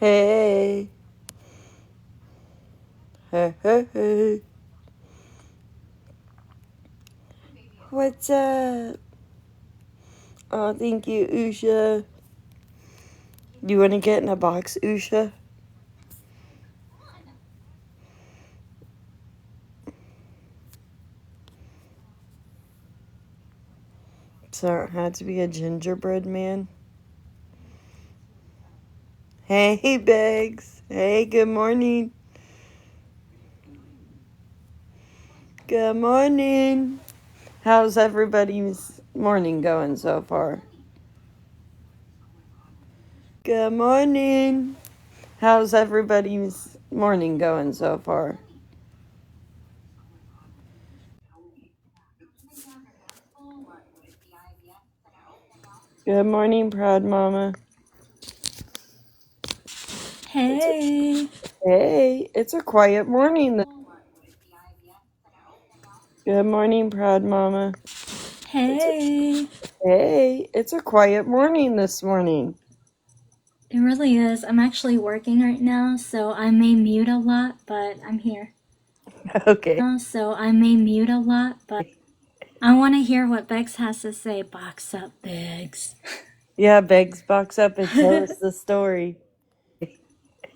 Hey. Hey, hey, hey. What's up? Oh, thank you, Usha. You want to get in a box, Usha? So it had to be a gingerbread man. Hey, Beggs. Hey, good morning. Good morning. How's everybody's morning going so far? Good morning. How's everybody's morning going so far? Good morning, proud mama. Hey. Hey, it's a quiet morning. Good morning, proud mama. Hey. Hey, it's a quiet morning this morning. It really is. I'm actually working right now, so I may mute a lot, but I'm here. Okay. I want to hear what Bex has to say. Box up, Bex. Yeah, Beggs, box up and tell us the story.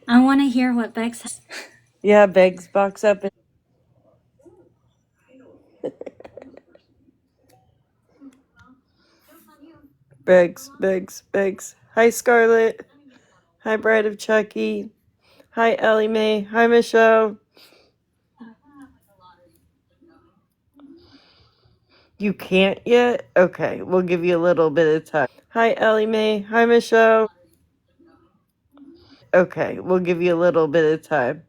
I want to hear what Bex has. Yeah, Beggs, box up and Beggs. Hi, Scarlett. Hi, Bride of Chucky. Hi, Ellie Mae. Hi, Michelle. You can't yet? Okay, we'll give you a little bit of time. Hi, Ellie Mae. Hi, Michelle. Okay, we'll give you a little bit of time.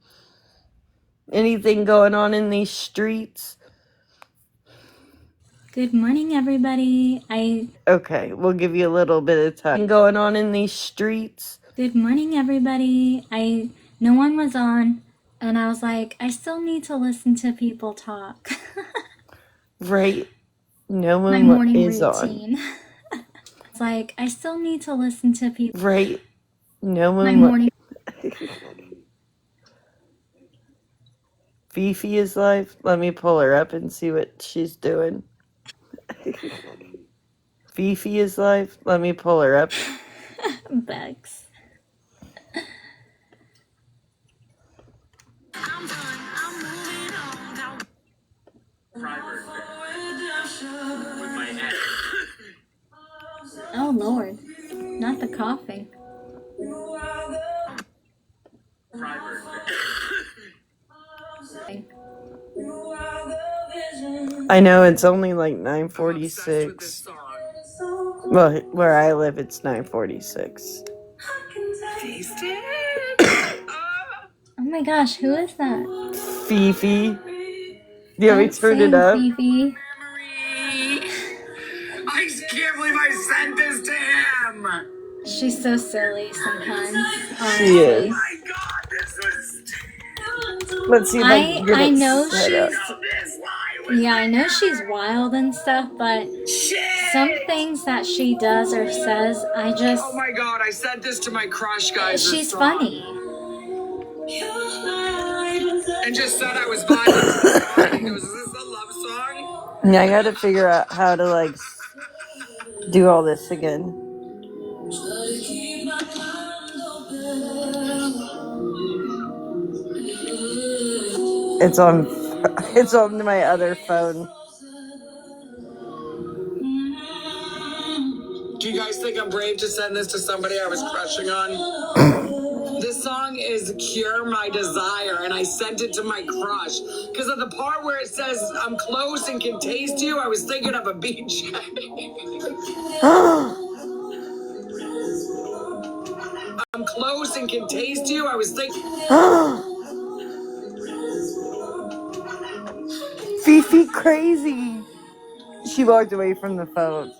Anything going on in these streets? Good morning, everybody. Okay, we'll give you a little bit of time. Going on in these streets? Good morning, everybody. No one was on, and I was like, I still need to listen to people talk. Right. No one My morning is routine. It's like, I still need to listen to people. Right. No My one. morning. Fifi is live. Let me pull her up and see what she's doing. Fifi is live. Let me pull her up. Bex. Oh, Lord. Not the coughing. I know it's only like 9:46. Well, where I live, it's 9:46. Oh my gosh, who is that? Fifi. You want me Don't to turn it sing, up? Fifi. I just can't believe I sent this to him. She's so silly sometimes, She honestly. is. Oh my god, this was. Let's see if I can get I it know set up. I know she's wild and stuff, but some things that she does or says, Oh my god, I sent this to my crush, guys. she's funny. And just said I was vibing to the song. He goes, is this a love song? Yeah, I gotta figure out how to like do all this again. It's on. It's on my other phone. Do you guys think I'm brave to send this to somebody I was crushing on? This song is Cure My Desire, and I sent it to my crush. Because of the part where it says, I'm close and can taste you, I was thinking of a beach. I'm close and can taste you, I was thinking. Fifi crazy. She walked away from the phone.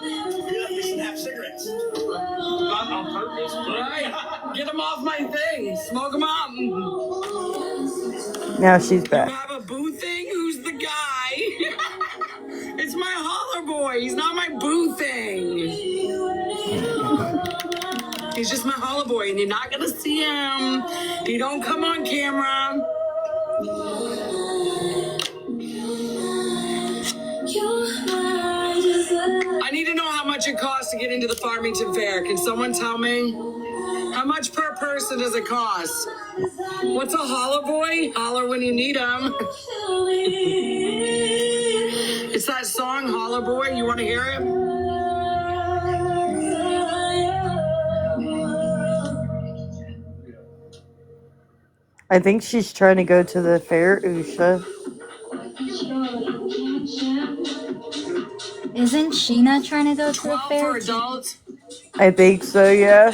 You should have cigarettes. Not on purpose. Right. Get them off my thing. Smoke them up. Now she's back. You have a boo thing? Who's the guy? It's my holler boy. He's not my boo thing. He's just my holla boy, and you're not gonna see him. He don't come on camera. I need to know how much it costs to get into the Farmington Fair. Can someone tell me? How much per person does it cost? What's a holla boy? Holler when you need him. It's that song, Holla Boy. You want to hear it? I think she's trying to go to the fair, Usha. Isn't Sheena trying to go to the 12 fair? for adults. I think so, yeah.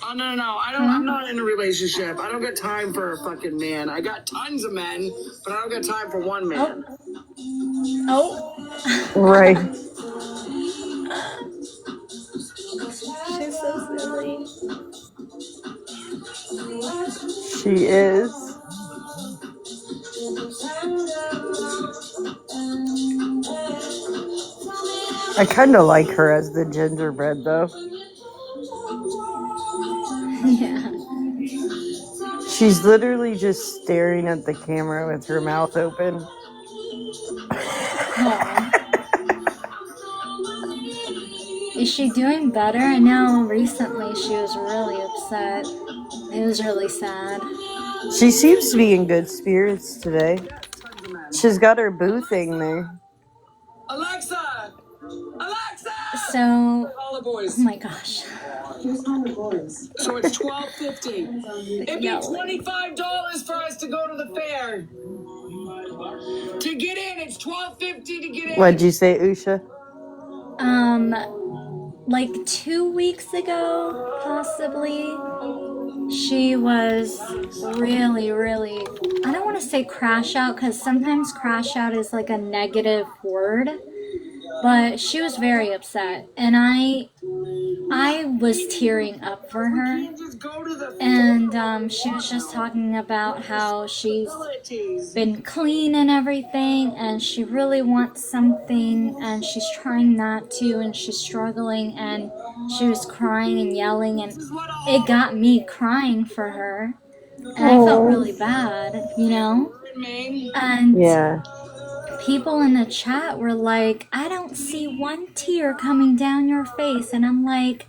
Oh, no. I'm not in a relationship. I don't got time for a fucking man. I got tons of men, but I don't got time for one man. Oh. Right. She's so silly. She is. I kind of like her as the gingerbread, though. Yeah. She's literally just staring at the camera with her mouth open. Aww. Is she doing better? I know recently she was really upset. It was really sad. She seems to be in good spirits today. She's got her boo thing there. Alexa! So, oh my gosh. So it's $12.50. It'd be $25 for us to go to the fair. To get in, it's $12.50 to get in. What'd you say, Usha? Like 2 weeks ago, possibly, she was really, I don't want to say crash out, because sometimes crash out is like a negative word, but she was very upset, and I was tearing up for her, and she was just talking about how she's been clean and everything, and she really wants something, and she's trying not to, and she's struggling, and she was crying and yelling, and it got me crying for her, and I felt really bad, you know, and Yeah. people in the chat were like, I don't see one tear coming down your face, and I'm like,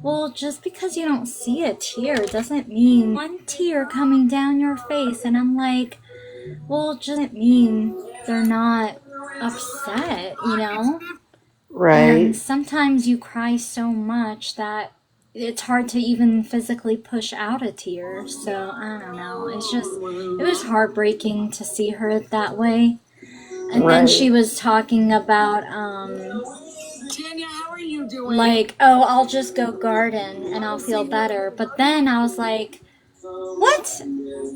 well, just because you don't see a tear doesn't mean one tear coming down your face, and I'm like, well, it doesn't mean they're not upset, you know? Right. And sometimes you cry so much that it's hard to even physically push out a tear. So, I don't know. It's just, it was heartbreaking to see her that way. And then she was talking about, Tanya, how are you doing? like, oh, I'll just go garden and I'll feel better. But then I was like, what?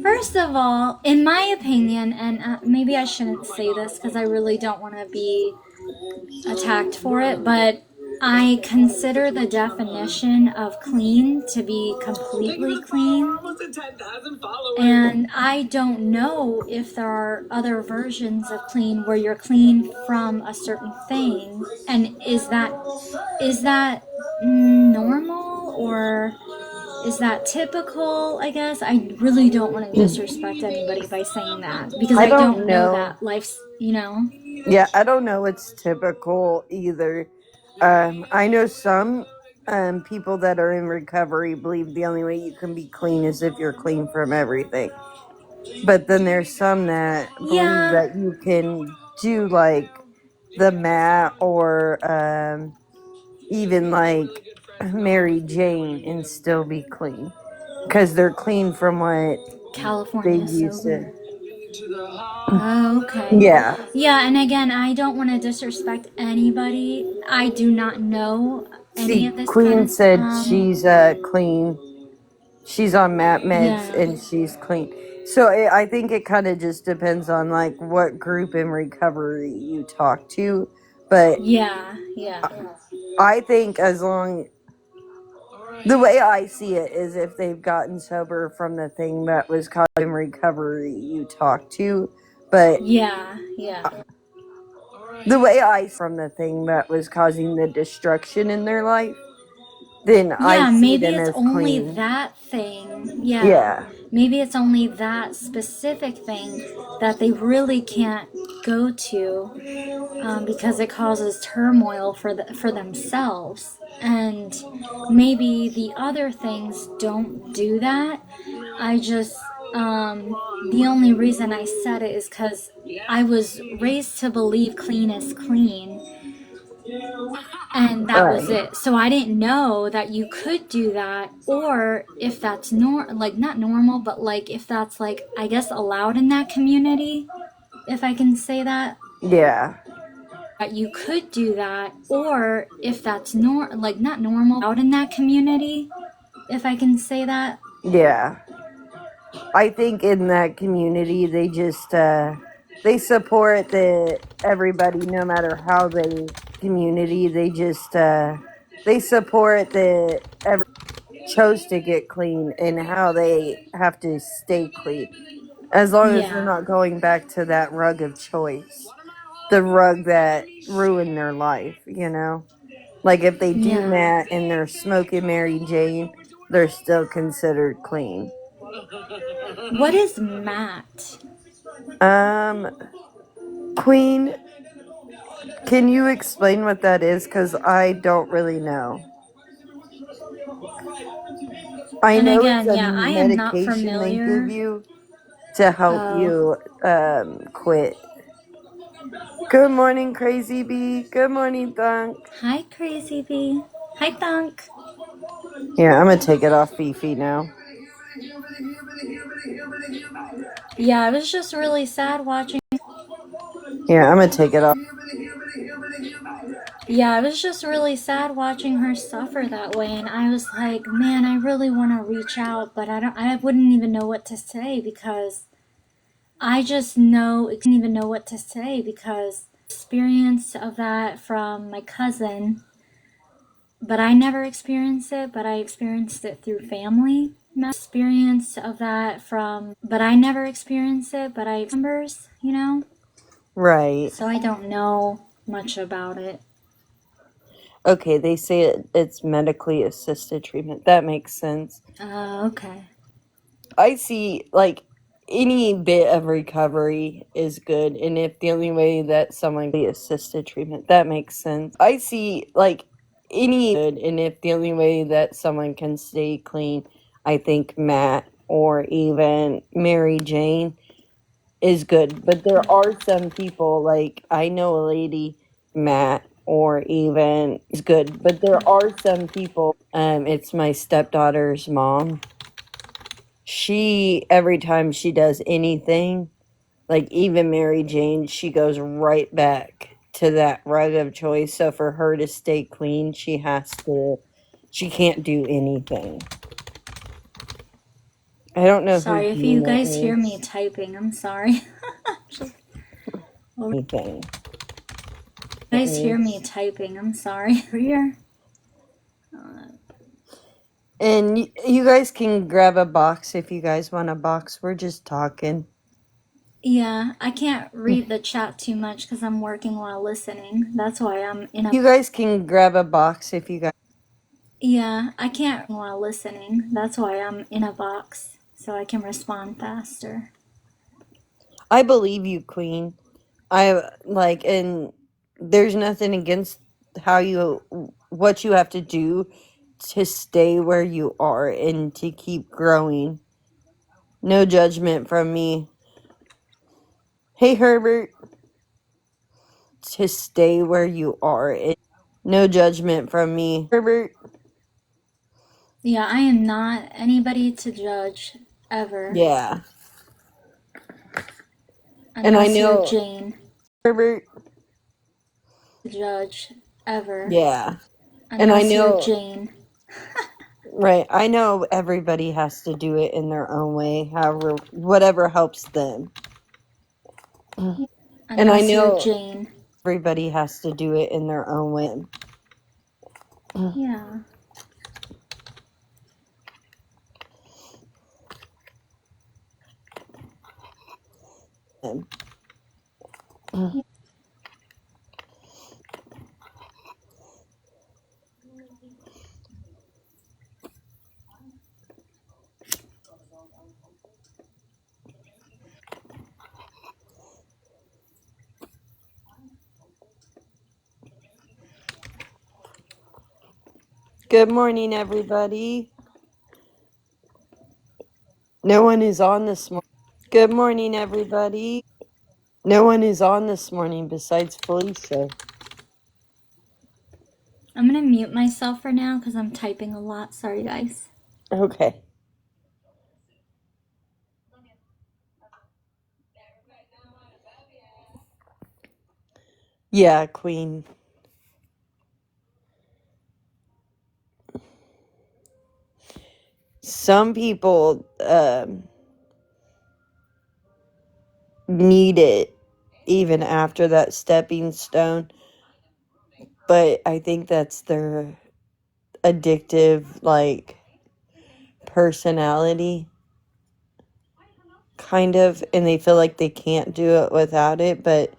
First of all, in my opinion, and maybe I shouldn't say this because I really don't want to be attacked for it, but I consider the definition of clean to be completely clean. And I don't know if there are other versions of clean where you're clean from a certain thing. And is that normal, or is that typical, I guess? I really don't want to disrespect anybody by saying that, because I don't know that life's, you know? Yeah, I don't know what's typical either. I know some people that are in recovery believe the only way you can be clean is if you're clean from everything. But then there's some that believe that you can do like the mat or even like Mary Jane and still be clean. Because they're clean from what California they used to. Oh, okay. Yeah. Yeah, and again, I don't want to disrespect anybody. I do not know any of this Queen kind of, said she's clean. She's on MAP meds and she's clean. So I think it kind of just depends on like what group in recovery you talk to. But yeah. I think as long, the way I see it is if they've gotten sober from the thing that was causing recovery you talk to. But yeah. The way I from the thing that was causing the destruction in their life. then I Yeah, see maybe them it's as only clean. that thing. Yeah. Yeah. Maybe it's only that specific thing that they really can't go to because it causes turmoil for themselves. And maybe the other things don't do that. I just, the only reason I said it is because I was raised to believe clean is clean, and that was Right. it. So I didn't know that you could do that, or if that's like not normal, but like if that's like I guess allowed in that community, if I can say that. Yeah. That you could do that, or if that's like not normal out in that community, if I can say that. Yeah. I think in that community they just they support everybody no matter how they just they support every chose to get clean and how they have to stay clean. As long as they're Yeah, not going back to that rug of choice. The rug that ruined their life, you know? Like if they do yeah. Matt and they're smoking Mary Jane, they're still considered clean. What is Matt? Um, Queen, can you explain what that is? Because I don't really know. I And know it's again, a yeah, I am not medication they give familiar. you to help Oh, you quit. Good morning, Crazy Bee. Good morning, Thunk. hi, Crazy Bee. Hi, Thunk. Yeah, I'm gonna take it off Fifi now. Yeah, I was just really sad watching. Yeah, I'm gonna take it off. Yeah, I was just really sad watching her suffer that way, and I was like, man, I really want to reach out, but I wouldn't even know what to say because I just know, even know what to say because experience of that from my cousin, but I never experienced it, but I experienced it through family experience of that from, but I never experienced it, but I members, Right. so I don't know much about it. Okay, they say it's medically assisted treatment. That makes sense. Okay. I see, like, any bit of recovery is good, and if the only way that someone assisted treatment, that makes sense. I see, like, any good, and if the only way that someone can stay clean, I think Matt or even Mary Jane is good. But there are some people, like, I know a lady, Matt, or even is good. But there are some people, it's my stepdaughter's mom. She, every time she does anything, like even Mary Jane, she goes right back to that rug of choice. So for her to stay clean, she can't do anything. I don't know who Sorry if you Gina guys hear me is. typing. I'm sorry. Anything. You guys hear me typing. I'm sorry. Here. And you guys can grab a box if you guys want a box. We're just talking. Yeah, I can't read the chat too much because I'm working while listening. That's why I'm in a. You guys can grab a box if you guys. Yeah, I can't while listening. That's why I'm in a box so I can respond faster. I believe you, Queen. I like, and there's nothing against what you have to do to stay where you are and to keep growing. No judgment from me. Hey, Herbert, to stay where you are. No judgment from me. Herbert. Yeah, I am not anybody to judge ever Yeah. And I unless you're know Jane. Herbert. Judge ever Yeah. And I unless you're know, Jane. right. I know everybody has to do it in their own way, however, whatever helps them. And I Unless you're know Jane. everybody has to do it in their own way. Yeah. Good morning, everybody. No one is on this morning. Good morning, everybody. No one is on this morning besides Felicia. I'm gonna mute myself for now because I'm typing a lot. Sorry, guys. Okay. Yeah, Queen. Some people need it even after that stepping stone, but I think that's their addictive, like, personality, kind of, and they feel like they can't do it without it, but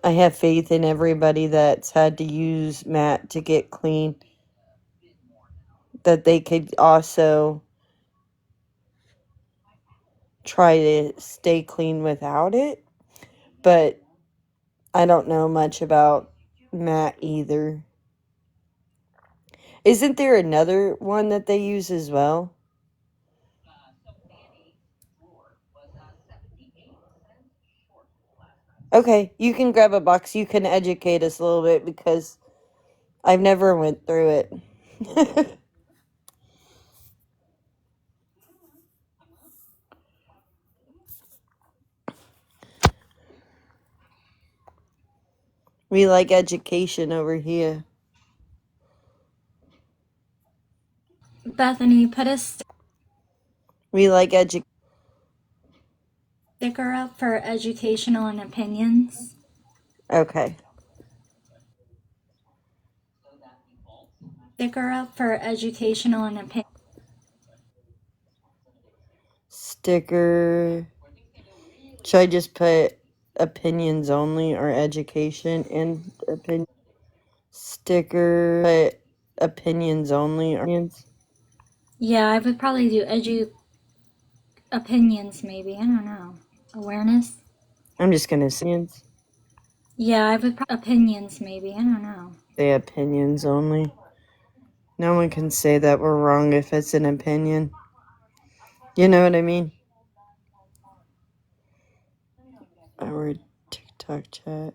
I have faith in everybody that's had to use Matt to get clean, that they could also try to stay clean without it, but I don't know much about Matt either. Isn't there another one that they use as well? Okay, you can grab a box. You can educate us a little bit because I've never went through it. We like education over here. Bethany, put a We like education. sticker up for educational and opinions. Okay. Sticker up for educational and opinions. Sticker. Should I just put opinions only or education and opinion? Sticker. Put opinions only or opinions? Yeah, I would probably do opinions maybe. I don't know. Awareness? I'm just gonna say opinions. Yeah, I would opinions maybe. I don't know. Say opinions only. No one can say that we're wrong if it's an opinion. You know what I mean? Our TikTok chat.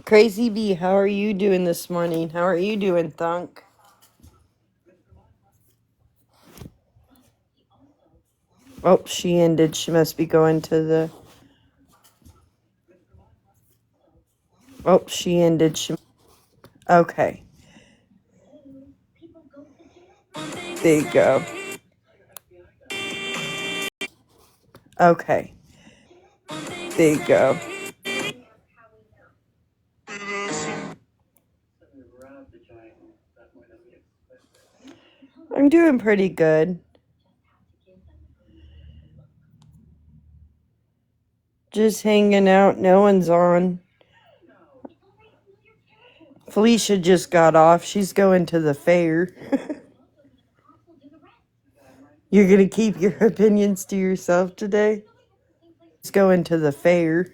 Crazy Bee, how are you doing this morning? How are you doing, Thunk? Oh, she ended. She must be going to the... Oh, she ended. Okay. There you go. Okay. There you go. I'm doing pretty good. Just hanging out. No one's on. Felicia just got off. She's going to the fair. You're going to keep your opinions to yourself today? She's going to the fair.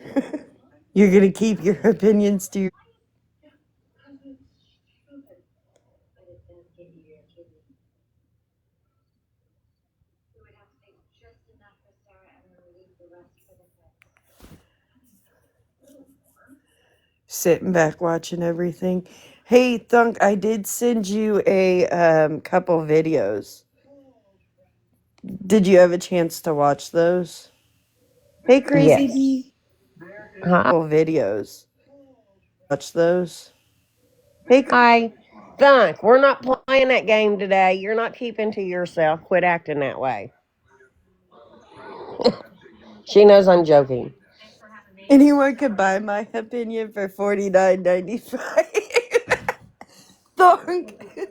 You're going to keep your opinions to yourself? Sitting back watching everything. Hey, Thunk, I did send you a couple videos. Did you have a chance to watch those? Hey, Crazy Yes. Bee. Hi. Couple videos. Watch those. Hey, Hi. Thunk, we're not playing that game today. You're not keeping to yourself. Quit acting that way. She knows I'm joking. anyone could buy my opinion for $49.95. Thunk.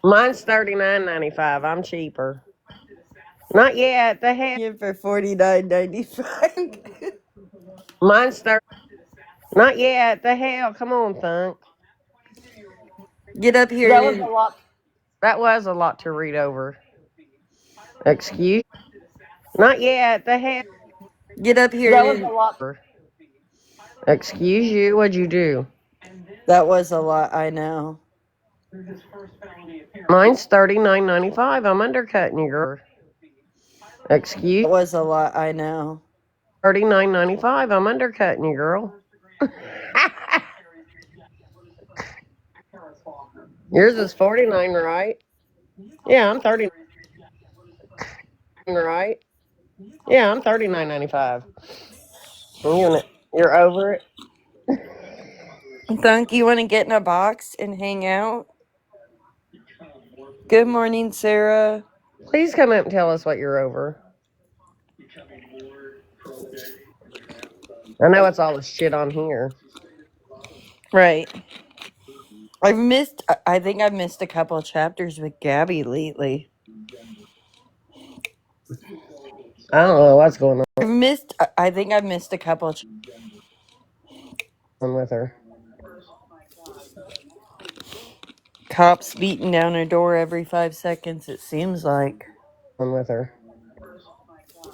Mine's $39.95. I'm cheaper. Not yet. The hell. For $49.95. Mine's Not yet. The hell. Come on, Thunk. Get up here That was and a lot. That was a lot to read over. Excuse. Not yet. The hell. get up here That was and a lot. Excuse you. What'd you do? That was a lot, I know. Mine's $39.95. I'm undercutting you, girl. Excuse? That was a lot, I know. $39.95. I'm undercutting you, girl. Yours is 49, right? Yeah, I'm 39, right? Yeah, I'm 39.95. You're over it. Thunk, you want to get in a box and hang out? Good morning, Sarah. Please come up and tell us what you're over. I know it's all the shit on here. Right. I think I've missed a couple of chapters with Gabby lately. I don't know what's going I think I've missed a couple of on with her. cops beating down her door every 5 seconds, it seems like. On with her.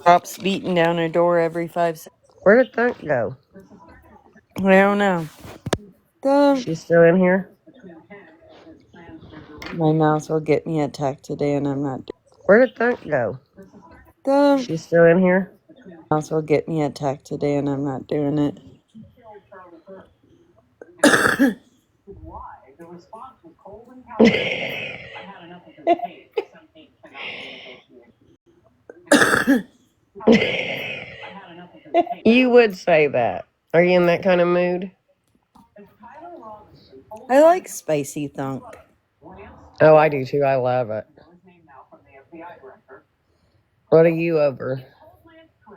Cops beating down her door every 5 seconds. Where did Thunk go? I don't know. Thunk. She's still in here? My mouse will get me attacked today, and I'm not. Where did Thunk go? Thunk. She's still in here? Mouse will get me attacked today, and I'm not doing it. You would say that. Are you in that kind of mood? I like spicy Thunk. Oh, I do too. I love it. What are you over?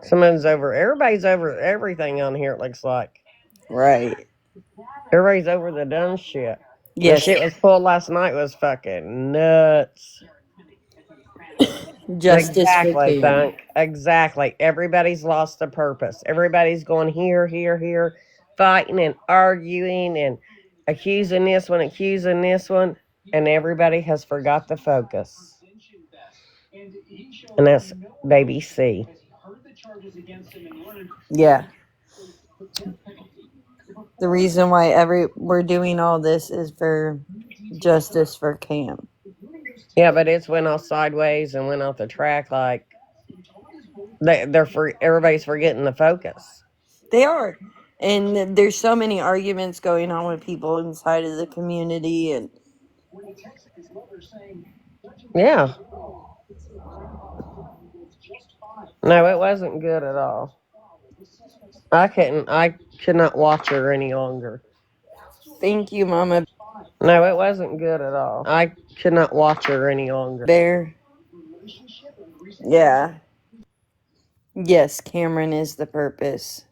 Someone's over. Everybody's over everything on here, it looks like. Right. Everybody's over the dumb shit. Yes. The shit was pulled last night was fucking nuts. Justice for Exactly, Cam. Thunk. Exactly. Everybody's lost the purpose. Everybody's going here, fighting and arguing and accusing this one, and everybody has forgot the focus. And that's baby C. Yeah. The reason why we're doing all this is for justice for Cam. Yeah, but it's went off sideways and went off the track. Like everybody's forgetting the focus. They are. And there's so many arguments going on with people inside of the community, and yeah. No, it wasn't good at all. I could not watch her any longer. Thank you, Mama No, it wasn't good at all. I could not watch her any longer. Bear. Yeah. Yes, Cameron is the purpose.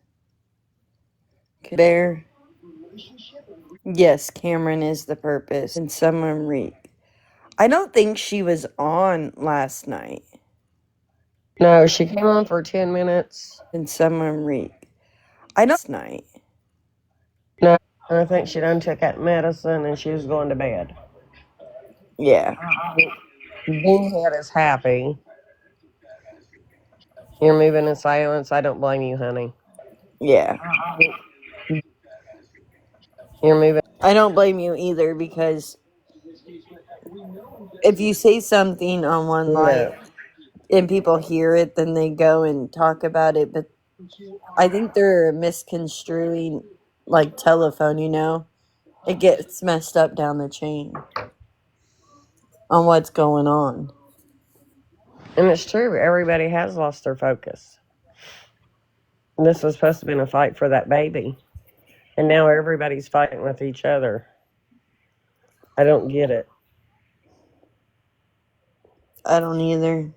Bear. Yes, Cameron is the purpose. And someone I don't think she was on last night. No, she came on for 10 minutes. And someone I don't night. No, I think she done took that medicine and she was going to bed. Yeah. Beanhead is happy. You're moving in silence. I don't blame you, honey. Yeah. You're moving. I don't blame you either, because if you say something on one live and people hear it, then they go and talk about it. But I think they're misconstruing, like, telephone, it gets messed up down the chain on what's going on. And it's true. Everybody has lost their focus. This was supposed to have been a fight for that baby. And now everybody's fighting with each other. I don't get it. I don't either.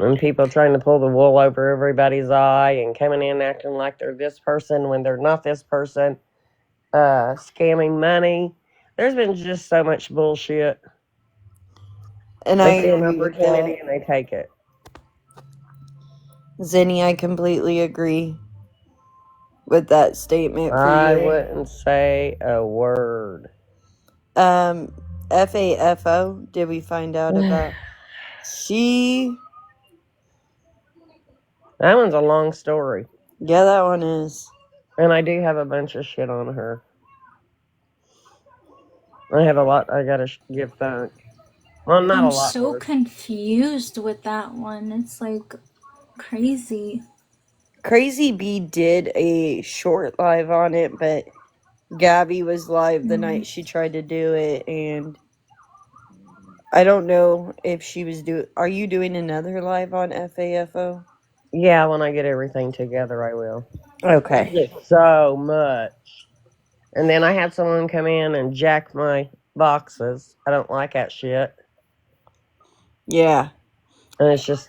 And people trying to pull the wool over everybody's eye and coming in acting like they're this person when they're not this person. Scamming money. There's been just so much bullshit. And They I see an agree with opportunity that. and they take it. Zenny, I completely agree with that statement for I you. wouldn't say a word. FAFO, did we find out about? That one's a long story. Yeah, that one is. And I do have a bunch of shit on her. I have a lot I gotta give back. Well, not a I'm lot so more. confused with that one. It's like crazy. Crazy Bee did a short live on it, but Gabby was live the night she tried to do it, and I don't know if she was doing. Are you doing another live on FAFO? Yeah, when I get everything together, I will. Okay. It's so much. And then I had someone come in and jack my boxes. I don't like that shit. Yeah. And it's just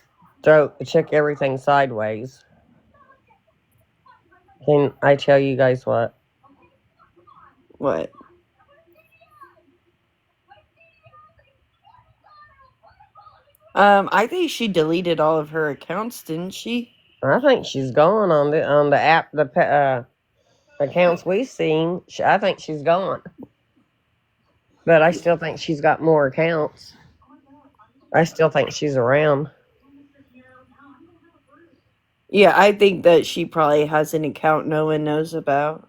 check everything sideways. Can I tell you guys what? What? I think she deleted all of her accounts, didn't she? I think she's gone on the app, the accounts we've seen. I think she's gone, but I still think she's got more accounts. I still think she's around. Yeah, I think that she probably has an account no one knows about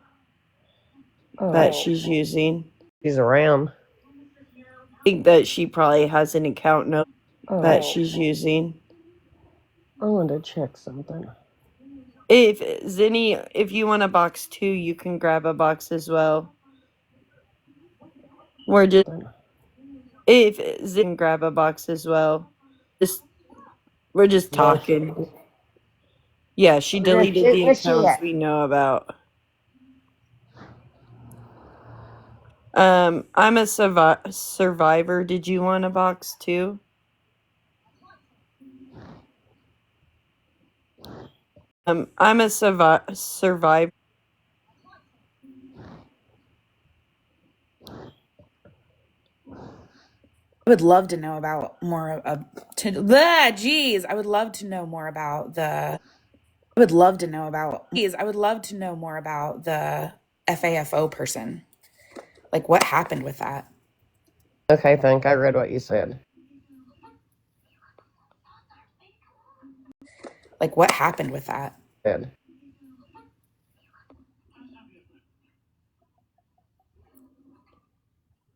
that she's using. She's around. I think that she probably has an account that she's using. I wanted to check something. If Zinni, if you want a box too, you can grab a box as well. We're just if Zinni can grab a box as well. We're just talking. Yeah, she deleted the accounts we know about. I'm a survivor. Did you want a box too? I'm a survivor. I would love to know about more of geez, I would love to know more about the I would love to know about the FAFO person. Like what happened with that? Okay, thank. I read what you said. Like what happened with that? Good.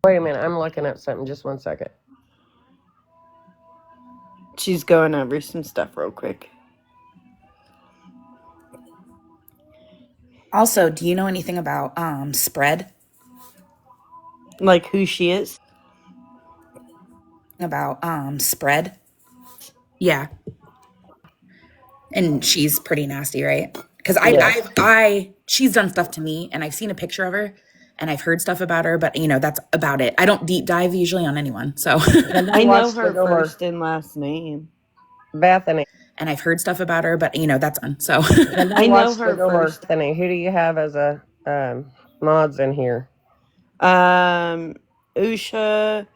Wait a minute, I'm looking up something. Just 1 second. She's going over some stuff real quick. Also, do you know anything about Spread? Like who she is? About Spread? Yeah. And she's pretty nasty, right? Because she's done stuff to me, and I've seen a picture of her, and I've heard stuff about her, but that's about it. I don't deep dive usually on anyone, so I know her first and last name. Bethany. and I've heard stuff about her, but that's on. So I know her first. Bethany, who do you have as a mods in here? Usha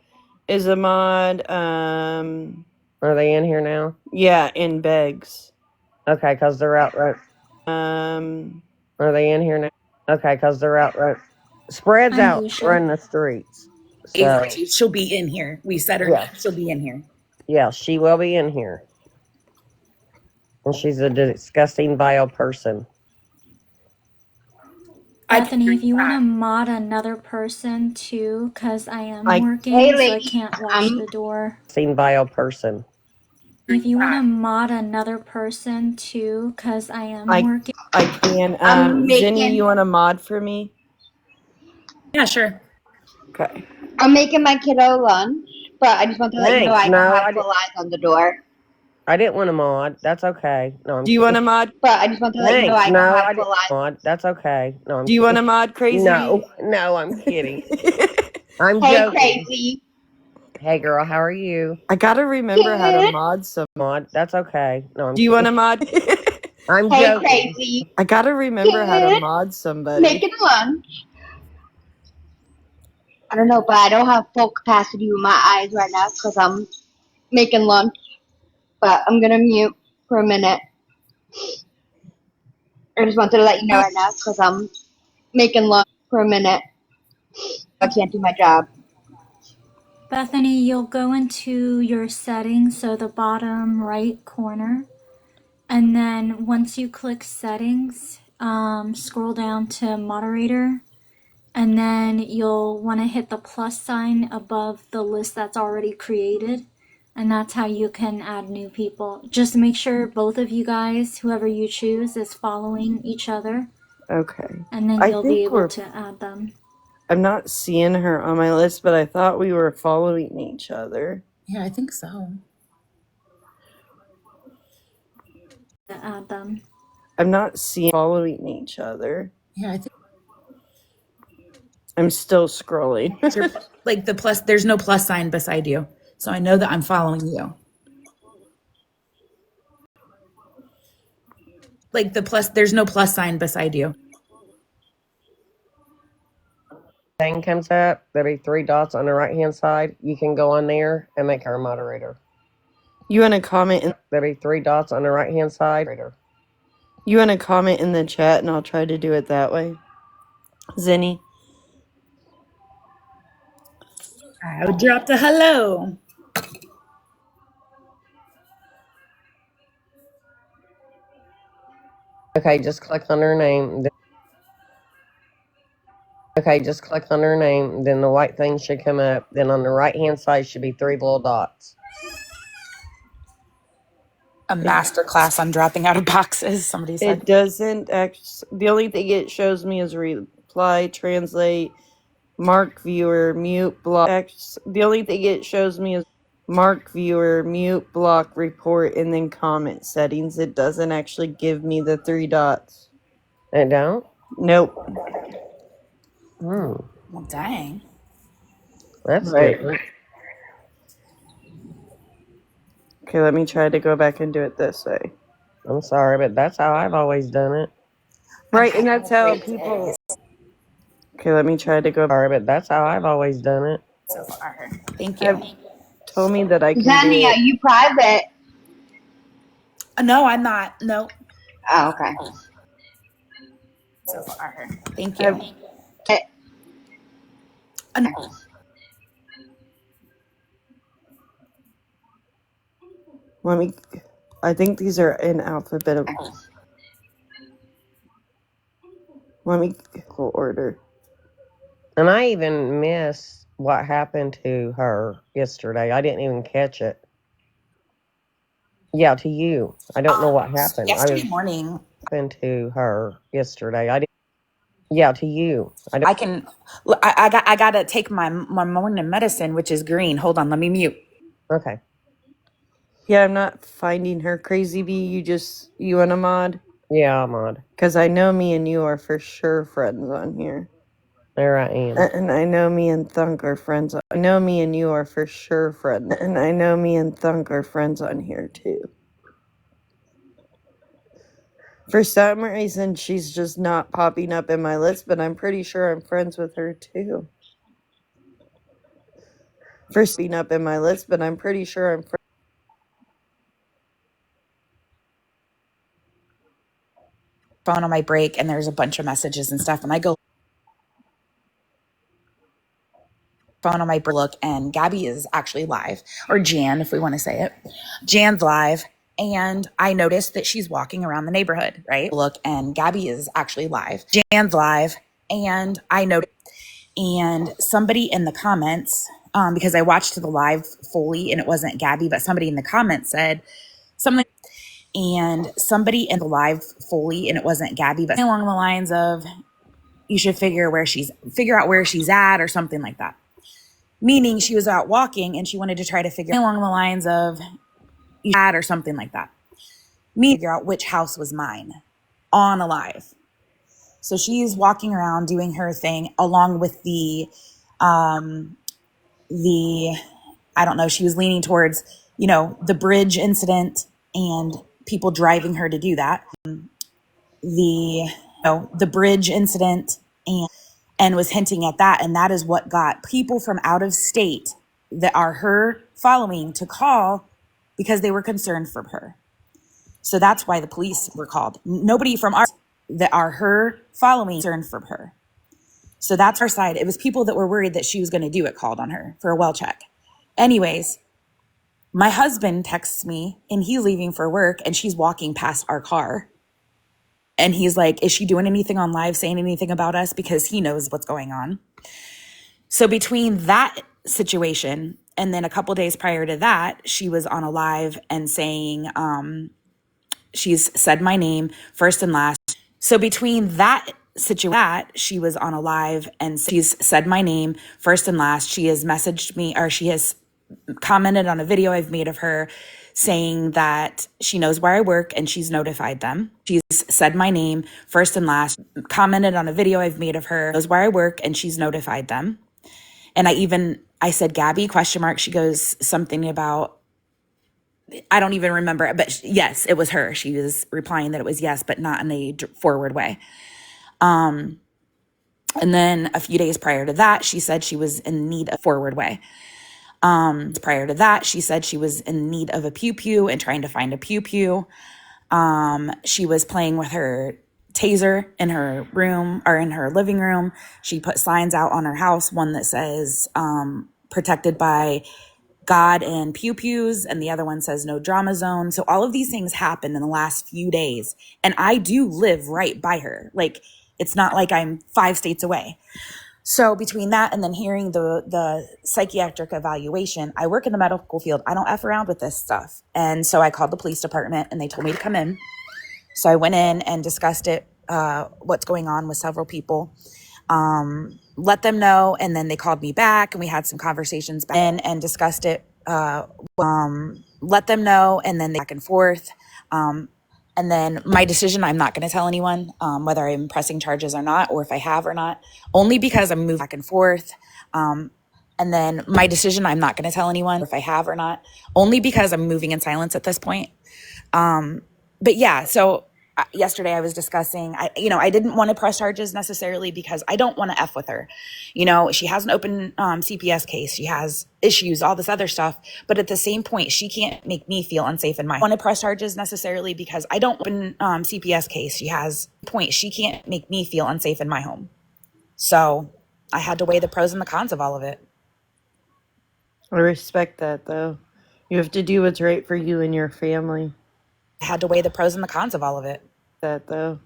is a mod. Are they in here now? Yeah, in Beggs. Okay, because they're out right. Are they in here now? Okay, because they're out right. Spread's I'm out Usha. running the streets. So exactly. She'll be in here. We said her name. She'll be in here. Yeah, she will be in here. And she's a disgusting, vile person. Bethany, if you want to mod another person too, because I am working, so I can't watch the door. Disgusting, vile person. If you want to mod another person too, because I am working. I can. Zinni, you want a mod for me? Yeah, sure. Okay. I'm making my kiddo lunch, but I just want to let you know I don't have full eyes on the door. I didn't want a mod. That's okay. No, I'm Do you want a mod? But I just want to let you know I don't have full eyes. Mod. That's okay. No, I'm Do you want a mod, Crazy? No, I'm kidding. I'm Hey, joking. Crazy. Hey, girl, how are you? I gotta remember how to mod some. Mod. That's okay. No, I'm Do you want a mod? I'm Hey, joking. Crazy. I gotta remember how to mod somebody. Making lunch. I don't know, but I don't have full capacity with my eyes right now because I'm making lunch. But I'm gonna mute for a minute. I just wanted to let you know right now because I'm making lunch for a minute. I can't do my job. Bethany, you'll go into your settings, so the bottom right corner. And then once you click settings, scroll down to moderator, and then you'll want to hit the plus sign above the list that's already created, and that's how you can add new people. Just make sure both of you guys, whoever you choose, is following each other, Okay. and then I you'll be think able we're. to add them. I'm not seeing her on my list, but I thought we were following each other. Yeah, I think so. To add them. I'm not seeing following each other. Yeah, I think I'm still scrolling. like the plus, there's no plus sign beside you. So I know that I'm following you. Like the plus, there's no plus sign beside you. Thing comes up, there'll be 3 dots on the right hand side. You can go on there and make her a moderator. You want to comment in, There'll be 3 dots on the right hand side. you want to comment in the chat and I'll try to do it that way. Zenny. I dropped a hello. Okay, just click on her name. Okay, just click on her name. Then the white thing should come up. Then on the right hand side should be 3 little dots. A master class on dropping out of boxes, somebody said. It doesn't actually. The only thing it shows me is reply, translate, mark viewer, mute, block. The only thing it shows me is mark viewer, mute, block, report, and then comment settings. It doesn't actually give me the 3 dots. It don't? Nope. Well, dang. That's right. different. Okay, let me try to go back and do it this way. I'm sorry, but that's how I've always done it. Right, and that's how people. Okay, let me try to go. Sorry, but that's how I've always done it. So far. Thank you. Told me that I can Zenny, do are it. you private? No, I'm not. No. Oh, okay. So far. Thank you. Let me. I think these are in alphabetical. Let me go order. And I even missed what happened to her yesterday. I didn't even catch it. Yeah, to you. I don't know what happened. Yesterday morning. Happened to her yesterday. I didn't. Yeah, to you. I can. I gotta take my morning medicine, which is green. Hold on, let me mute. Okay. Yeah, I'm not finding her. Crazy Bee, you want a mod? Yeah, I'm on. Because I know me and you are for sure friends on here. There I am. And I know me and Thunk are friends. I know me and you are for sure friends. And I know me and Thunk are friends on here too. For some reason, she's just not popping up in my list, but I'm pretty sure I'm friends with her too. First being up in my list, but I'm pretty sure I'm friends. Phone on my break, and there's a bunch of messages and stuff, and I go phone on my look, and Gabby is actually live, or Jan, if we want to say it. Jan's live, and I noticed that she's walking around the neighborhood, right? Look, and Gabby is actually live. Jan's live, and I noticed, and somebody in the comments, because I watched the live fully, and it wasn't Gabby, but somebody in the comments said something, and somebody in the live fully, and it wasn't Gabby, but along the lines of, you should figure out where she's at, or something like that. Meaning she was out walking and she wanted to try to figure along the lines of or something like that. Figure out which house was mine on a live. So she's walking around doing her thing along with the I don't know, she was leaning towards, the bridge incident and people driving her to do that. The bridge incident and was hinting at that. And that is what got people from out of state that are her following to call because they were concerned for her. So that's why the police were called. Nobody from our that are her following concerned for her. So that's our side. It was people that were worried that she was going to do it called on her for a well check. Anyways, my husband texts me and he's leaving for work and she's walking past our car. And he's like, is she doing anything on live, saying anything about us? Because he knows what's going on. So between that situation and then a couple days prior to that, she was on a live and saying, she's said my name first and last. So between that situation, she was on a live and she's said my name first and last. She has messaged me, or she has commented on a video I've made of her saying that she knows where I work and she's notified them. She's said my name first and last, commented on a video I've made of her, knows where I work and she's notified them. And I said, Gabby, question mark. She goes something about, I don't even remember it, but yes, it was her. She was replying that it was yes, but not in a forward way. And then a few days prior to that, she said she was in need of forward way. Prior to that, she said she was in need of a pew pew and trying to find a pew pew. She was playing with her taser in her room or in her living room. She put signs out on her house, one that says protected by God and pew pews, and the other one says no drama zone. So all of these things happened in the last few days, and I do live right by her. Like, it's not like I'm 5 states away. So between that and then hearing the psychiatric evaluation, I work in the medical field. I don't F around with this stuff. And so I called the police department and they told me to come in. So I went in and discussed it, what's going on with several people, let them know. And then they called me back and we had some conversations back in and discussed it, let them know. And then back and forth. And then my decision, I'm not going to tell anyone whether I'm pressing charges or not, or if I have or not, only because I'm moving back and forth. And then my decision, I'm not going to tell anyone if I have or not, only because I'm moving in silence at this point. But yeah, so yesterday I was discussing, I didn't want to press charges necessarily because I don't want to F with her. She has an open CPS case. She has issues, all this other stuff. But at the same point, she can't make me feel unsafe in my home. I don't want to press charges necessarily because I don't open CPS case. She can't make me feel unsafe in my home. So I had to weigh the pros and the cons of all of it. I respect that, though. You have to do what's right for you and your family. I had to weigh the pros and the cons of all of it. That, though.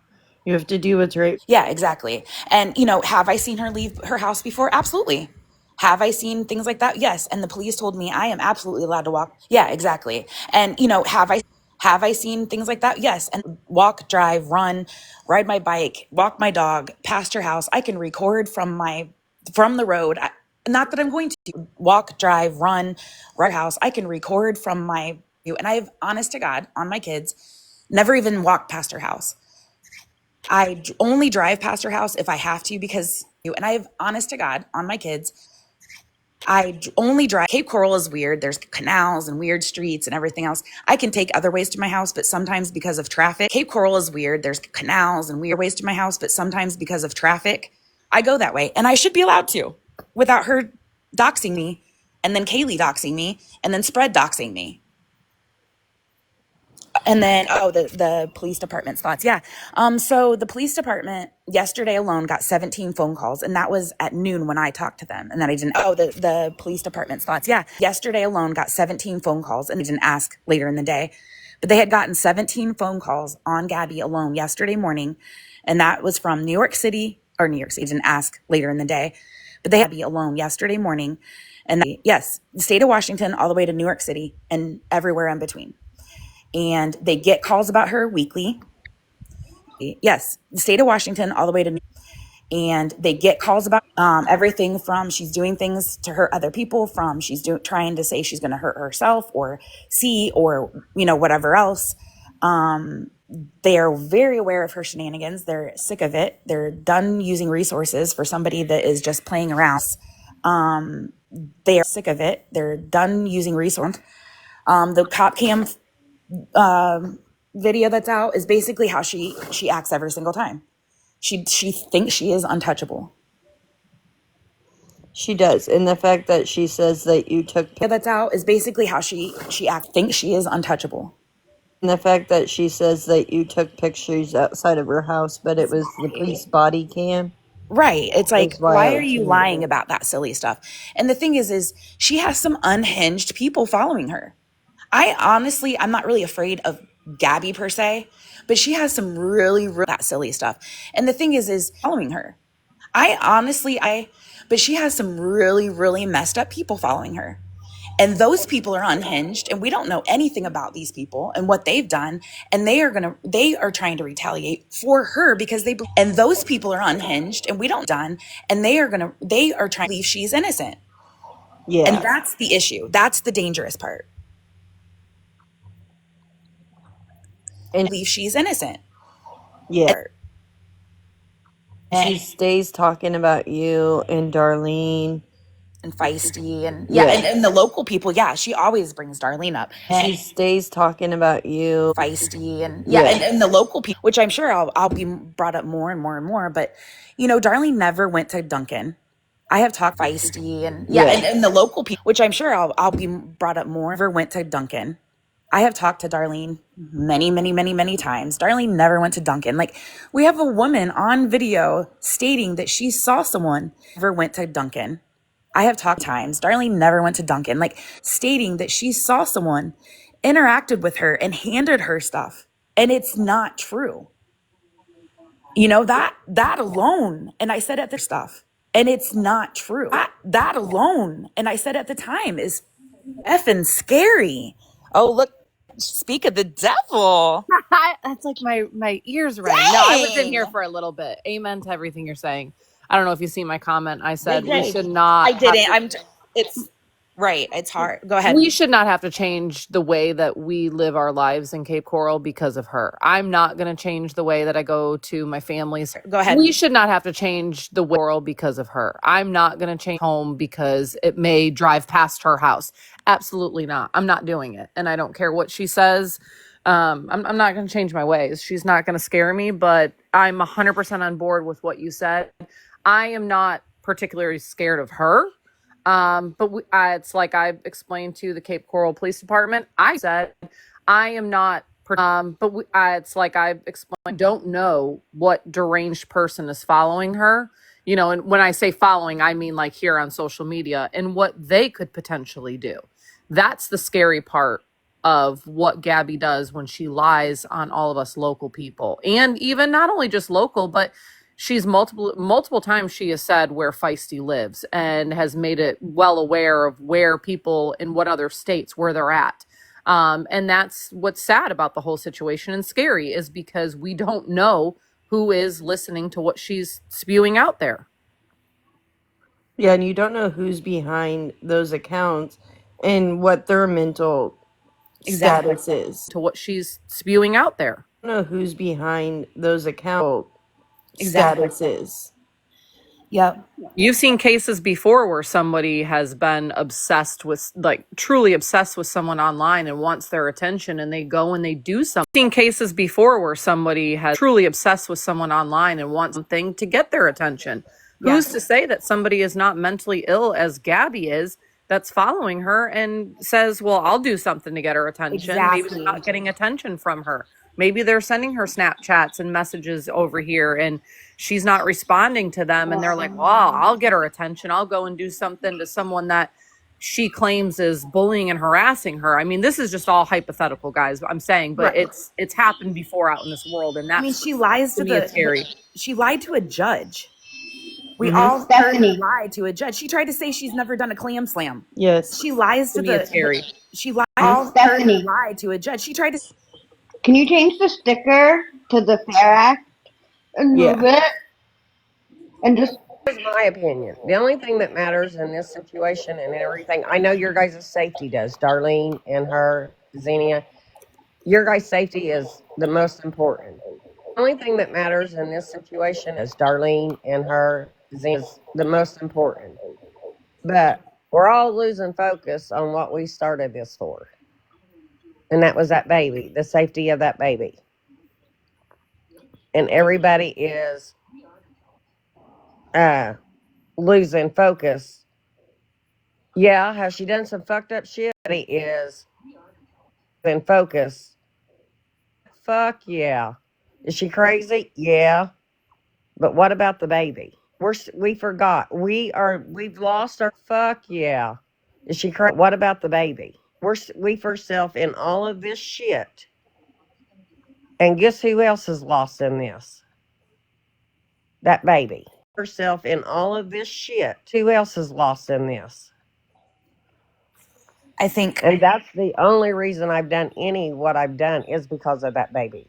You have to do what's right. Yeah, exactly. And, have I seen her leave her house before? Absolutely. Have I seen things like that? Yes. And the police told me I am absolutely allowed to walk. Yeah, exactly. And, have I seen things like that? Yes. And walk, drive, run, ride my bike, walk my dog past her house. I can record from the road. Not that I'm going to walk, drive, run, ride house. I can record from and I have, honest to God, on my kids, never even walked past her house. I only drive past her house if I have to and I have, honest to God, on my kids, I only drive. Cape Coral is weird. There's canals and weird streets and everything else. I can take other ways to my house, but sometimes because of traffic, Cape Coral is weird. There's canals and weird ways to my house, but sometimes because of traffic, I go that way. And I should be allowed to without her doxing me and then Kaylee doxing me and then Spread doxing me. And then, the police department's thoughts. Yeah. So the police department yesterday alone got 17 phone calls, and that was at noon when I talked to them. And then I didn't, the police department's thoughts. Yeah. Yesterday alone got 17 phone calls, and I didn't ask later in the day, but they had gotten 17 phone calls on Gabby alone yesterday morning. And that was from New York City. Didn't ask later in the day, but they had Gabby alone yesterday morning. And yes, the state of Washington, all the way to New York City and everywhere in between. And they get calls about her weekly. Yes, the state of Washington, all the way to, and they get calls about everything from she's doing things to hurt other people, from trying to say she's going to hurt herself or or whatever else. They are very aware of her shenanigans. They're sick of it. They're done using resources for somebody that is just playing around. They are sick of it. They're done using resources. The cop cam video that's out is basically how she acts every single time. She thinks she is untouchable. She does. And the fact that she says that you took that's out is basically how she acts. Thinks she is untouchable. And the fact that she says that you took pictures outside of her house, but it was the police body cam. Right. It's like, why are you lying about that silly stuff? And the thing is she has some unhinged people following her. I'm not really afraid of Gabby per se, but she has some really, really messed up people following her. And those people are unhinged, and we don't know anything about these people and what they've done. And they are trying to retaliate for her because and those people are unhinged, and we don't done, and they are trying to believe she's innocent. Yeah. And that's the issue. That's the dangerous part. And Believe she's innocent. yeah. She stays talking about you and Darlene. And feisty, and Yeah. and the local people, she always brings Darlene up. She stays talking about you. Feisty, and Yeah. and the local people, which I'm sure I'll be brought up more and more and more. But Darlene never went to Duncan. I have talked feisty, and and the local people, which I'm sure I'll be brought up more. Never went to Duncan. I have talked to Darlene many, many, many, many times. Darlene never went to Duncan. Like, we have a woman on video stating that she saw someone never went to Duncan. I have talked times. Darlene never went to Duncan, like stating that she saw someone, interacted with her, and handed her stuff. And it's not true. That alone. And I said at the stuff. And it's not true. That alone. And I said at the time is effing scary. Oh, look, speak of the devil. That's like my ears rang. No, I was in here for a little bit. Amen to everything you're saying. I don't know if you see my comment. I said we should not. I didn't. It's right. It's hard. Go ahead. We should not have to change the way that we live our lives in Cape Coral because of her. I'm not going to change the way that I go to my family's. Go ahead. We should not have to change the world because of her. I'm not going to change home because it may drive past her house. Absolutely not. I'm not doing it. And I don't care what she says. I'm not going to change my ways. She's not going to scare me, but I'm 100% on board with what you said. I am not particularly scared of her. But it's like I explained to the Cape Coral Police Department. I said, I am not, it's like I explained, don't know what deranged person is following her. And when I say following, I mean like here on social media and what they could potentially do. That's the scary part of what Gabby does when she lies on all of us local people. And even not only just local, but she's multiple times she has said where Feisty lives and has made it well aware of where people in what other states where they're at. And that's what's sad about the whole situation and scary is because we don't know who is listening to what she's spewing out there. Yeah, and you don't know who's behind those accounts and what their mental status is. To what she's spewing out there. You don't know who's behind those accounts status is. Yep. You've seen cases before where somebody has been obsessed with, like, truly obsessed with someone online and wants their attention and they go and they do something. You've seen cases before where somebody has truly obsessed with someone online and wants something to get their attention. Who's to say that somebody is not mentally ill as Gabby is that's following her and says, well, I'll do something to get her attention. Maybe they're not getting attention from her. Maybe they're sending her Snapchats and messages over here and she's not responding to them. And they're like, well, I'll get her attention. I'll go and do something to someone that she claims is bullying and harassing her. I mean, this is just all hypothetical, guys, I'm saying, but it's happened before out in this world. And that's, she lies to scary. She lied to a judge. We all heard her lie to a judge. She tried to say she's never done a clam slam. Yes. She lies to scary. She lied. All heard her lie to a judge. She tried to. Can you change the sticker to the Fair Act and move it? And just. Here's my opinion. The only thing that matters in this situation and everything, I know your guys' safety does. Darlene and her, Xenia, your guys' safety is the most important. The only thing that matters in this situation is Darlene and her, Xenia, is the most important. But we're all losing focus on what we started this for. And that was that baby, the safety of that baby. And everybody is losing focus. Yeah, has she done some fucked up shit? He is in focus. Fuck yeah. Is she crazy? Yeah. But what about the baby? We forgot. We've lost our fuck yeah. Is she crazy? What about the baby? We for self in all of this shit. And guess who else is lost in this? That baby. Herself in all of this shit. Who else is lost in this? And that's the only reason I've done what I've done is because of that baby.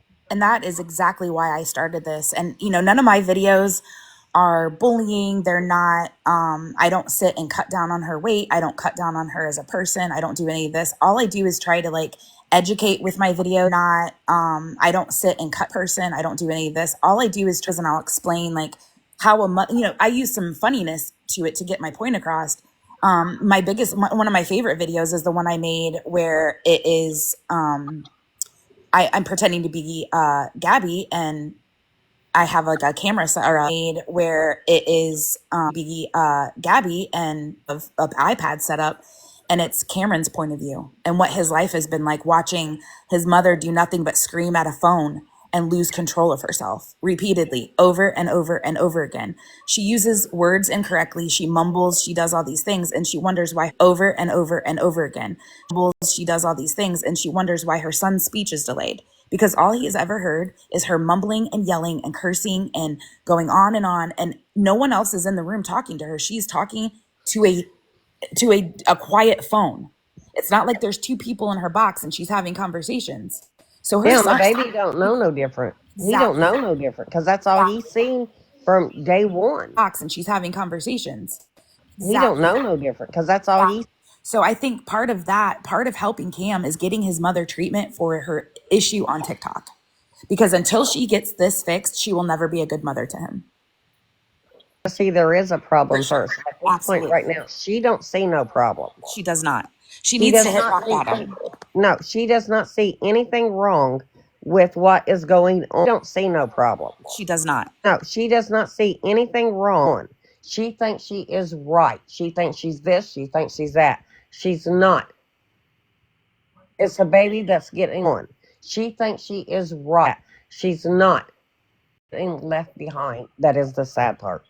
Yeah, and the baby don't know no different. He don't know no different because that's all he's seen from day one. He don't know no different because that's all he's. See, there is a problem first. At this point right now, she don't see no problem. She does not see no, she does not see anything wrong with what is going on. She don't see no problem. No, she does not see anything wrong. She thinks she is right. She thinks she's this. She thinks she's that. She's not. It's a baby that's getting on. She thinks she is right. She's not. Being left behind. That is the sad part.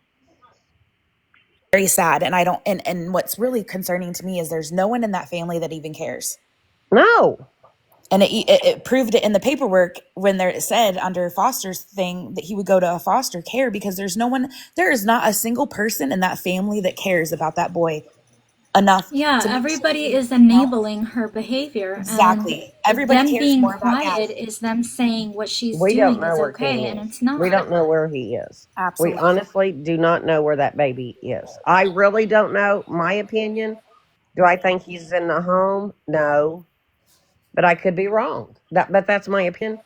No. Yeah, everybody is enabling her behavior, and them being quiet is them saying what she's We don't doing know is where okay, King and is. it's not. We don't know where he is. We honestly do not know where that baby is. I really don't know. My opinion. Do I think he's in the home? No. But I could be wrong. But that's my opinion.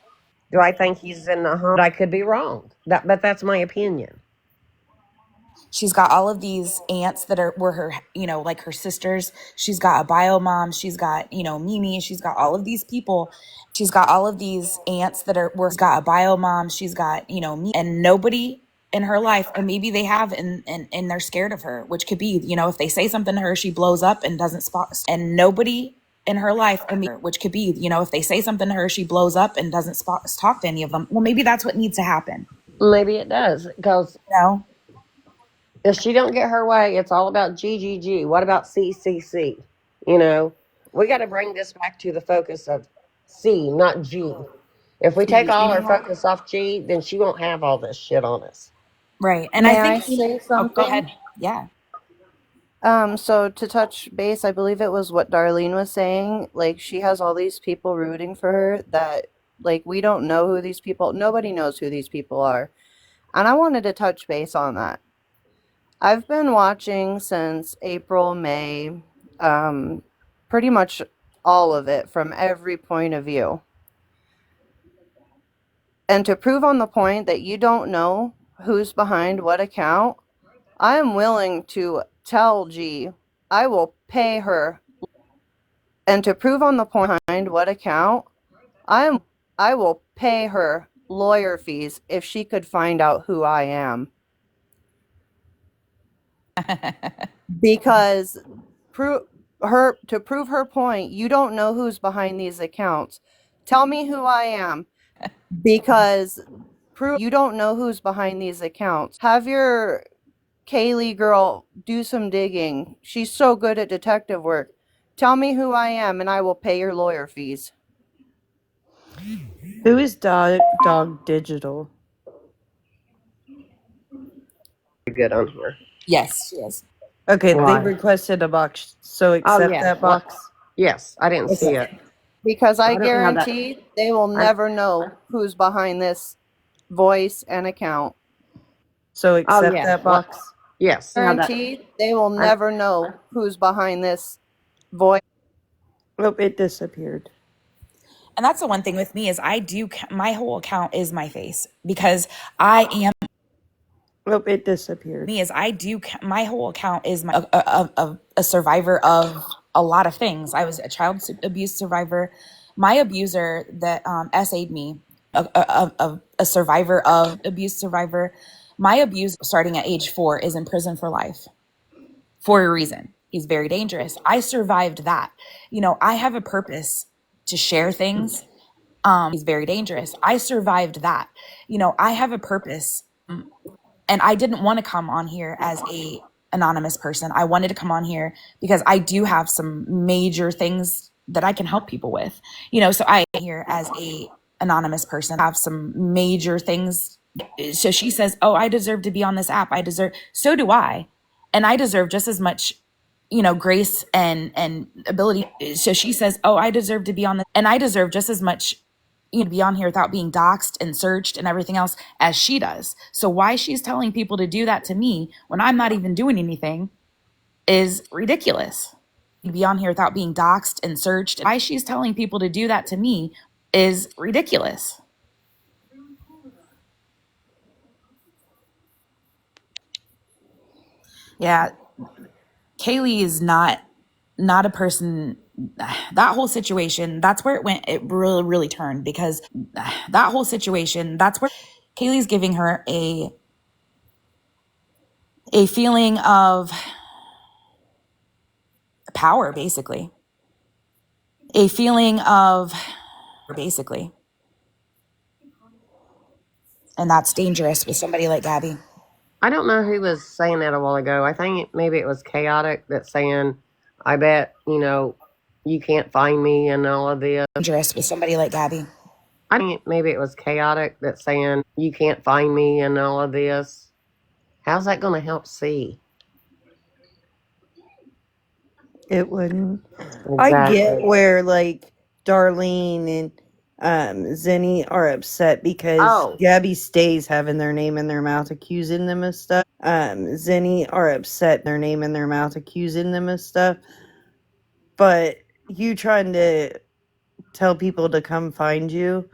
Do I think he's in the home? But I could be wrong. But that's my opinion. Maybe it does because if she don't get her way, it's all about GGG. What about CCC? You know, we got to bring this back to the focus of C, not G. If we take all our focus off G, then she won't have all this shit on us. May I say something? So to touch base, I believe it was what Darlene was saying. Like, she has all these people rooting for her that, like, we don't know who these people, nobody knows who these people are. And I wanted to touch base on that. I've been watching since April, May, pretty much all of it from every point of view. And to prove on the point that you don't know who's behind what account, I am willing to tell G, I will pay her. And to prove on the point behind what account, I will pay her lawyer fees if she could find out who I am. Because to prove her point, you don't know who's behind these accounts. Tell me who I am. Because you don't know who's behind these accounts. Have your Kaylee girl do some digging. She's so good at detective work. Tell me who I am and I will pay your lawyer fees. Who is Dog Digital? Good on here. Yes, she is. Okay, they Why? requested a box, so accept yeah. that What? box. Yes, I didn't see it. Because I I don't know how that. guarantee they will I, never know who's behind this voice and account. So accept yeah. that What? box. Yes. How that. Guarantee they will I- never know who's behind this voice. Oh, it disappeared. And that's the one thing with me is my whole account is my face because I am Oh, it disappeared. me is my whole account is a survivor of a lot of things. I was a child abuse survivor. My abuser that SA'd me, a survivor of abuse survivor. My abuser starting at age 4 is in prison for life for a reason. He's very dangerous. I survived that. I have a purpose to share things. He's very dangerous. I survived that. I have a purpose. And I didn't want to come on here as a anonymous person. I wanted to come on here because I do have some major things that I can help people with. So I here as a anonymous person have some major things. So she says, "Oh, I deserve to be on this app. So do I. And I deserve just as much grace and ability." So she says, "Oh, I deserve to be on and I deserve just as much be on here without being doxxed and searched and everything else as she does. So why she's telling people to do that to me when I'm not even doing anything is ridiculous. Be on here without being doxxed and searched. Why she's telling people to do that to me is ridiculous." Yeah, Kaylee is not a person. That whole situation, that's where it really, really turned, because that whole situation, that's where Kaylee's giving her a feeling of power, basically. A feeling of basically. And that's dangerous with somebody like Gabby. I don't know who was saying that a while ago. I think maybe it was Chaotic that's saying, I bet, you can't find me and all of this. Dangerous with somebody like Gabby. I think maybe it was Chaotic that's saying, you can't find me and all of this. How's that going to help C? It wouldn't. Exactly. I get where like Darlene and Zenny are upset because Gabby stays having their name in their mouth, accusing them of stuff. Zenny are upset their name in their mouth, accusing them of stuff. But you trying to tell people to come find you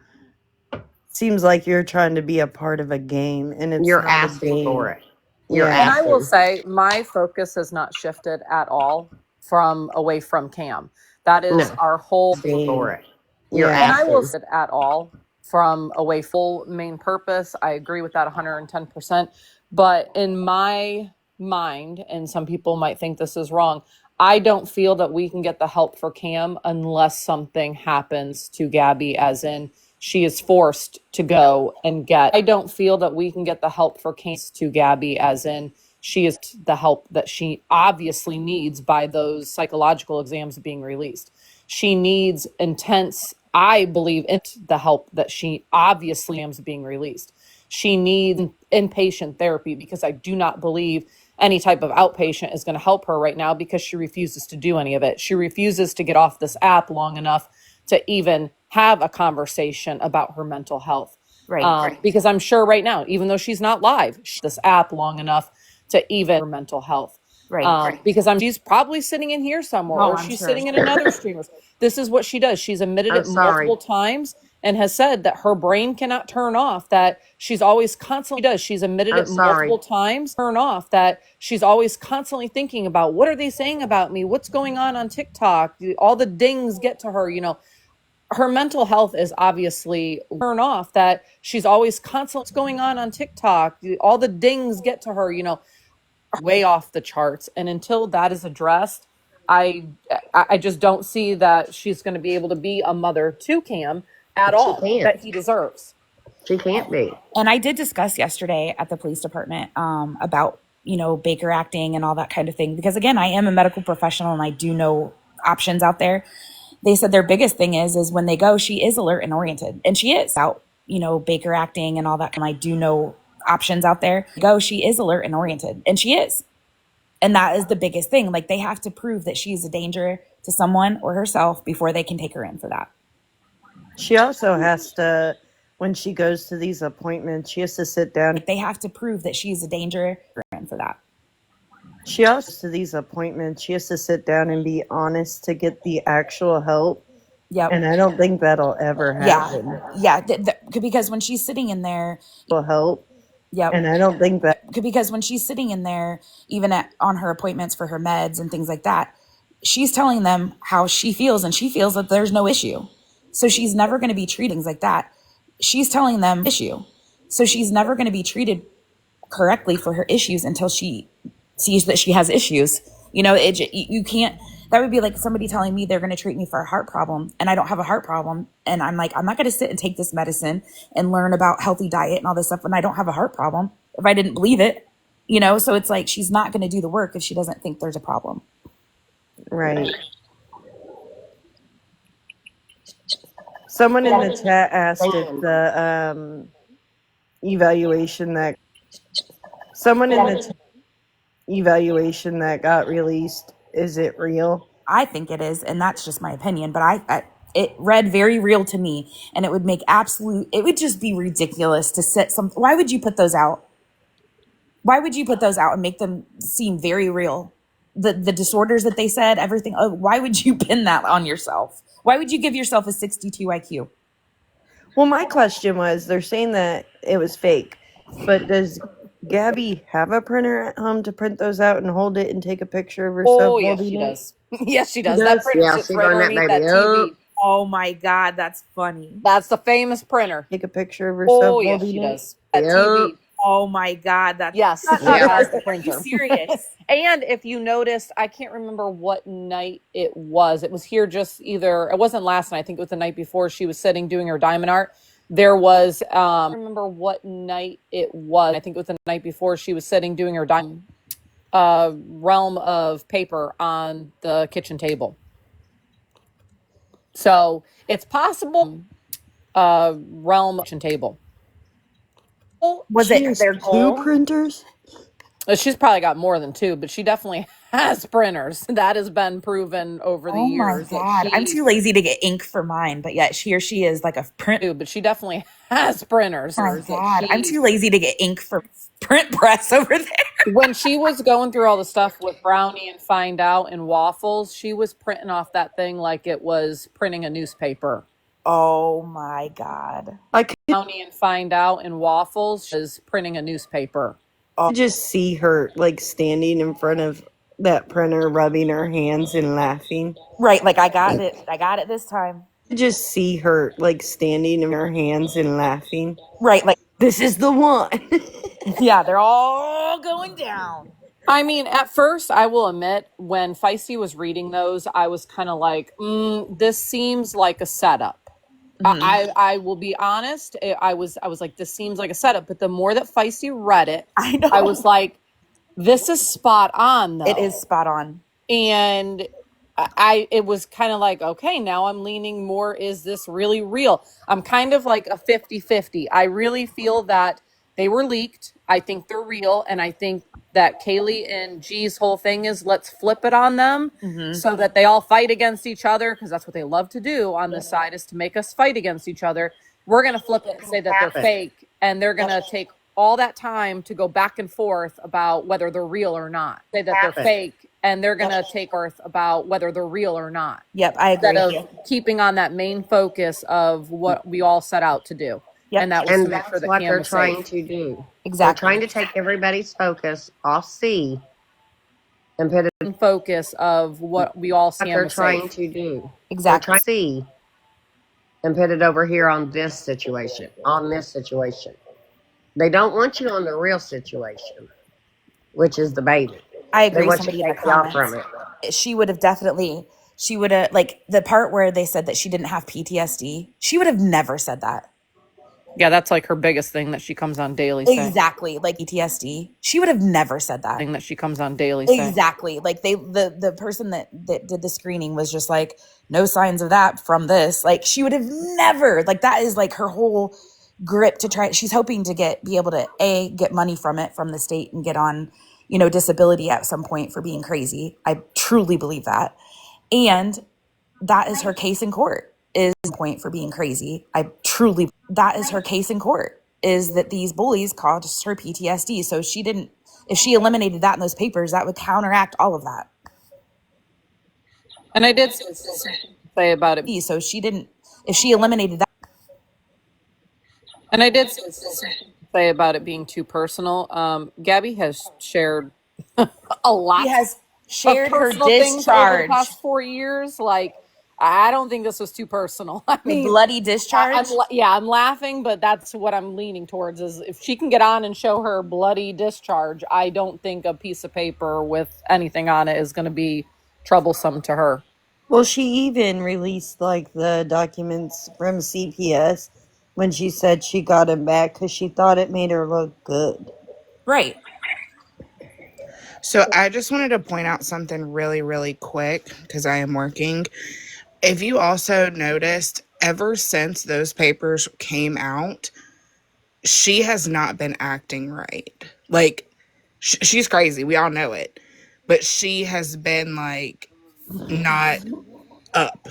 seems like you're trying to be a part of a game, and it's You're not asking a game. for it. You're Yeah. And I will asking. say my focus has not shifted at all from away from Cam. That is No. our whole Game. For it. You're Yeah. and I will asking. say at all from away full main purpose. I agree with that 110%. But in my mind, and some people might think this is wrong, I don't feel that we can get the help for Cam unless something happens to Gabby, as in she is forced to go and get. I don't feel that we can get the help for Cam to Gabby, as in she is the help that she obviously needs by those psychological exams being released. She needs intense, I believe, the help that she obviously is being released. She needs inpatient therapy, because I do not believe any type of outpatient is going to help her right now, because she refuses to do any of it. She refuses to get off this app long enough to even have a conversation about her mental health. Right. Because I'm sure right now, even though she's not live, this app long enough to even her mental health. Right. Because she's probably sitting in here somewhere, or I'm she's sure. sitting in another streamer. This is what she does. She's admitted I'm it multiple times and has said that her brain cannot turn off, that she's always constantly does. She's admitted it multiple times, turn off, that she's always constantly thinking about, what are they saying about me? What's going on TikTok? All the dings get to her, her mental health is obviously turn off, that she's always constantly what's going on TikTok. All the dings get to her, way off the charts. And until that is addressed, I just don't see that she's going to be able to be a mother to Cam at all that he deserves. She can't be. And I did discuss yesterday at the police department about, Baker acting and all that kind of thing. Because again, I am a medical professional and I do know options out there. they said their biggest thing is when they go, she is alert and oriented, and she is out, Baker acting and all that. And I do know options out there. Go, she is alert and oriented, and she is. And that is the biggest thing. Like, they have to prove that she's a danger to someone or herself before they can take her in for that. She also has to, when she goes to these appointments, she has to sit down. They have to prove that she's a danger for that. She also, to these appointments, she has to sit down and be honest to get the actual help. Yep. And I don't think that'll ever happen. Yeah. Because when she's sitting in there, help. Yep. And I don't think that, because when she's sitting in there, even on her appointments for her meds and things like that, she's telling them how she feels, and she feels that there's no issue. So she's never going to be treated like that. She's telling them issue. So she's never going to be treated correctly for her issues until she sees that she has issues. You can't, that would be like somebody telling me they're going to treat me for a heart problem, and I don't have a heart problem. And I'm like, I'm not going to sit and take this medicine and learn about healthy diet and all this stuff when I don't have a heart problem if I didn't believe it, So it's like, she's not going to do the work if she doesn't think there's a problem. right. Someone in the chat asked if the evaluation that got released, is it real? I think it is, and that's just my opinion, but it read very real to me, and it would make it would just be ridiculous to set why would you put those out? Why would you put those out and make them seem very real? The disorders that they said, everything. Oh, why would you pin that on yourself? Why would you give yourself a 62 IQ? Well, my question was, they're saying that it was fake, but does Gabby have a printer at home to print those out and hold it and take a picture of herself? Oh, yes, she does. Yes, she does. That printer sits right underneath that TV. Oh my God, that's funny. That's the famous printer. Take a picture of herself. Oh, yes, she does. That TV. Oh my God, that's yes, she has the printer. Are you serious? And if you noticed, I can't remember what night it was. It was here just either, it wasn't last night. I think it was the night before. She was sitting doing her diamond art. There was, I don't remember what night it was. I think it was the night before she was sitting doing her diamond realm of paper on the kitchen table. So it's possible realm kitchen table. Was it their goal? 2 printers? She's probably got more than 2, but she definitely has printers. That has been proven over the years. Oh my God. I'm too lazy to get ink for mine, but yet here she is, like a print. But she definitely has printers. Oh my God. I'm too lazy to get ink for print press over there. When she was going through all the stuff with Brownie and Find Out and Waffles, she was printing off that thing like it was printing a newspaper. Oh my God. Brownie and Find Out and Waffles is printing a newspaper. I could just see her like standing in front of that printer, rubbing her hands and laughing. Right, like I got it this time. I just see her like standing in her hands and laughing. Right, like this is the one. Yeah, they're all going down. I mean, at first, I will admit, when Feisty was reading those, I was kind of like, this seems like a setup. Mm-hmm. I will be honest. I was like, this seems like a setup. But the more that Feisty read it, I was like, this is spot on, though. It is spot on. And it was kind of like, okay, now I'm leaning more, is this really real? I'm kind of like a 50-50. I really feel that they were leaked. I think they're real. And I think that Kaylee and G's whole thing is, let's flip it on them so that they all fight against each other, because that's what they love to do on this side, is to make us fight against each other. We're going to flip it and say that they're fake, and they're going to take all that time to go back and forth about whether they're real or not. Say that they're fake, and they're going to take forth about whether they're real or not. Yep, I agree. Instead of keeping on that main focus of what we all set out to do. Yep. And that was to make sure that what Cam they're was trying safe. to do. Exactly. They're trying to take everybody's focus off C and put it in focus of what we all see. What they're trying to do. Exactly. They're trying to see and put it over here on this situation. They don't want you on the real situation, which is the baby. I agree. They want Somebody you to in the take off comments. from it. She would have like the part where they said that she didn't have PTSD. She would have never said that. Yeah, that's like her biggest thing that she comes on daily saying. Exactly. Like PTSD. She would have never said that. Thing that she comes on daily saying. Exactly. Like the person that did the screening was just like, no signs of that from this. Like she would have never, like that is like her whole grip to try. She's hoping to be able to get money from it from the state and get on, disability at some point for being crazy. I truly believe that. And that is her case in court, is point for being crazy. That is her case in court, is that these bullies caused her PTSD. So if she eliminated that in those papers, that would counteract all of that. And I did say about it. So if she eliminated that. And I did say about it being too personal. Gabby has shared a lot. She has shared her things over the discharge. past 4 years. Like, I don't think this was too personal. I mean, the bloody discharge. I'm laughing, but that's what I'm leaning towards. Is if she can get on and show her bloody discharge, I don't think a piece of paper with anything on it is going to be troublesome to her. Well, she even released like the documents from CPS when she said she got him back because she thought it made her look good. Right. So I just wanted to point out something really, really quick because I am working. If you also noticed, ever since those papers came out, she has not been acting right. Like, she's crazy. We all know it. But she has been, like, not up.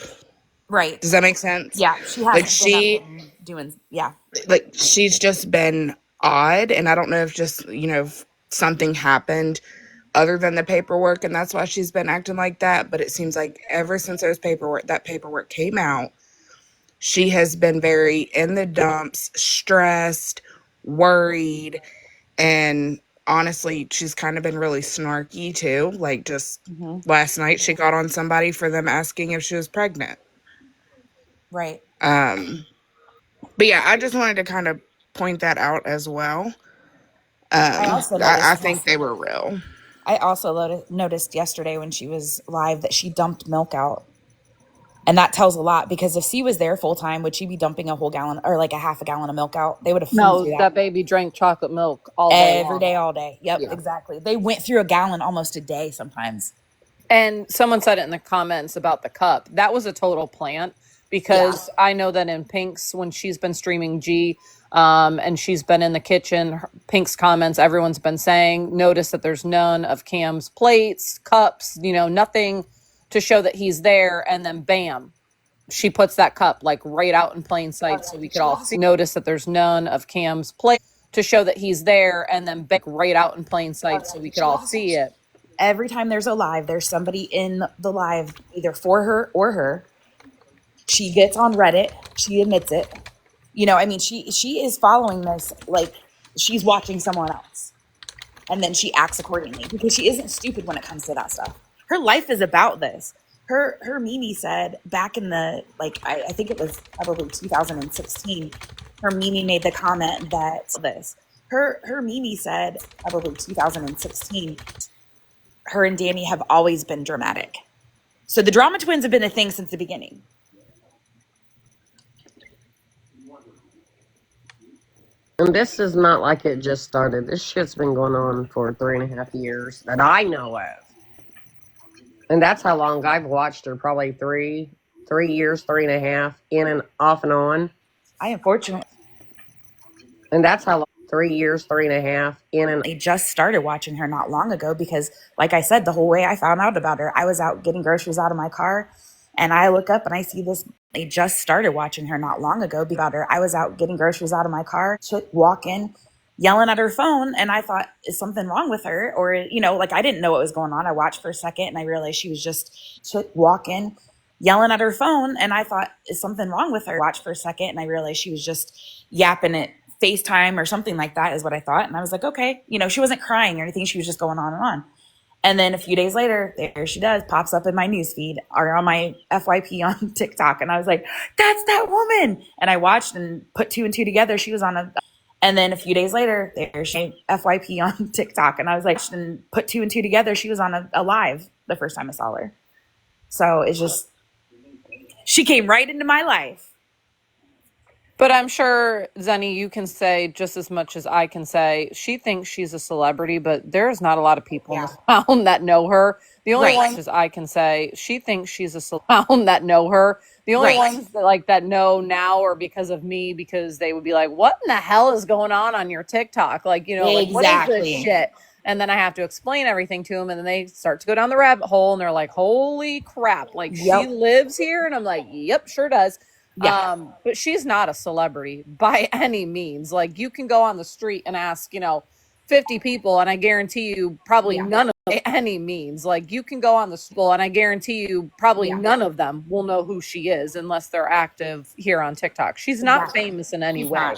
Right. Does that make sense? Yeah. She hasn't been up and doing, yeah. Like, she's just been odd. And I don't know if just, if something happened other than the paperwork, and that's why she's been acting like that. But it seems like ever since that paperwork came out, she has been very in the dumps, stressed, worried, and honestly, she's kind of been really snarky too. Like just last night, she got on somebody for them asking if she was pregnant. Right. But yeah, I just wanted to kind of point that out as well. I think they were real. I also noticed yesterday when she was live that she dumped milk out. And that tells a lot, because if she was there full time, would she be dumping a whole gallon or like a half a gallon of milk out? They would have flew through that baby drank chocolate milk all day every long. day, all day. Yep, yeah. Exactly. They went through a gallon almost a day sometimes. And someone said it in the comments about the cup. That was a total plant, because I know that in Pink's, when she's been streaming G, and she's been in the kitchen, Pink's comments, everyone's been saying, notice that there's none of Cam's plates, cups, nothing to show that he's there. And then bam, she puts that cup like right out in plain sight so we could all see. Notice that there's none of Cam's plate to show that he's there, and then right out in plain sight so we could all see it. Every time there's a live, there's somebody in the live, either for her or her. She gets on Reddit. She admits it. She is following this like she's watching someone else. And then she acts accordingly, because she isn't stupid when it comes to that stuff. Her life is about this. Her Mimi said back in the, I think it was probably 2016, her Mimi made the comment that her Mimi said probably 2016, her and Danny have always been dramatic. So the drama twins have been a thing since the beginning. And this is not like it just started. This shit's been going on for 3.5 years that I know of. And that's how long I've watched her, probably 3 years, 3.5, in and off and on. I am fortunate. And that's how long, 3 years, 3.5, in and I just started watching her not long ago, because like I said, the whole way I found out about her, I was out getting groceries out of my car, and I look up and I see this. I just started watching her not long ago about her. I was out getting groceries out of my car, chick walking, yelling at her phone, and I thought, is something wrong with her? Or, I didn't know what was going on. I watched for a second and I realized she was just chick walking, yelling at her phone, and I thought, is something wrong with her? Watched for a second and I realized she was just yapping at FaceTime or something like that, is what I thought. And I was like, okay, she wasn't crying or anything. She was just going on and on. And then a few days later, there she does, pops up in my newsfeed or on my FYP on TikTok. And I was like, that's that woman. And I watched and put 2 and 2 together. She was on and then a few days later, there she FYP on TikTok. And I was like, and put 2 and 2 together. She was on a live the first time I saw her. So it's just, she came right into my life. But I'm sure, Zenny, you can say just as much as I can say. She thinks she's a celebrity, but there's not a lot of people in this town that know her. The only ones, as I can say, she thinks she's a town that know her. The only ones that that know now are because of me, because they would be like, "What in the hell is going on your TikTok? Like, what is this shit?" And then I have to explain everything to them, and then they start to go down the rabbit hole, and they're like, "Holy crap! Like she lives here," and I'm like, "Yep, sure does." But she's not a celebrity by any means. Like you can go on the street and ask, 50 people, and I guarantee you probably none of them by any means. Like you can go on the school, and I guarantee you probably none of them will know who she is unless they're active here on TikTok. She's not famous in any way.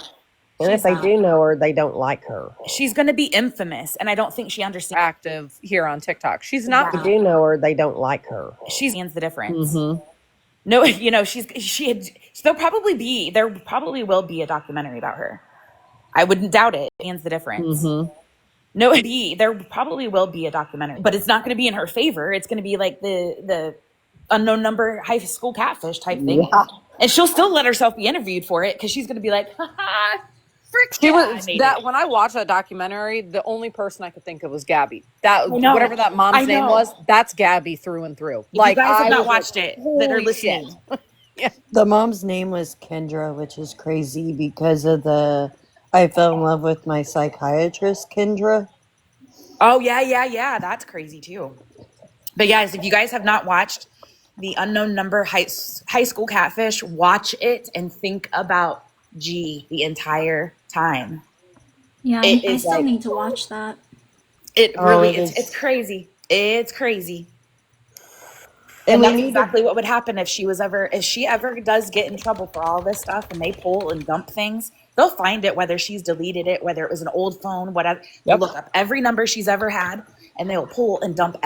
And if they do know her, they don't like her. She's going to be infamous, and I don't think she understands. Active here on TikTok. She's not. If they do know her, they don't like her. She understands the difference. No, there probably will be a documentary about her. I wouldn't doubt it. Stands the difference. No, there probably will be a documentary, but it's not going to be in her favor. It's going to be like the unknown number high school catfish type thing. Yeah. And she'll still let herself be interviewed for it because she's going to be like, haha. When I watched that documentary, the only person I could think of was Gabby. Whatever that mom's name was, that's Gabby through and through. If you guys have not watched it that are listening. The mom's name was Kendra, which is crazy because of I fell in love with my psychiatrist, Kendra. Oh, yeah. That's crazy too. But guys, if you guys have not watched the unknown number high school catfish, watch it and think about G the entire time. Yeah, I still need to watch that. It really it's crazy. It's crazy. And that's exactly what would happen if she ever does get in trouble for all this stuff and they pull and dump things. They'll find it, whether she's deleted it, whether it was an old phone, whatever. They'll look up every number she's ever had, and they'll pull and dump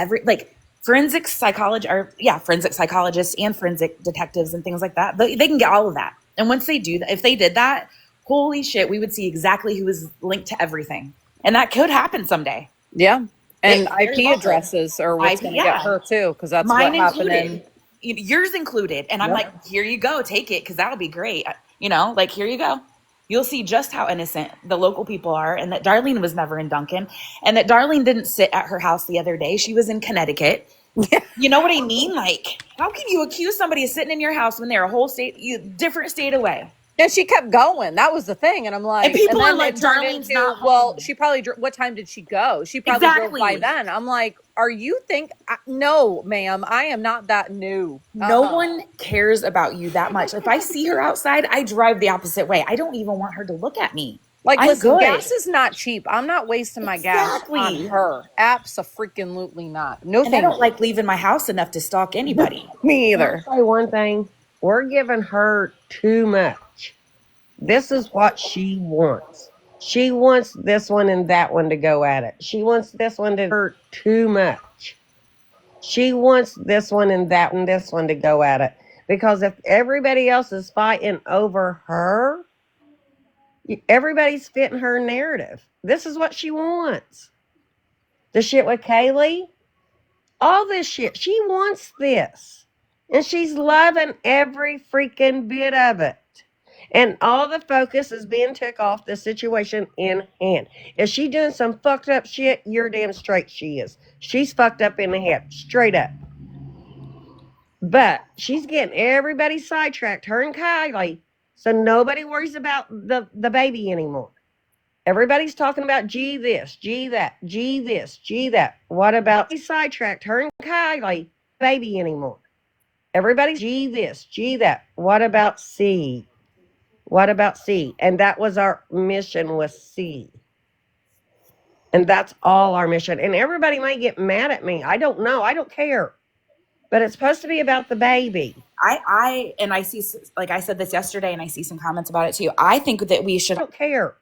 forensic psychologists and forensic detectives and things like that. They can get all of that. And once they do that, if they did that, holy shit, we would see exactly who was linked to everything. And that could happen someday. Yeah. And IP addresses are what's going to get her too, because that's mine what happened in yours included. And I'm like, here you go, take it, because that'll be great. Here you go. You'll see just how innocent the local people are, and that Darlene was never in Duncan, and that Darlene didn't sit at her house the other day. She was in Connecticut. You know what I mean? Like, how can you accuse somebody of sitting in your house when they're a whole different state away? And she kept going. That was the thing. And I'm like, and people are like, Darlene's not home. Well, she probably, what time did she go? She probably drove by then. I'm like, no, ma'am, I am not that new. No one cares about you that much. If I see her outside, I drive the opposite way. I don't even want her to look at me. Like, listen, gas is not cheap. I'm not wasting my gas on her. Abso-freaking-lutely not. No, and I don't like leaving my house enough to stalk anybody. Me either. I'll say one thing. We're giving her too much. This is what she wants. She wants this one and that one to go at it. She wants this one to hurt too much. She wants this one and that and this one to go at it. Because if everybody else is fighting over her, everybody's fitting her narrative. This is what she wants. The shit with Kaylee, all this shit. She wants this. And she's loving every freaking bit of it. And all the focus is being took off the situation in hand. Is she doing some fucked up shit? You're damn straight she is. She's fucked up in the head. Straight up. But she's getting everybody sidetracked, her and Kylie, so nobody worries about the baby anymore. Everybody's talking about G this, G that, G this, G that. What about sidetracked, her and Kylie, baby anymore? Everybody's G this, G that. What about C? What about C? And that was our mission, was C. And that's all our mission. And everybody might get mad at me. I don't know. I don't care. But it's supposed to be about the baby. I see, like I said this yesterday, and I see some comments about it too. I think that we should. I don't care.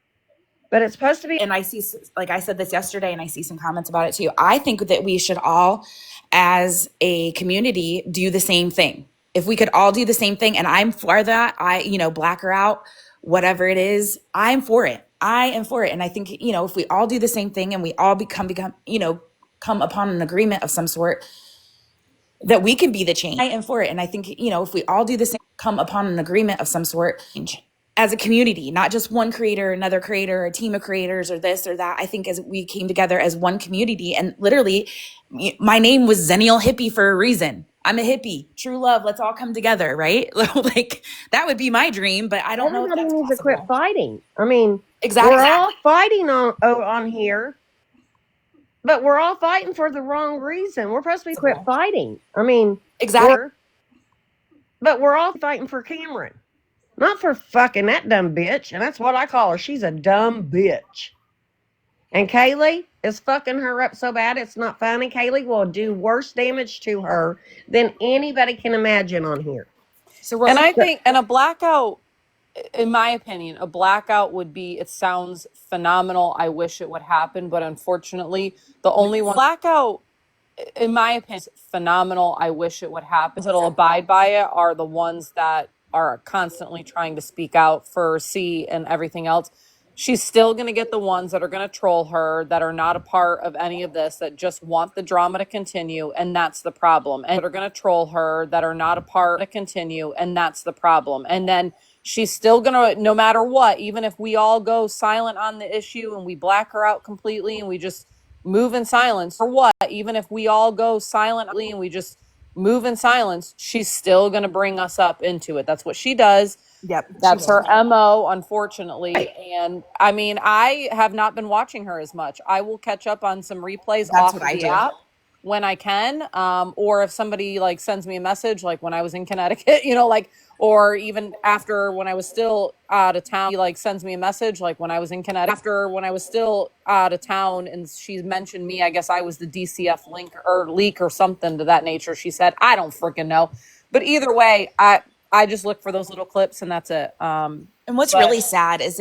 But it's supposed to be. And I see, like I said this yesterday, and I see some comments about it too. I think that we should all, as a community, do the same thing. If we could all do the same thing, and I'm for that, black her out, whatever it is, I'm for it. I am for it. And I think, if we all do the same thing and we all come upon an agreement of some sort, that we can be the change. I am for it. And I think, if we all do the same, come upon an agreement of some sort, change. as a community, not just one creator, another creator, a team of creators, or this or that. I think as we came together as one community, and literally my name was Zennial Hippie for a reason. I'm a hippie, true love. Let's all come together, right? Like that would be my dream, but I don't know if Everybody that's needs to quit possible. fighting. I mean, Exactly. we're all fighting on here, but we're all fighting for the wrong reason. We're supposed to be quit fighting. I mean, Exactly. but we're all fighting for Cameron, not for fucking that dumb bitch. And that's what I call her. She's a dumb bitch. And Kaylee is fucking her up so bad it's not funny. Kaylee will do worse damage to her than anybody can imagine on here. So And I think, and a blackout, in my opinion, a blackout would be, it sounds phenomenal. I wish it would happen, but unfortunately, the only one blackout, in my opinion, is phenomenal. I wish it would happen. That'll abide by it are the ones that are constantly trying to speak out for C and everything else. She's still going to get the ones that are going to troll her, that are not a part of any of this, that just want the drama to continue, and that's the problem. And that are going to troll her, that are not a part to continue, and that's the problem. And then she's still going to, no matter what, even if we all go silent on the issue and we black her out completely and we just move in silence, for what? Even if we all go silently and we just move in silence, she's still going to bring us up into it. That's what she does. Yep. That's her MO, unfortunately. And I mean, I have not been watching her as much. I will catch up on some replays off of the app when I can. Or if somebody like sends me a message, like when I was in Connecticut, you know, like, or even after when I was still out of town, he like sends me a message, like when I was in Connecticut, after when I was still out of town, and she mentioned me, I guess I was the DCF link or leak or something to that nature. She said, I don't freaking know. But either way, I just look for those little clips and that's it. And what's really sad is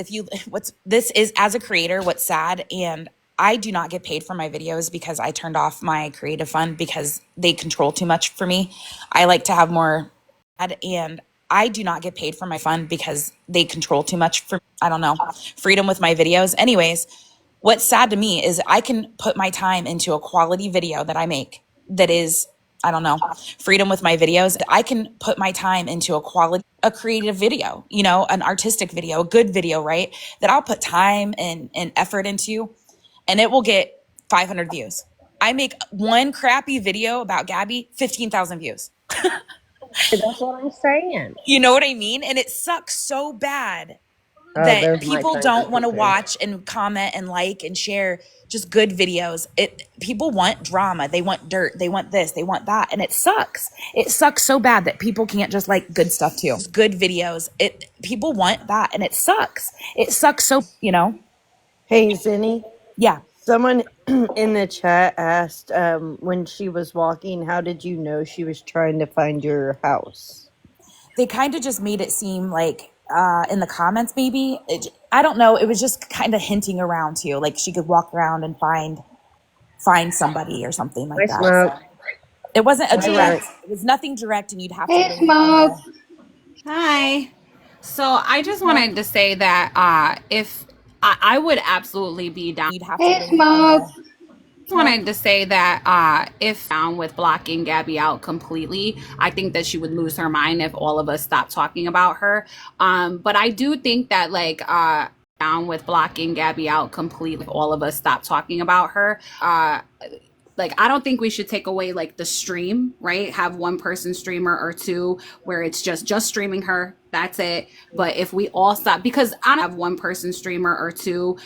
this is, as a creator, what's sad, and I do not get paid for my videos because I turned off my creative fund because they control too much for me. I like to have more, and I do not get paid for my fund because they control too much for, I don't know, freedom with my videos. Anyways, what's sad to me is I can put my time into a quality video that I make that is, I don't know, freedom with my videos. I can put my time into a creative video, you know, an artistic video, a good video, right? That I'll put time and effort into, and it will get 500 views. I make one crappy video about Gabby, 15,000 views. That's what I'm saying. You know what I mean? And it sucks so bad that people don't want to watch and comment and like and share just good videos. People want drama. They want dirt. They want this. They want that. And it sucks. It sucks so bad that people can't just like good stuff too. Just good videos. People want that, and it sucks. It sucks so, you know. Hey, Zinni. Yeah. Someone in the chat asked when she was walking, how did you know she was trying to find your house? They kind of just made it seem like in the comments, maybe. I don't know. It was just kind of hinting around too. Like she could walk around and find somebody or something like that. So it wasn't a direct. It was nothing direct, and you'd have to. Hey, Smoke. Hi. So I just wanted to say that if I would absolutely be down. You'd have Hey, to. Smoke. Just wanted to say that if down with blocking Gabby out completely, I think that she would lose her mind if all of us stopped talking about her. But I do think that like down with blocking Gabby out completely, if all of us stopped talking about her. Like, I don't think we should take away like the stream, right? Have one person streamer or two where it's just streaming her. That's it. But if we all stop, because I don't have one person streamer or two,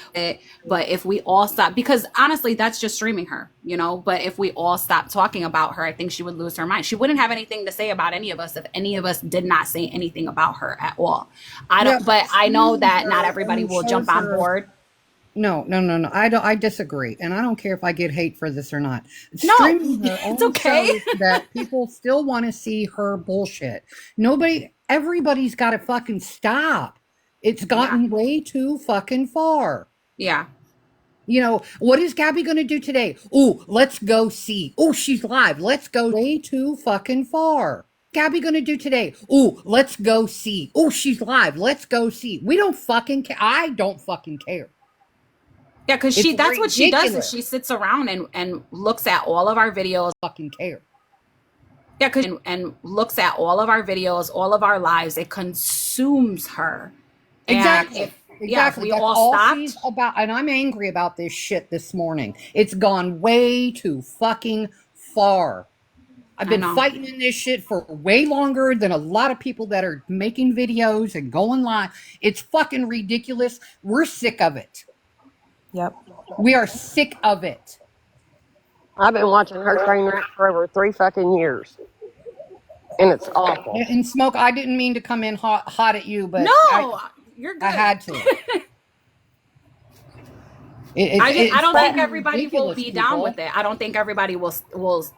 but if we all stop, because honestly, that's just streaming her, you know? But if we all stop talking about her, I think she would lose her mind. She wouldn't have anything to say about any of us if any of us did not say anything about her at all. But I know that not everybody will jump on board. No. I disagree, and I don't care if I get hate for this or not. No, Streaming her it's own okay. shows that people still want to see her bullshit. Everybody's got to fucking stop. It's gotten way too fucking far. Yeah. You know, what is Gabby going to do today? Ooh, let's go see. Oh, she's live. Let's go. Way too fucking far. Gabby going to do today? Ooh, let's go see. Oh, she's live. Let's go see. We don't fucking care. I don't fucking care. Yeah, because that's what she does, is she sits around and looks at all of our videos. Fucking care. Yeah, and looks at all of our videos, all of our lives. It consumes her. Exactly. And if Exactly. we That's all all stopped, she's about. And I'm angry about this shit this morning. It's gone way too fucking far. I've I been know. fighting in this shit for way longer than a lot of people that are making videos and going live. It's fucking ridiculous. We're sick of it. Yep. We are sick of it. I've been watching her train wreck for over 3 fucking years, and it's awful. And Smoke, I didn't mean to come in hot at you, but No, you're good. I had to. I It's don't think fucking everybody will ridiculous, be down with people. it. I don't think everybody will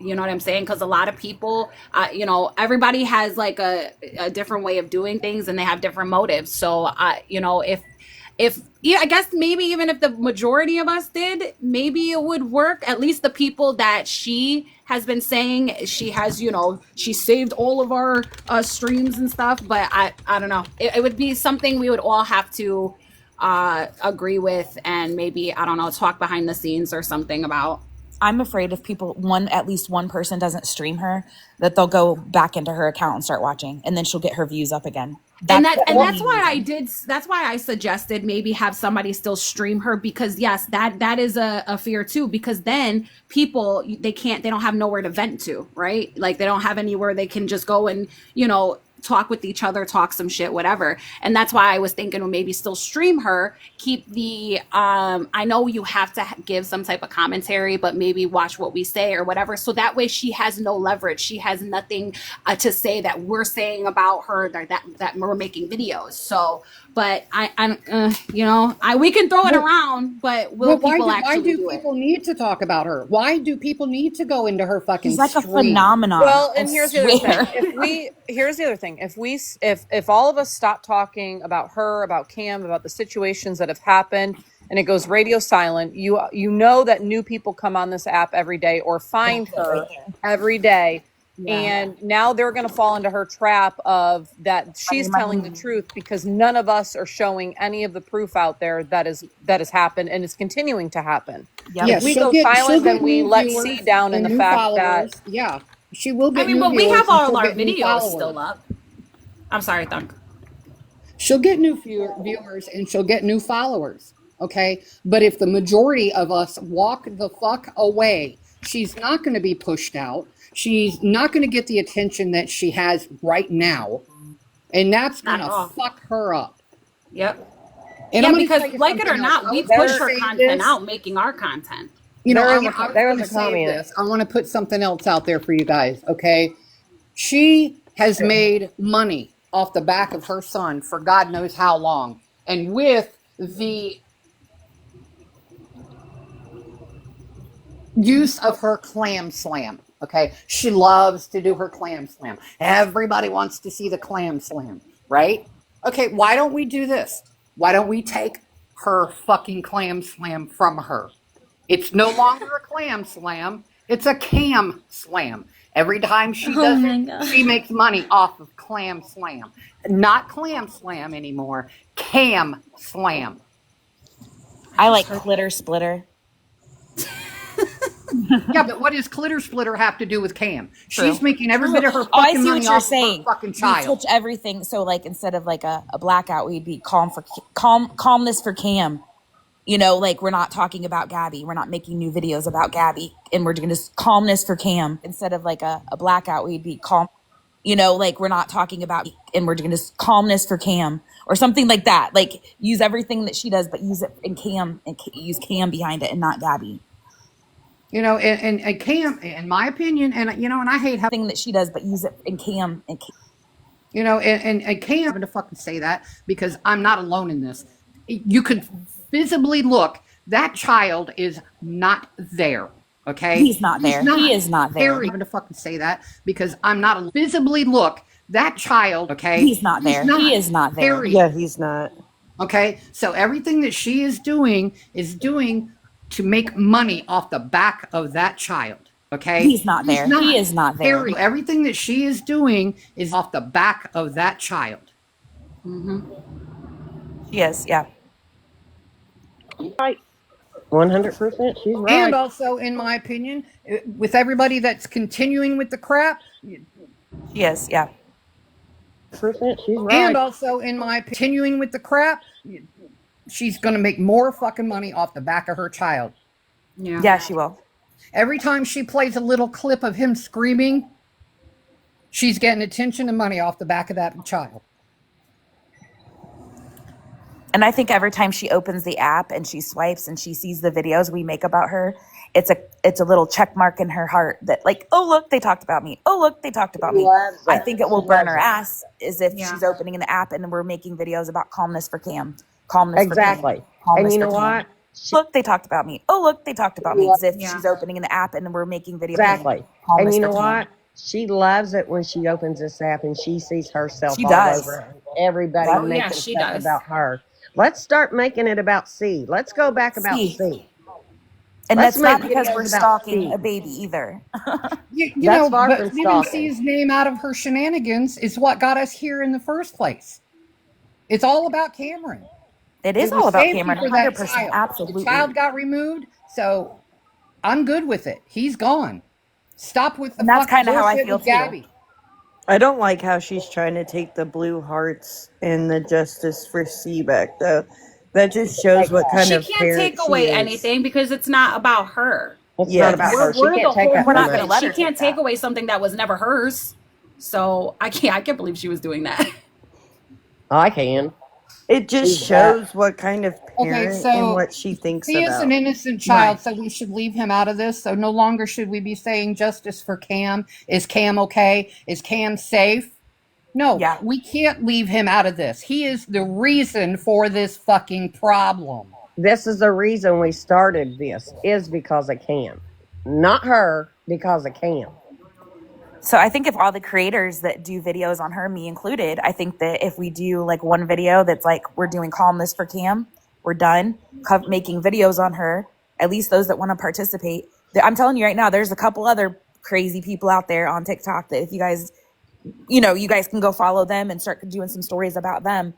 you know what I'm saying? Because a lot of people, you know, everybody has like a different way of doing things and they have different motives. So you know, if yeah, I guess maybe even if the majority of us did, maybe it would work. At least the people that she has been saying she has, you know, she saved all of our streams and stuff. But I don't know. It would be something we would all have to agree with, and maybe, I don't know, talk behind the scenes or something about. I'm afraid if at least one person doesn't stream her, that they'll go back into her account and start watching, and then she'll get her views up again. That's That's why I suggested maybe have somebody still stream her, because yes, that is a fear too, because then people, they don't have nowhere to vent to, right? Like they don't have anywhere they can just go and, you know, talk with each other, talk some shit, whatever. And that's why I was thinking, well, maybe still stream her, keep the I know you have to give some type of commentary, but maybe watch what we say or whatever, so that way she has no leverage, she has nothing to say that we're saying about her, that we're making videos. So but you know, we can throw it around, but will people actually why do do people it? need to talk about her? Why do people need to go into her fucking she's like a stream? phenomenon. Well, I and here's the other swear. thing. Here's the other thing. If all of us stop talking about her, about Cam, about the situations that have happened, and it goes radio silent, you know that new people come on this app every day or find her every day. Yeah. And now they're going to fall into her trap of that she's telling the truth, because none of us are showing any of the proof out there that has happened and is continuing to happen. Yep. Yeah, If we she'll go get silent, then we new let viewers C down in and the new fact that followers. Yeah, she will get I mean, new but we viewers have and all she'll our get new videos followers. still up. I'm sorry, Thunk. She'll get new viewers and she'll get new followers. Okay, but if the majority of us walk the fuck away, she's not going to be pushed out. She's not going to get the attention that she has right now, and that's Not going at to all. fuck her up. Yep. And Yeah, I'm gonna because tell you like it or something else. not, I we was gonna push her say content this. out, making our content. You know, There I was was a going to say comment. this. I want to put something else out there for you guys. Okay, she has made money off the back of her son for God knows how long, and with the use of her clam slam. Okay, she loves to do her clam slam. Everybody wants to see the clam slam, right? Okay, why don't we do this? Why don't we take her fucking clam slam from her? It's no longer a clam slam, it's a cam slam. Every time she Oh does my it, God. she makes money off of clam slam. Not clam slam anymore, cam slam. I like Clitter Splitter. Yeah, but what does Clitter Splitter have to do with Cam? True. She's making every bit of her Oh, I fucking see money what you're off of her saying. fucking We child. switch everything. So like instead of like a blackout, we'd be calmness for Cam. You know, like we're not talking about Gabby. We're not making new videos about Gabby. And we're gonna calmness for Cam. Instead of like a blackout, we'd be calm. You know, like we're not talking about, and we're gonna calmness for Cam or something like that. Like use everything that she does, but use it in Cam and use Cam behind it and not Gabby. You know, and Cam, in my opinion, and you know, and I hate how Thing that she does, but use it in Cam and you know, and Cam having to fucking say that because I'm not alone in this. You could visibly look, that child is not there. Okay, he's not there. He is not there. Having to fucking say that because I'm not visibly look, that child. Okay, he's not there. He is not there. Period. Yeah, he's not. Okay, so everything that she is doing to make money off the back of that child. Okay, he's not there. He is not there. Period. Everything that she is doing is off the back of that child. Yes, yeah. Right. 100%. She's right. And also, in my opinion, with everybody that's continuing with the crap, Yes, yeah. She's And right. also, in my continuing with the crap, she's going to make more fucking money off the back of her child. Yeah, she will. Every time she plays a little clip of him screaming, she's getting attention and money off the back of that child. And I think every time she opens the app and she swipes and she sees the videos we make about her, it's a little check mark in her heart that like, oh look, they talked about me. Oh look, they talked about me. Loves I it. think it will She burn loves her it. ass is if Yeah. she's opening the app and we're making videos about calmness for Cam. Calmness for Exactly. Cam. Calmness And you for know Cam. what? Look, they talked about me. Oh look, they talked about me. As if Yeah. she's opening the app and we're making videos. Exactly. And Calmness you for know Cam. what? She loves it when she opens this app and she sees herself She all does. over it. Everybody Yep. Oh, yeah, making she stuff does. about her. Let's start making it about C. Let's go back about C. C. And Let's that's not make because videos we're about stalking C. a baby either. You That's know, far but from leaving stalking. C's name out of her shenanigans is what got us here in the first place. It's all about Cameron. It is It was all about safety Cameron, for that 100%. child. Absolutely. The child got removed, so I'm good with it. He's gone. Stop with the And that's fucking kind of how I bullshit feel with too. Gabby. I don't like how she's trying to take the blue hearts and the justice for C back, though. That just shows what kind She of can't parent take she away is. anything because it's not about her. It's not about Yes. her. She We're can't the take whole that We're not from going her. to let she her can't take take that. away something that was never hers. So I can't believe she was doing that. I can. It just She's that. shows what kind of Okay, parent and so what she thinks he is an about. innocent child, Right. so we should leave him out of this. So no longer should we be saying justice for Cam. Is Cam okay? Is Cam safe? No, Yeah. we can't leave him out of this. He is the reason for this fucking problem. This is the reason we started this, is because of Cam. Not her, because of Cam. So I think if all the creators that do videos on her, me included, I think that if we do like one video that's like we're doing calmness for Cam, we're done making videos on her. At least those that want to participate. I'm telling you right now, there's a couple other crazy people out there on TikTok that if you guys, you guys can go follow them and start doing some stories about them.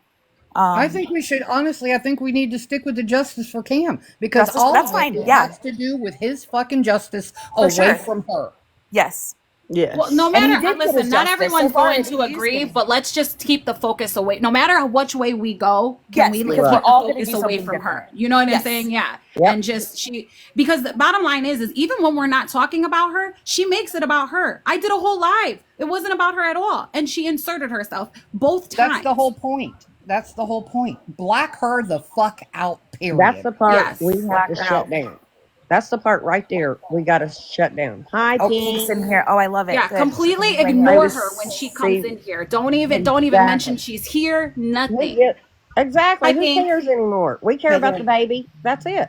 I think we should honestly. I think we need to stick with the justice for Cam because all That's of fine. it Yeah, has to do with his fucking justice for away sure. from her. Yes. Yes. Well, no And he matter, did get his listen, not justice. everyone's So far, going he to is agree, getting- but let's just keep the focus away. No matter which way we go, Yes, can we because keep we're the all gonna focus do away something from different. her? You know what I'm Yes. saying? Yeah. Yep. And just because the bottom line is even when we're not talking about her, she makes it about her. I did a whole live. It wasn't about her at all. And she inserted herself both times. That's the whole point. That's the whole point. Black her the fuck out, period. That's the part Yes. we have Black to her shut out. down. That's the part right there we got to shut down. Hi, Oh, Pink's in Pink. here. Oh, I love it. Yeah, Good. completely She's right here. ignore was her when she comes saving- in here. Don't even mention she's here. Nothing. Yeah, exactly. Hi, Who Pink. cares anymore? We care about the baby. That's it.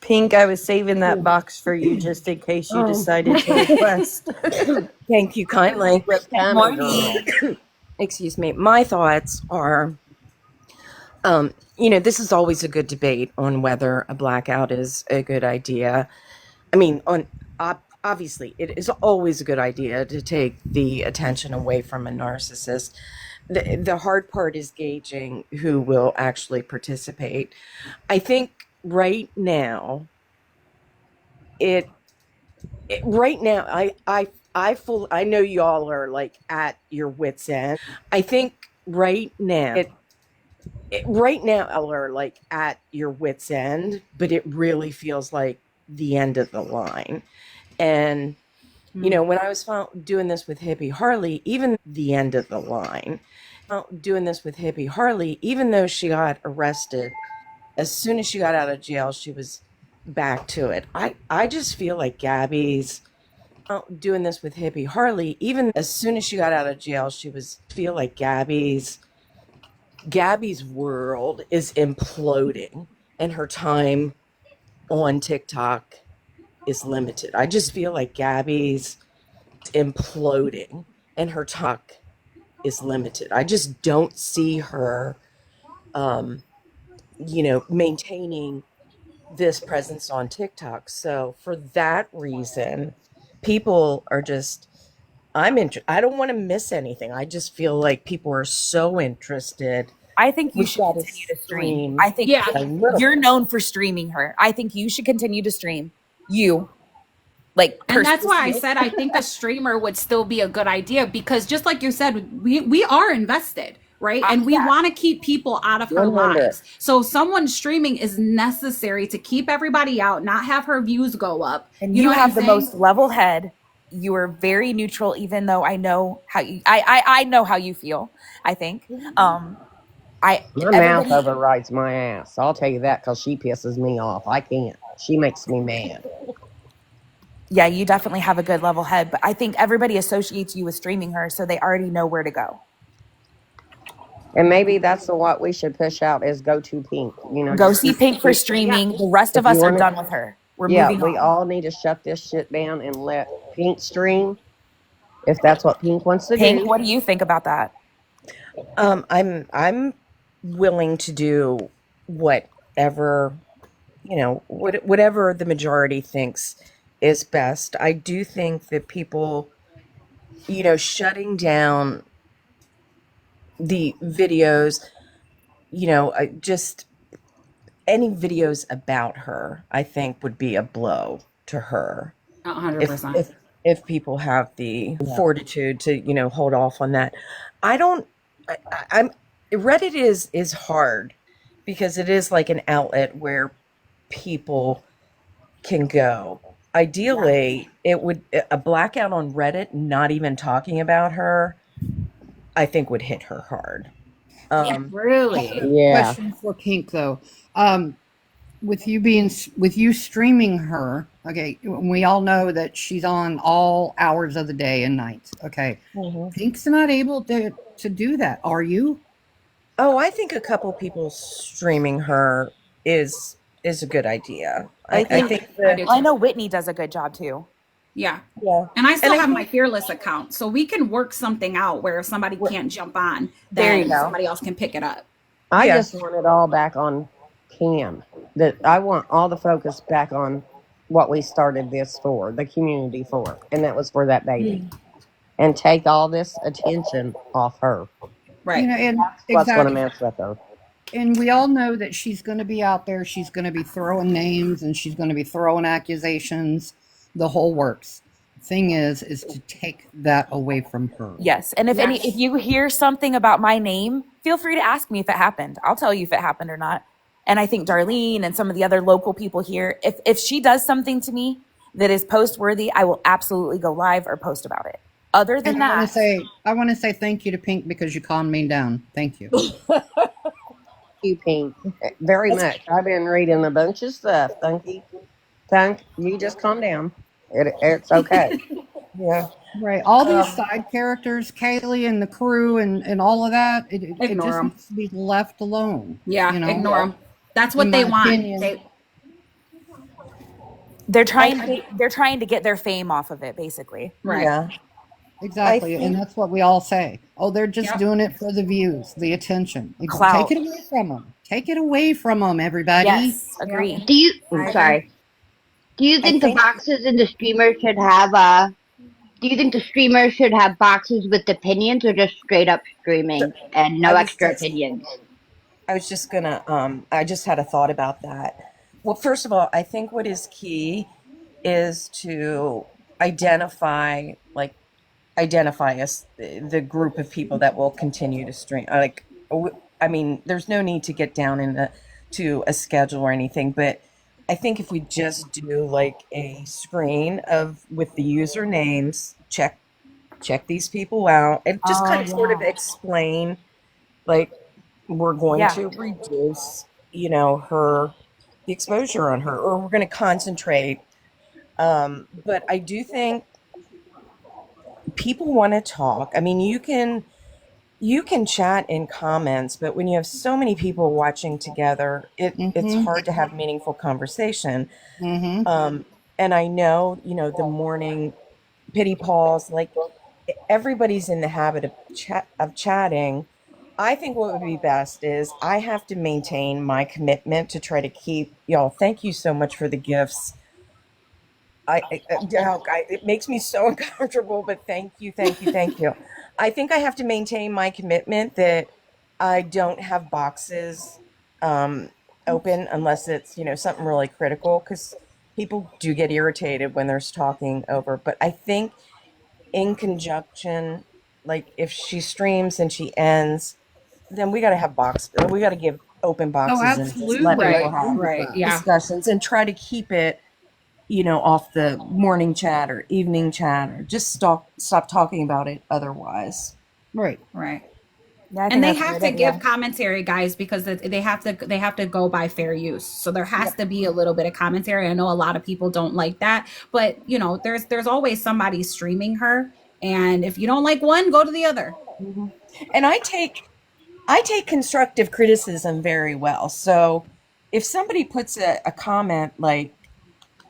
Pink, I was saving that box for you just in case you decided to request. Thank you kindly. Rip Tammy Morning. girl. Excuse me. My thoughts are, this is always a good debate on whether a blackout is a good idea. I mean, obviously, it is always a good idea to take the attention away from a narcissist. The hard part is gauging who will actually participate. I think right now, I know y'all are like at your wits end. I think right now y'all are like at your wits end, but it really feels like the end of the line. And when I was doing this with Hippie Harley, even the end of the line, even though she got arrested, as soon as she got out of jail, she was back to it. I just feel like Gabby's doing this with Hippie Harley, even as soon as she got out of jail, Gabby's world is imploding and her time on TikTok is limited. I just feel like Gabby's imploding and her talk is limited. I just don't see her maintaining this presence on TikTok. So for that reason, people are just I don't want to miss anything. I just feel like people are so interested. I think you We've should got to continue to stream. stream. I think Yeah. a little. you're known for streaming her. I think you should continue to stream. You. like And that's why I persuasive. said I think a streamer would still be a good idea because just like you said, we are invested, right? And we Yeah. want to keep people out of her 100. lives. So someone streaming is necessary to keep everybody out, not have her views go up. And You know you what I'm have the saying? most level head. You are very neutral, even though I know how you I know how you feel, I think. I My mouth everybody overrides my ass. I'll tell you that because she pisses me off. I can't. She makes me mad. yeah, you definitely have a good level head, but I think everybody associates you with streaming her, so they already know where to go. And maybe that's what we should push out is go to pink. Go Just see Pink for Yeah. streaming. The rest if of you us are want to. done with her. We're Yeah, moving we on. all need to shut this shit down and let Pink stream if that's what Pink wants to Pink, do. what do you think about that? I'm willing to do whatever, whatever the majority thinks is best. I do think that people, shutting down the videos, just any videos about her, I think would be a blow to her. 100%. If people have the fortitude to hold off on that. I don't I'm Reddit is hard because it is like an outlet where people can go. Ideally, it would a blackout on Reddit not even talking about her, I think would hit her hard. um Really? Yeah. Question for Pink though. Um, with you streaming her, okay, we all know that she's on all hours of the day and nights. Okay. Mhm. Pink's not able to do that. Are you? Oh, I think a couple people streaming her is a good idea. I I think think I that do well, I too. know Whitney does a good job too. Yeah. yeah. And I And still I have my think Fearless account. So we can work something out where if somebody can't jump on, There you then go. somebody else can pick it up. I yeah. just want it all back on Cam. That I want all the focus back on what we started this for, the community for, and that was for that baby. And take all this attention off her. You Right. know, and That's what's going to exactly. mess with her. And we all know that she's going to be out there. She's going to be throwing names and she's going to be throwing accusations, the whole works. Thing is to take that away from her. Yes. And if Yes. you hear something about my name, feel free to ask me if it happened. I'll tell you if it happened or not. And I think Darlene and some of the other local people here, if she does something to me that is post worthy, I will absolutely go live or post about it. Other And than that, I want to say thank you to Pink because you calmed me down. Thank you. You, Pink, very that's much. I've been reading a bunch of stuff. Thank you. Thank you. Just calm down. It's okay. Yeah. Right. All these Um, side characters, Kaylee and the crew and all of that, it Ignore just them. needs to be left alone. Yeah. You know, Ignore them. That's in what my they want. opinion. They, they're trying to get their fame off of it, basically. right. yeah. I Exactly. And think that's what we all say. Oh, they're just Yep. doing it for the views, the attention. Take Clout. it away from them. Take it away from them, everybody. Yes, Yep. agree. Do you? I agree. Sorry. Do you I think the think boxes in the streamer should have Do you think the streamer should have boxes with opinions or just straight up streaming and I no was extra just opinions? I was just gonna I just had a thought about that. Well, first of all, I think what is key is to identify like identify us the group of people that will continue to stream. I mean, there's no need to get down into to a schedule or anything, but I think if we just do like a screen of with the usernames, check these people out, and just kind Oh of sort of yeah. explain like we're going Yeah. to reduce, her the exposure on her, or we're going to concentrate. But I do think people want to talk. I mean, you can chat in comments, but when you have so many people watching together, it's Mm-hmm. hard to have meaningful conversation. Mm-hmm. Um, and I know, the morning pity calls, like everybody's in the habit of chatting. I think what would be best is I have to maintain my commitment to try to keep y'all. Thank you so much for the gifts. It makes me so uncomfortable, but thank you, thank you, thank you. I think I have to maintain my commitment that I don't have boxes open unless it's something really critical because people do get irritated when there's talking over, but I think in conjunction, like if she streams and she ends, then we got to have we got to give open Oh, boxes and just let absolutely. I people Right, agree have with right. that. Yeah. discussions and try to keep it, off the morning chat or evening chat, or just stop talking about it otherwise. Right. Right. Yeah, I think And they that's a have great to give idea. commentary, guys, because they have to go by fair use. So there has to be a little bit of commentary. I know a lot of people don't like that, but there's always somebody streaming her, and if you don't like one, go to the other. Mhm. And I take constructive criticism very well. So if somebody puts a comment like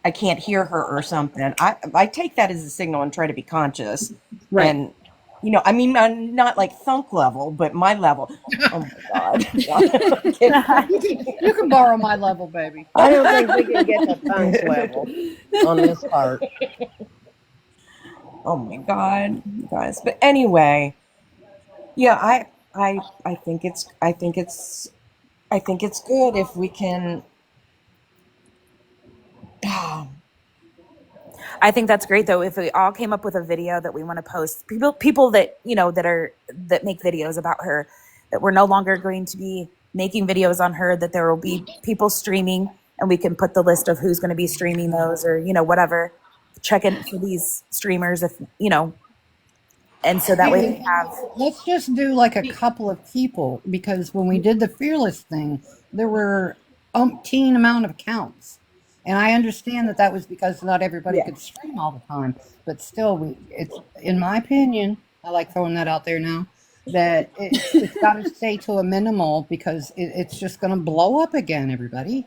I can't hear her or something, I take that as a signal and try to be conscious. Right. And I mean, I'm not like thunk level, but my level. Oh my god! I'm kidding. You can borrow my level, baby. I don't think we can get to Punk's level on this part. Oh my god, you guys. But anyway, yeah, I think it's good if we can. I think that's great though. If we all came up with a video that we want to post, people that that make videos about her, that we're no longer going to be making videos on her, that there will be people streaming, and we can put the list of who's going to be streaming those, or whatever. Check in for these streamers if and so that way we Hey, have. let's just do like a couple of people because when we did the fearless thing, there were umpteen amount of accounts, and I understand that that was because not everybody Yeah. could stream all the time. But still, it's in my opinion. I like throwing that out there now. That it's got to stay to a minimal because it's just going to blow up again. Everybody.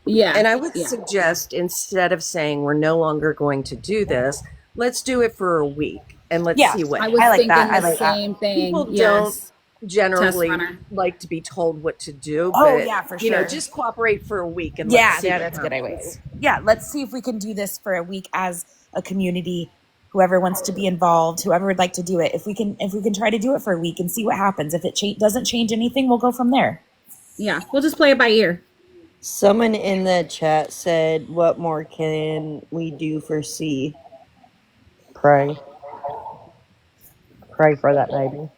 Yeah. And I would Yeah. suggest, instead of saying we're no longer going to do this, let's do it for a week and let's Yeah, see what I was I like thinking that. I the like that. same thing. people don't Yes. Test generally runner. like to be told what to do. Oh But yeah, for sure. just cooperate for a week and Yeah, let's see what that's a good happens. advice. Yeah, let's see if we can do this for a week as a community. Whoever wants to be involved, whoever would like to do it, if we can try to do it for a week and see what happens. If it doesn't change anything, we'll go from there. Yeah. We'll just play it by ear. Someone in the chat said, "What more can we do for C?" Pray. Pray for that baby.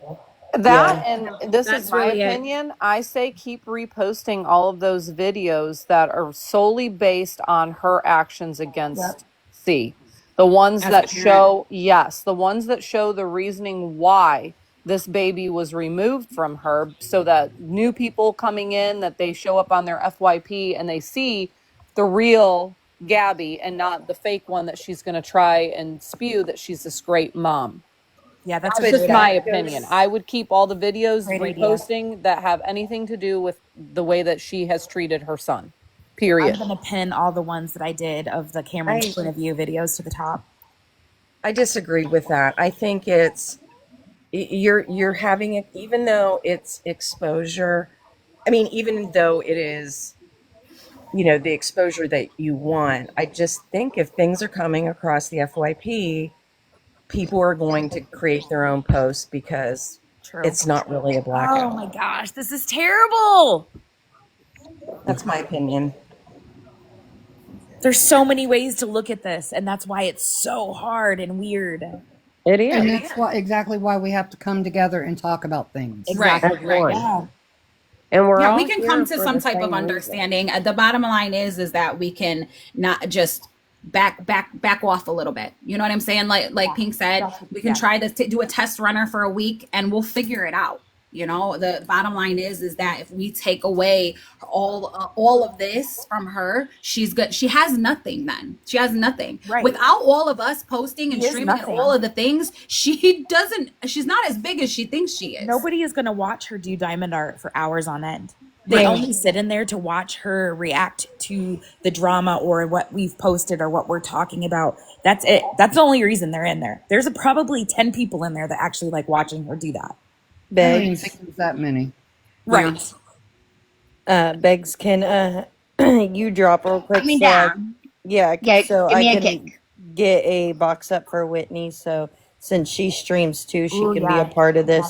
That, Yeah. and this is That's my really it. opinion. I say keep reposting all of those videos that are solely based on her actions against C. The ones As a that parent. show, yes, the ones that show the reasoning why this baby was removed from her, so that new people coming in, that they show up on their FYP and they see the real Gabby and not the fake one that she's going to try and spew that she's this great mom. Yeah, that's a That's great just my idea. opinion. I would keep all the videos Great idea. reposting that have anything to do with the way that she has treated her son. I'm Period. gonna pin all the ones that I did of the Cameron's point of view videos to the top. I disagree with that. I think you're having it, even though it's exposure. I mean, even though it is, the exposure that you want. I just think if things are coming across the FYP, people are going to create their own posts because True. it's not really a Oh blackout. my gosh, this is terrible. That's my opinion. There's so many ways to look at this, and that's why it's so hard and weird. It And is. that's exactly why we have to come together and talk about things. Exactly. As one. Yeah. And we're Yeah, all we can here come to for some the type of same reason. understanding. The bottom line is that we can not just back off a little bit. You know what I'm saying? Like Pink said, we can try to do a test runner for a week and we'll figure it out. The bottom line is that if we take away all of this from her, she's good. She has nothing. Then she has nothing. Right. Without all of us posting and She is streaming and nothing. all of the things, she's not as big as she thinks she is. Nobody is going to watch her do diamond art for hours on end. They Right. only sit in there to watch her react to the drama or what we've posted or what we're talking about. That's it. That's the only reason they're in there. There's probably 10 people in there that actually like watching her do that. I don't even Begs. think there's that many. Right. Begs, can you drop real quick? Put me so I- down. yeah, Yeah, so give I me a can kick. get a box up for Whitney. So since she streams too, she Ooh, can yeah. be a part of this.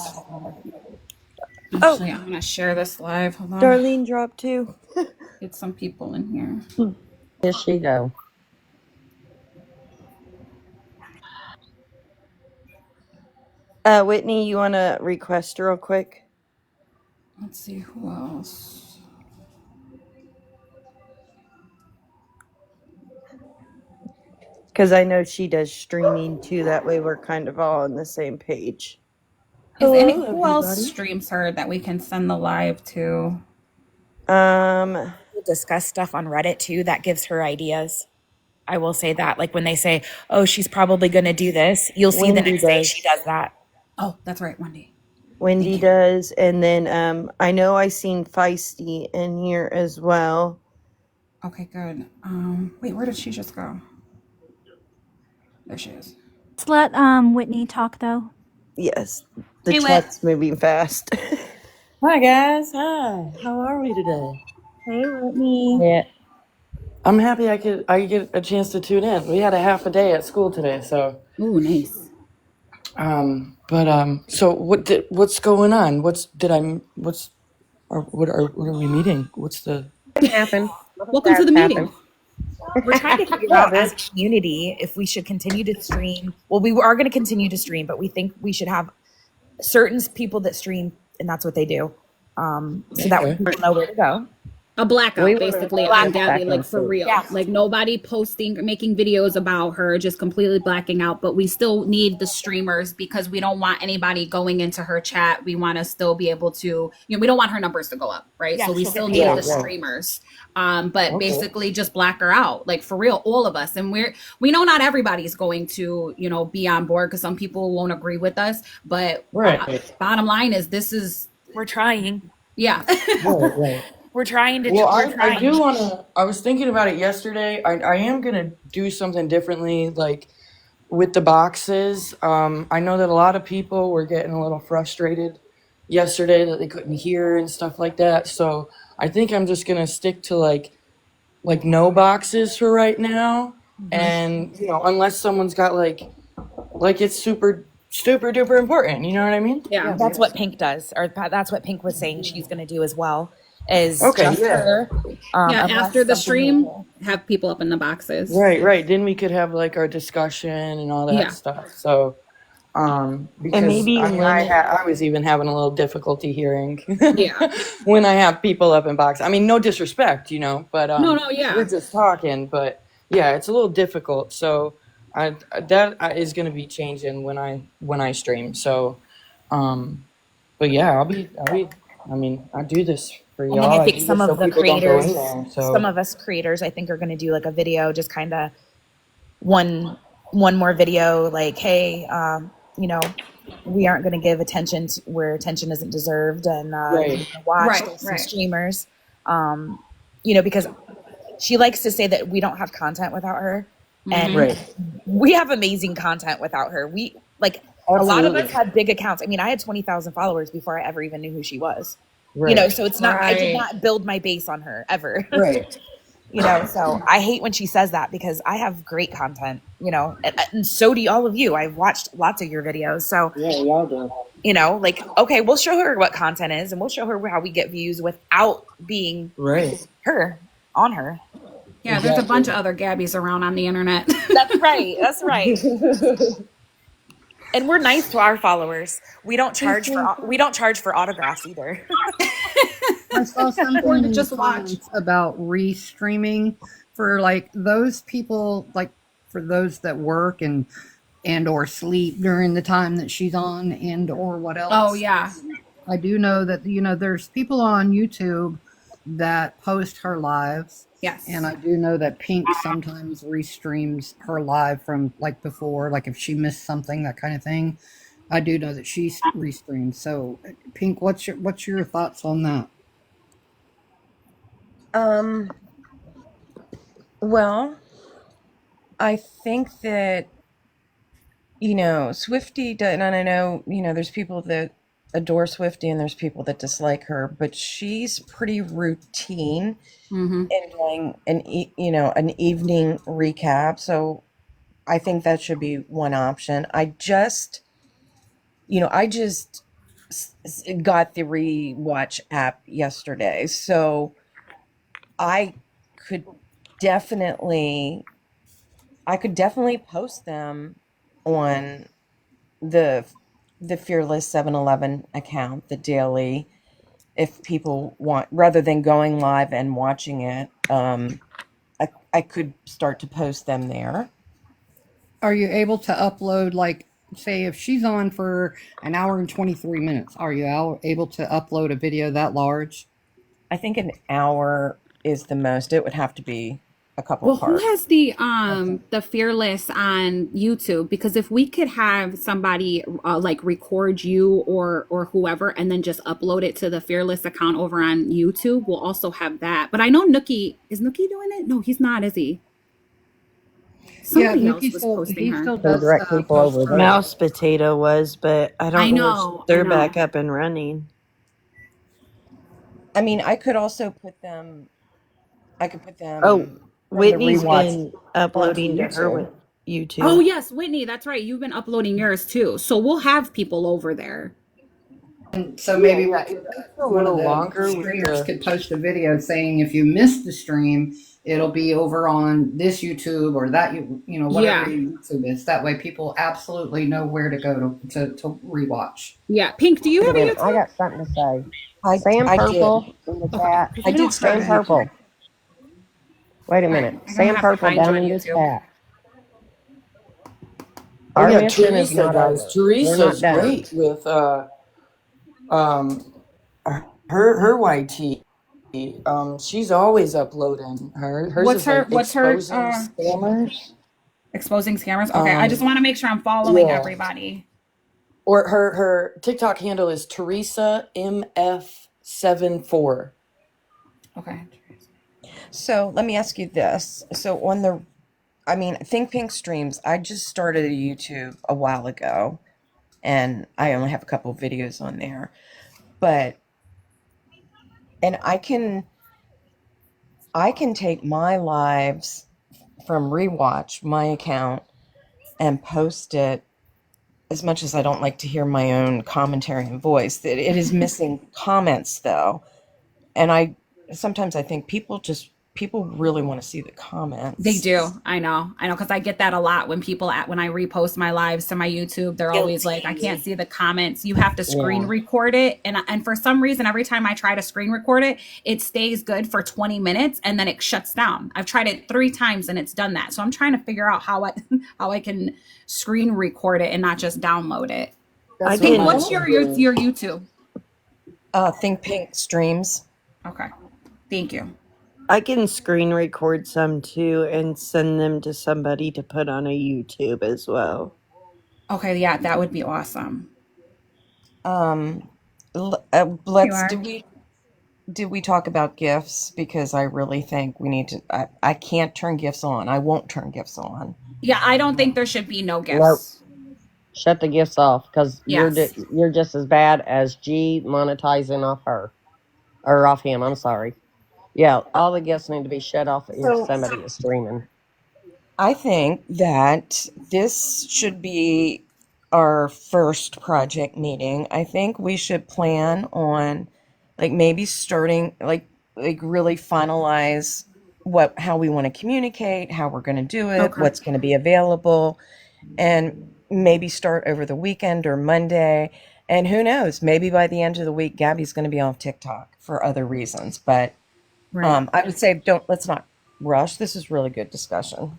Actually, I'm gonna share this live. Hold on. Darlene dropped too. Get some people in here. Here she go. Whitney, you want to request real quick? Let's see who else. Because I know she does streaming too. That way we're kind of all on the same page. Who else streams her that we can send the live to? We'll discuss stuff on Reddit too. That gives her ideas. I will say that. Like when they say, oh, she's probably going to do this, you'll see the Wendy next day does. she does that. Oh, that's right, Wendy. Wendy does, and then I know I seen Feisty in here as well. Okay, good. Wait, where did she just go? There she is. Let's let Whitney talk though. Yes, the Hey, chat's moving fast. Hi guys, hi. How are we today? Hey, Whitney. Yeah, I'm happy I get a chance to tune in. We had a half a day at school today, so Ooh, nice. so what's going on? What are we meeting? What's the Happened. Welcome to the meeting. We're trying to figure out as a community if we should continue to stream. Well, we are going to continue to stream, but we think we should have certain people that stream, and that's what they do. So that way people know where to go. A blackout, basically, on Gabby, like for real. Yeah. Like nobody posting or making videos about her, just completely blacking out. But we still need the streamers because we don't want anybody going into her chat. We want to still be able to, we don't want her numbers to go up, right? Yeah, so we she'll still get need paid the off. streamers. But basically just black her out, like for real, all of us. And we know not everybody's going to, be on board because some people won't agree with us. But bottom line is We're trying. yeah. right. We're trying to. Well, I do want to. I was thinking about it yesterday. I am gonna do something differently, like with the boxes. I know that a lot of people were getting a little frustrated yesterday that they couldn't hear and stuff like that. So I think I'm just gonna stick to like no boxes for right now, and unless someone's got like it's super duper important. You know what I mean? Yeah. That's what Pink does, or that's what Pink was saying she's going to do as well. Is Okay, just yeah. her. Unless After the something stream, major. have people up in the boxes. Right. Then we could have like our discussion and all that Yeah. stuff. So, because maybe I was even having a little difficulty hearing Yeah. when I have people up in box. I mean, no disrespect, but No, yeah. we're just talking. But yeah, it's a little difficult. So that is going to be changing when I stream. So, but yeah, I'll be. I mean, I do this for And y'all. then I think do some this of so the people don't go in creators, there, so. some of us creators, I think are going to do like a video, just kind of one more video, like, hey, we aren't going to give attention where attention isn't deserved, and watch some streamers, because she likes to say that we don't have content without her, and we have amazing content without her. We like a lot of us had big accounts. I mean, I had 20,000 followers before I ever even knew who she was. So it's not. I did not build my base on her ever. Right. So I hate when she says that because I have great content, and so do all of you. I've watched lots of your videos. So, Yeah, y'all do. Okay, we'll show her what content is and we'll show her how we get views without being her on her. Yeah, there's a bunch of other Gabbies around on the internet. That's right. That's right. And we're nice to our followers. We don't charge for autographs either. I saw something Or to in just the watch. comments about restreaming for like those people, like for those that work and or sleep during the time that she's on and or what else. Oh, yeah. I do know that there's people on YouTube that post her lives. Yes. And I do know that Pink sometimes restreams her live from like before, like if she missed something, that kind of thing. I do know that she restreams. So, Pink, what's your thoughts on that? Well, I think that, Swifty, and I know, there's people that adore Swifty and there's people that dislike her, but she's pretty routine in doing an evening recap. So I think that should be one option. I just got the rewatch app yesterday, so I could definitely post them on the the Fearless 7-Eleven account, the daily, if people want, rather than going live and watching it, I could start to post them there. Are you able to upload, like, say, if she's on for an hour and 23 minutes, are you able to upload a video that large? I think an hour is the most. It would have to be a couple Well, who parts. has the Fearless on YouTube? Because if we could have somebody like record you or whoever and then just upload it to the Fearless account over on YouTube, we'll also have that. But I know Nookie, is Nookie doing it? No, he's not, is he? Yeah, Somebody else was posting he her. still Can does direct people post over her. there. Mouse Potato was, but I I don't know if know, I they're know. back up and running. I mean, I could also put them. I could put Oh, them from the Whitney's rewatch been onto uploading to her YouTube. with YouTube. Oh yes, Whitney, that's right. You've been uploading yours too. So we'll have people over there. And so Yeah, maybe we yeah. could, It takes a one of little the longer with streamers the. could post a video saying if you missed the stream, it'll be over on this YouTube or that, whatever Yeah. your YouTube is. That way people absolutely know where to go to rewatch. Yeah. Pink, do you Wait a have a minute, I YouTube? got something to say. I Sam I did. Purple in the Okay. chat. Because I I did don't have start Sam a it. YouTube. Purple. Wait a All minute. right. I'm gonna Sam have to Purple find you down on in the YouTube. chat. Oh Our yeah, mission is Teresa, not guys. over. We're not Teresa's done. great with um her YT. She's always uploading. Hers What's is her like what's her exposing scammers. exposing scammers? Okay, I just Um, want to make sure I'm following yeah. everybody. Or her TikTok handle is Teresa MF74. Okay. So let me ask you this. So Think Pink streams. I just started a YouTube a while ago, and I only have a couple of videos on there, but and I can take my lives from Rewatch, my account, and post it. As much as I don't like to hear my own commentary and voice, it is missing comments though, and sometimes I think people really want to see the They comments. do. I know, because I get that a lot when when I repost my lives to my YouTube, they're always like, I can't see the comments. You have to screen Yeah. record it. And for some reason, every time I try to screen record it, it stays good for 20 minutes and then it shuts down. I've tried it 3 times and it's done that. So I'm trying to figure out how I can screen record it and not just download it. I That's what Pink, my can what's husband did. your YouTube? Think Pink streams. Okay. Thank you. screen record some too and send them to somebody to put on a YouTube as well. Okay, yeah, that would be awesome. Let's did we talk about gifts? Because I really think we need to. I can't turn gifts on. I won't turn gifts on. Yeah, I don't think there should be no Nope. gifts. Shut the gifts off because Yes. you're just as bad as G monetizing off her or off him. I'm sorry. Yeah, all the gifts need to be shut off if So somebody is streaming. I think that this should be our first project meeting. I think we should plan on like maybe starting like really finalize how we want to communicate, how we're going to do it, Okay. what's going to be available, and maybe start over the weekend or Monday. And who knows, maybe by the end of the week Gabby's going to be off TikTok for other reasons, but Right. I would say let's not rush. This is really good discussion.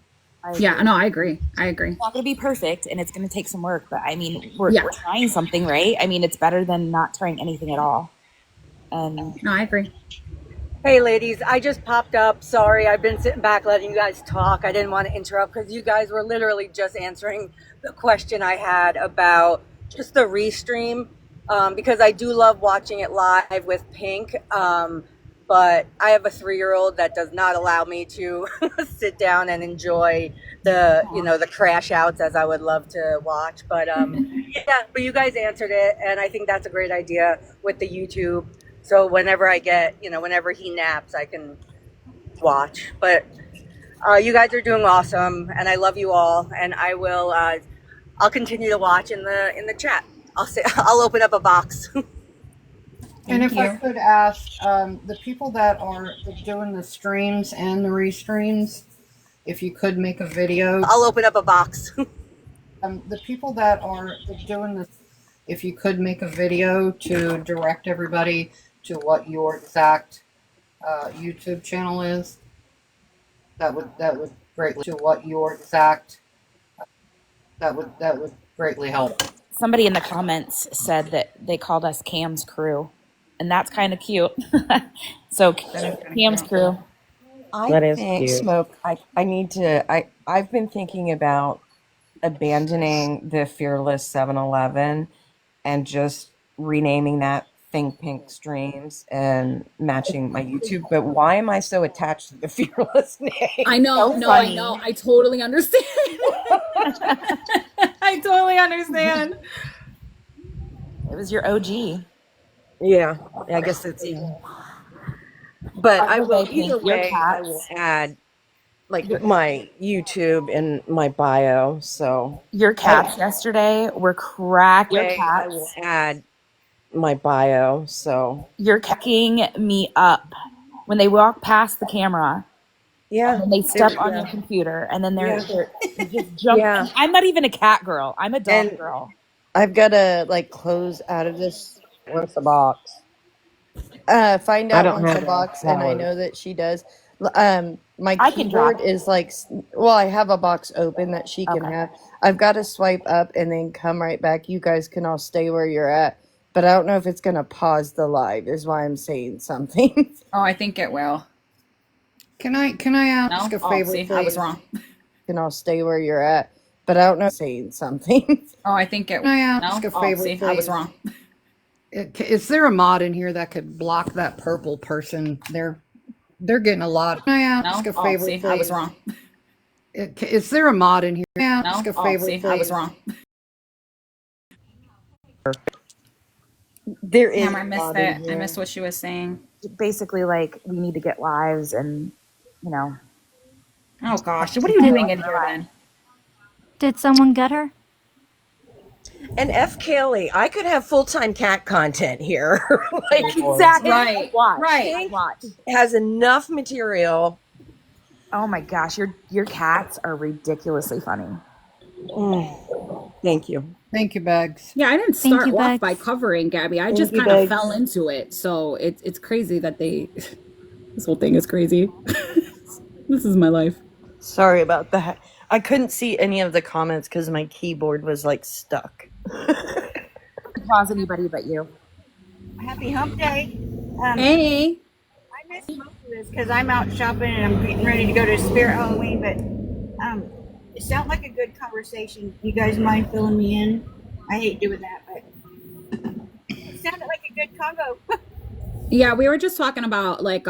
Yeah, no, I agree. I agree. It's not going to be perfect and it's going to take some work, but I mean, we're Yeah. trying something, right? I mean, it's better than not trying anything at all. And No, I agree. Hey ladies, I just popped up. Sorry, I've been sitting back letting you guys talk. I didn't want to interrupt because you guys were literally just answering the question I had about just the restream, because I do love watching it live with Pink. But I have a 3-year-old that does not allow me to sit down and enjoy the crash outs as I would love to watch. But yeah, but you guys answered it, and I think that's a great idea with the YouTube. So whenever whenever he naps, I can watch. But you guys are doing awesome, and I love you all. And I'll continue to watch in the chat. I'll open up a box. And Thank if I you. could ask, the people that are doing the streams and the restreams, if you could make a video. I'll open up a box. The people that are doing the if you could make a video to direct everybody to what your exact YouTube channel is, that would greatly to what your exact that would greatly help. Somebody in the comments said that they called us Cam's crew, and that's kind of cute. So That is kind of Cam's cute. crew. I That is think, cute. Smoke, I need to, I've been thinking about abandoning the Fearless 7-Eleven and just renaming that Think Pink Streams and matching my YouTube. But why am I so attached to the Fearless name? I know. So No, I funny. know. I totally understand. I totally understand. It was your OG. Yeah, I guess it's even. But I will, either Your way, I will cats. add like my YouTube and my bio. So Your cats yesterday were crack. Your I will cats. add my bio. So You're cracking me up when they walk past the camera yeah, and they step on yeah, your computer and then yeah, they just jump. yeah. I'm not even a cat girl. I'm a dog And girl. I've got to like close out of this. What's the box? Find I out don't once have a the box, and I power. know that she does. My I can drop keyboard it. is like, well, I have a box open that she can Okay. have. I've got to swipe up and then come right back. You guys can all stay where you're at, but I don't know if it's gonna pause the live. Is why I'm saying something. Oh, I think it will. Can I ask No? a Oh, favor, see, I was please? wrong. Can all stay where you're at, but I don't know. Saying something. Oh, I think it. Can I No? ask a Oh, favor, see, I was please? wrong. Is there a mod in here that could block that purple person? They're getting a lot. Can I ask No? a Oh, favor, see, please? I was wrong. Is there a mod in here? Can I ask No? a Oh, favor, see, please? I was wrong. There is Damn, I a missed mod in that. I here. missed what she was saying. Basically, like, we need to get lives and, you know. Oh gosh, what are you doing in here then? Did someone get her? And F. Kelly, I could have full-time cat content here. Like Exactly. Right, Watch. right. Pink Watch. has enough material. Oh my gosh, your cats are ridiculously funny. Thank you. Thank you, Bags. Yeah, I didn't Thank start you, off by Bex. covering Gabby. I Thank just you, kind of Begs. fell into it. So it's crazy that they. This whole thing is crazy. This is my life. Sorry about that. I couldn't see any of the comments because my keyboard was like stuck. Pause anybody but you. Happy Hump Day. Hey. I missed most of this because I'm out shopping and I'm getting ready to go to Spirit Halloween, but it sounded like a good conversation. You guys mind filling me in? I hate doing that, but it sounded like a good convo. Yeah, we were just talking about like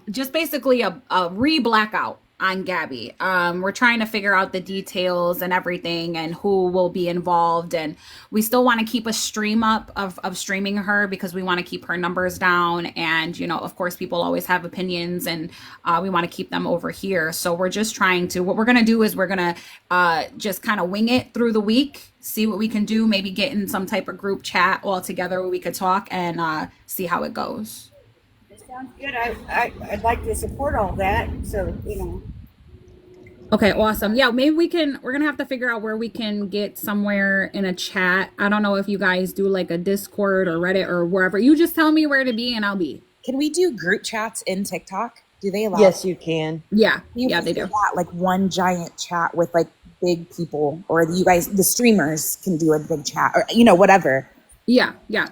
just basically a re-blackout on Gabby. We're trying to figure out the details and everything and who will be involved, and we still want to keep a stream up of streaming her because we want to keep her numbers down. And you know, of course, people always have opinions, and we want to keep them over here. So we're just trying to. What we're gonna do is we're gonna just kind of wing it through the week. See what we can do, maybe get in some type of group chat all together where we could talk and see how it goes. It sounds good. I'd like to support all that. So, you know. Okay, awesome. Yeah, maybe we're gonna have to figure out where we can get somewhere in a chat. I don't know if you guys do like a Discord or Reddit or wherever. You just tell me where to be and I'll be. Can we do group chats in TikTok? Do they allow? Yes, you can. Yeah, You yeah, can they do do. that, like one giant chat with like big people, or you guys, the streamers, can do a big chat, or you know, whatever. Yeah, yeah.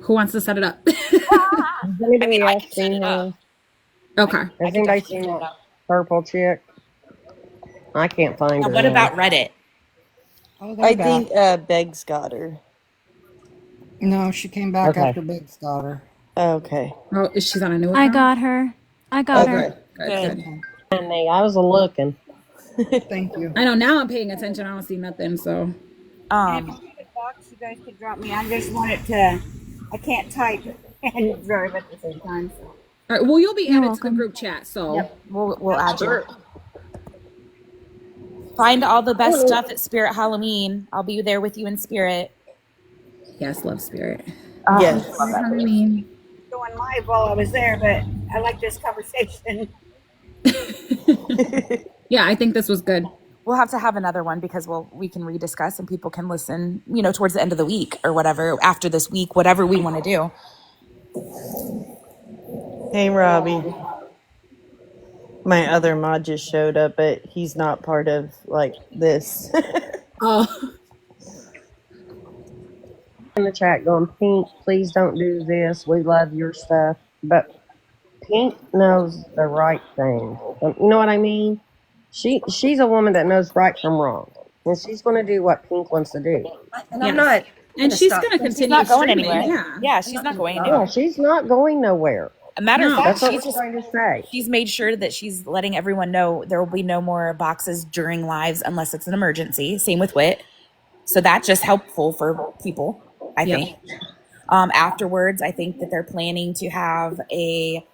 Who wants to set it up? Has anybody else seen her? Okay. Has anybody seen that purple chick? I can't find Now, her. what now. about Reddit? Oh, I they're think back. Beg's got her. No, she came back Okay. after Big's got her. Okay. Oh, is she's on a new account? I got her. I got Okay. her. Good. And I was looking. Thank you. I know now I'm paying attention. I don't see nothing. So And if you see the box, you guys could drop me. I just wanted to, I can't type and drive at the same time. So. all right. Well, you'll be You're added to the welcome. group chat. So Yep. We'll add you. Find all the best stuff at Spirit Halloween. I'll be there with you in spirit. yes, love spirit. Yes. Halloween. Going live while I was there, but I like this conversation. Yeah, I think this was good. we'll have to have another one because we can rediscuss and people can listen, towards the end of the week or whatever, after this week, whatever we want to do. Hey, Robbie. My other mod just showed up, but he's not part of like this. Oh, In the chat going, Pink, please don't do this. We love your stuff. But Pink knows the right thing. You know what I mean? She's a woman that knows right from wrong. And she's going to do what Pink wants to do. And I'm yes. not And gonna she's stop. going to She's continue not going streaming. anywhere. Yeah. She's not going Yeah, anywhere. she's not going nowhere. A matter of No. fact, That's what she's we're trying to say. she's made sure that she's letting everyone know there will be no more boxes during lives unless it's an emergency. Same with Wit. So that's just helpful for people, I Yep. think. Afterwards, I think that they're planning to have a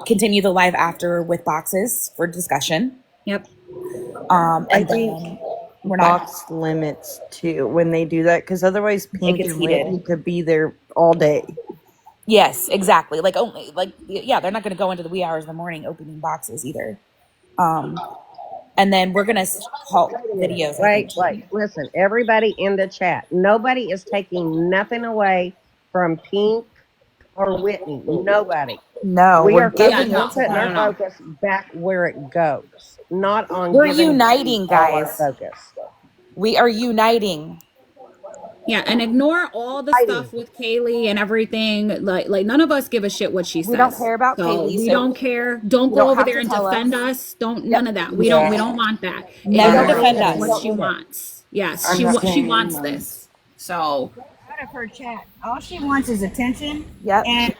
continue the live after with boxes for discussion. Yep. I And think then we're not. box limits too when they do that, because otherwise Pink gets and heated. Whitney could be there all day. Yes, exactly. Like only yeah, they're not going to go into the wee hours of the morning opening boxes either. And then we're going to halt videos. I think. Wait. Listen, everybody in the chat. Nobody is taking nothing away from Pink or Whitney. Nobody. No, We we're are giving no, it to putting them. our focus back where it goes, not on We're giving uniting, all our guys. focus. We are uniting. Yeah, and ignore all the stuff with Kaylee and everything. Like none of us give a shit what she says. We don't care about so Kaylee, we so don't care. Don't you go don't over have there to and tell defend us. us. Don't Yep. none of that. We Yeah. don't want that. Never Ignore her defend for us. what she wants. Yes, I'm she not she saying wants no. this. So Out of her chat, all she wants is attention. Yep. And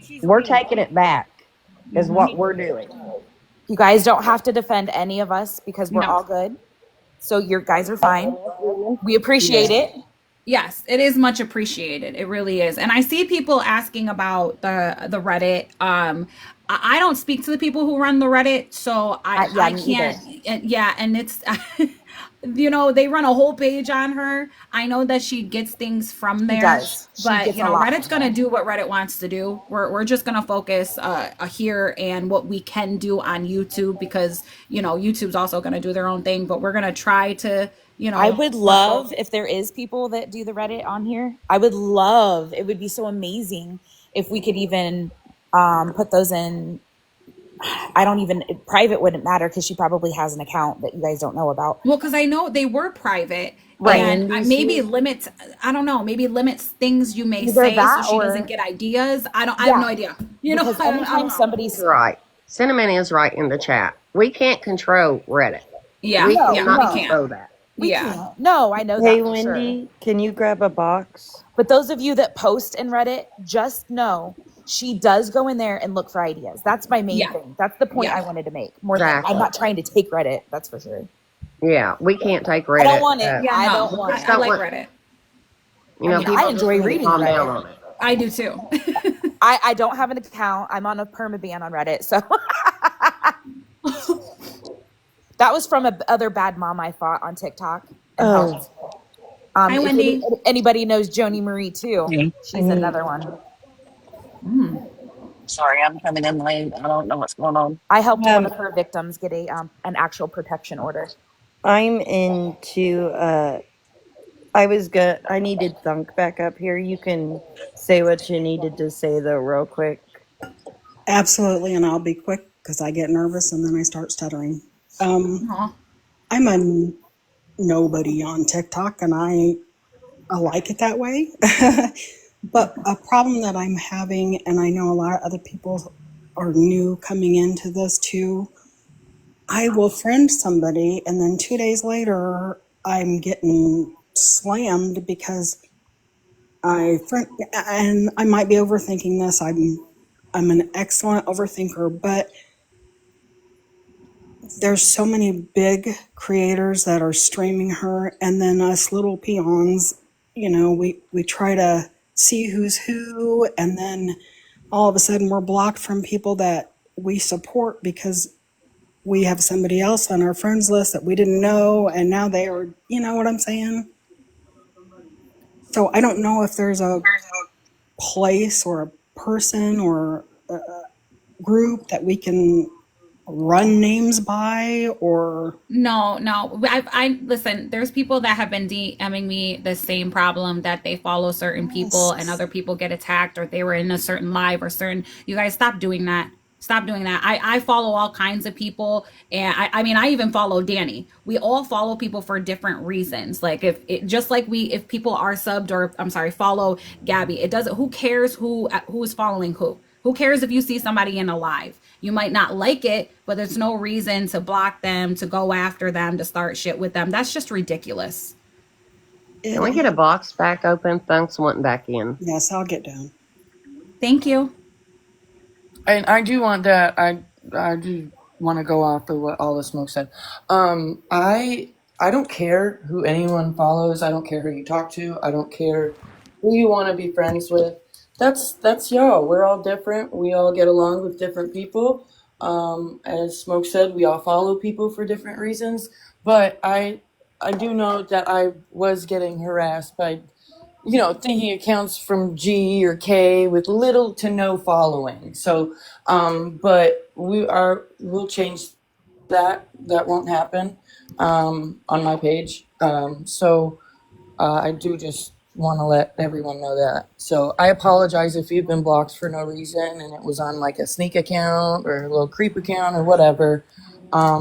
she's We're weak. taking it back, is what we're doing. You guys don't have to defend any of us because we're No. all good. So your guys are fine. We appreciate it. yes, it is much appreciated. It really is. And I see people asking about the Reddit. I don't speak to the people who run the Reddit, so I me can't. either. Yeah, and it's they run a whole page on her. I know that she gets things from there. does. She But gets a lot Reddit's from gonna do what Reddit wants to do. We're just gonna focus here and what we can do on YouTube, because YouTube's also gonna do their own thing. But we're gonna try to I would love if there is people that do the Reddit on here. I would love. It would be so amazing if we could even put those in. I don't even private wouldn't matter because she probably has an account that you guys don't know about. Well, because I know they were private, Right. and maybe limits. I don't know. Maybe limits things you may Either say so that she or- doesn't get ideas. I have no idea. Because I don't anytime know. somebody's Right. Cinnamon is right in the chat. We can't control Reddit. Yeah, We yeah, cannot we can't. control that. we Yeah. can't. No, I know Hey, that for sure. Wendy, can you grab a box? But those of you that post in Reddit, just know she does go in there and look for ideas. That's my main Yeah. thing. That's the point Yeah. I wanted to make. More than Exactly. I'm not trying to take Reddit. That's for sure. Yeah, we can't take Reddit. I don't want it. Yeah, I no, don't want it. I like Reddit. People I enjoy just need to reading calm Reddit. down on it. I do too. I don't have an account. I'm on a permaban on Reddit. So that was from a other bad mom I fought on TikTok. And Oh. helped. Hi, If Wendy. anybody knows Joni Marie too, she's another one. Sorry, I'm coming in late. I don't know what's going on. I helped one of her victims get an actual protection order. I'm into I needed Thunk back up here. You can say what you needed to say though real quick. Absolutely, and I'll be quick because I get nervous and then I start stuttering. Aw. I'm a nobody on TikTok, and I like it that way. But a problem that I'm having, and I know a lot of other people are new coming into this too, I will friend somebody, and then 2 days later, I'm getting slammed because and I might be overthinking this. I'm an excellent overthinker, but there's so many big creators that are streaming her, and then us little peons, we try to see who's who, and then all of a sudden we're blocked from people that we support because we have somebody else on our friends list that we didn't know, and now they are, you know what I'm saying? So I don't know if there's a place or a person or a group that we can run names by, or No, no. I listen. There's people that have been DMing me the same problem, that they follow certain people and yes. other people get attacked, or they were in a certain live or certain. You guys stop doing that. Stop doing that. I follow all kinds of people, and I mean, I even follow Danny. We all follow people for different reasons. Like if it just like we if people are subbed, or I'm sorry, follow Gabby. It doesn't. Who cares who is following who? Who cares if you see somebody in a live? You might not like it, but there's no reason to block them, to go after them, to start shit with them. That's just ridiculous. Can It we get a box back open? Thanks, went back in. yes, I'll get down. Thank you. And I do want that. I do want to go off of what all the smoke said. I don't care who anyone follows. I don't care who you talk to. I don't care who you want to be friends with. That's y'all. We're all different. We all get along with different people. As Smoke said, we all follow people for different reasons. But I do know that I was getting harassed by thinking accounts from G or K with little to no following. So, but we'll change that. That won't happen on my page. I do just want to let everyone know that. So I apologize if you've been blocked for no reason and it was on like a sneak account or a little creep account or whatever. I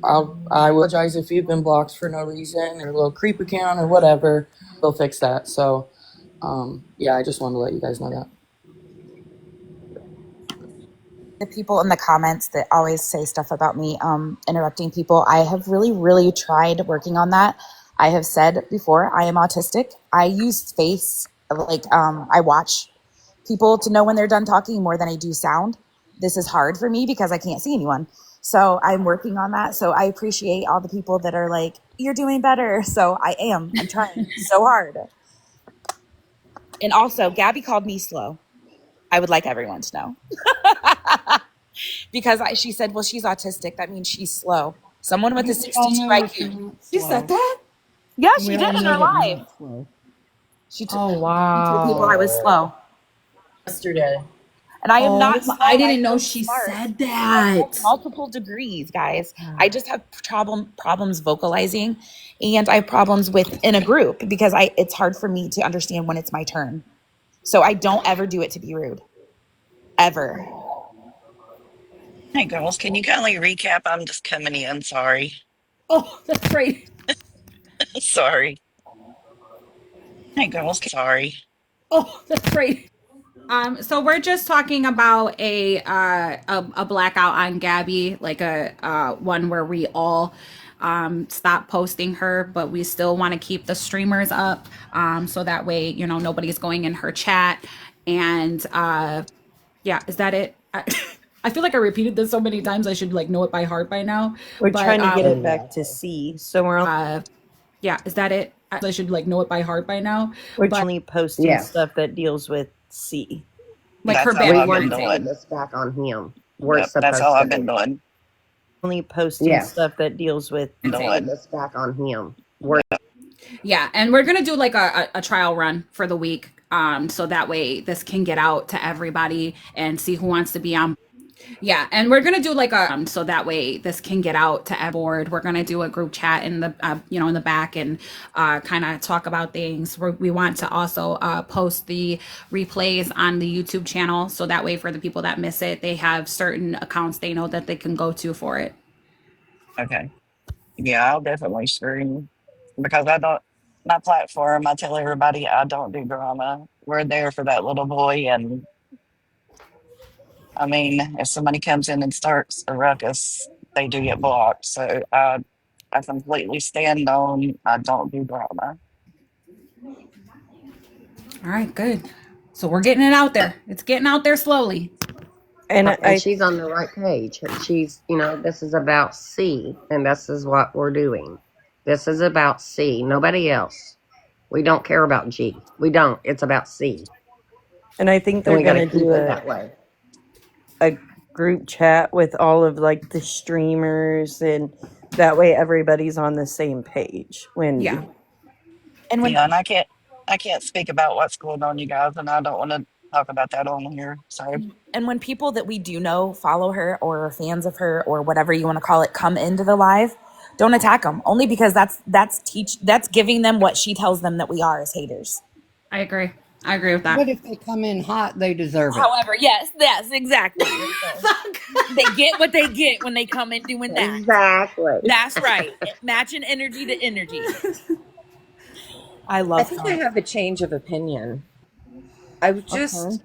will apologize if you've been blocked for no reason or a little creep account or whatever. We'll fix that. So, yeah, I just wanted to let you guys know that. The people in the comments that always say stuff about me interrupting people, I have really tried working on that. I have said before, I am autistic. I use face, like I watch people to know when they're done talking more than I do sound. This is hard for me because I can't see anyone. So I'm working on that. So I appreciate all the people that are like, you're doing better. So I'm trying so hard. And also, Gabby called me slow. I would like everyone to know. Because she said, well, she's autistic. That means she's slow. Someone with a We all 62 know that you're IQ. not She slow. said that? Yeah, We she all did in know her that you're live. not slow. She Oh, told people I was slow. Yesterday. And I am Oh, not slow. I I'm didn't know really she smart. said I have that. multiple degrees, guys. I just have problems vocalizing, and I have problems with in a group because it's hard for me to understand when it's my turn. So I don't ever do it to be rude. Ever. Hey, girls, can you kindly recap? I'm just coming in. Sorry. Oh, that's right. Sorry. Hey, girls, sorry. Oh, that's right. So we're just talking about a blackout on Gabby, like a one where we all stop posting her, but we still want to keep the streamers up, so that way nobody's going in her chat. And yeah, is that it? I feel like I repeated this so many times. I should like know it by heart by now. We're But trying to get Oh, it yeah. back to C. So yeah, is that it? I should like know it by heart by now. we're But only posting Yes. stuff that deals with C. like her That's all We I've bedroom, been want I to think. put doing. this back on him. We're Yep, that's all supposed to I've been do. doing. Only posting Yes. stuff that deals with Been Put doing. this back on him. We're Yeah, and we're gonna do like a trial run for the week, so that way this can get out to everybody and see who wants to be on. Yeah, and we're gonna do like a so that way this can get out to every board. We're gonna do a group chat in the in the back and kind of talk about things. We want to also post the replays on the YouTube channel, so that way for the people that miss it, they have certain accounts they know that they can go to for it. Okay. Yeah, I'll definitely stream because I don't, my platform, I tell everybody I don't do drama. We're there for that little boy. And I mean, if somebody comes in and starts a ruckus, they do get blocked. So I completely stand on I don't do drama. All right, good. So we're getting it out there. It's getting out there slowly. And and she's on the right page. She's, this is about C, and this is what we're doing. This is about C, nobody else. We don't care about G. We don't. It's about C, I think and they're we got gonna to keep do it that way. a group chat with all of like the streamers, and that way everybody's on the same page. Yeah. Wendy. And when Yeah, and I can't speak about what's going on, you guys, and I don't want to talk about that on here. So And when people that we do know follow her or are fans of her or whatever you want to call it come into the live, don't attack them. Only because that's giving them what she tells them that we are as haters. I agree. I agree with that. But if they come in hot, they deserve it. However, yes, exactly. They get what they get when they come in doing that. Exactly. That's right. Matching energy to energy. I I love think I her. have a change of opinion. I was Okay. just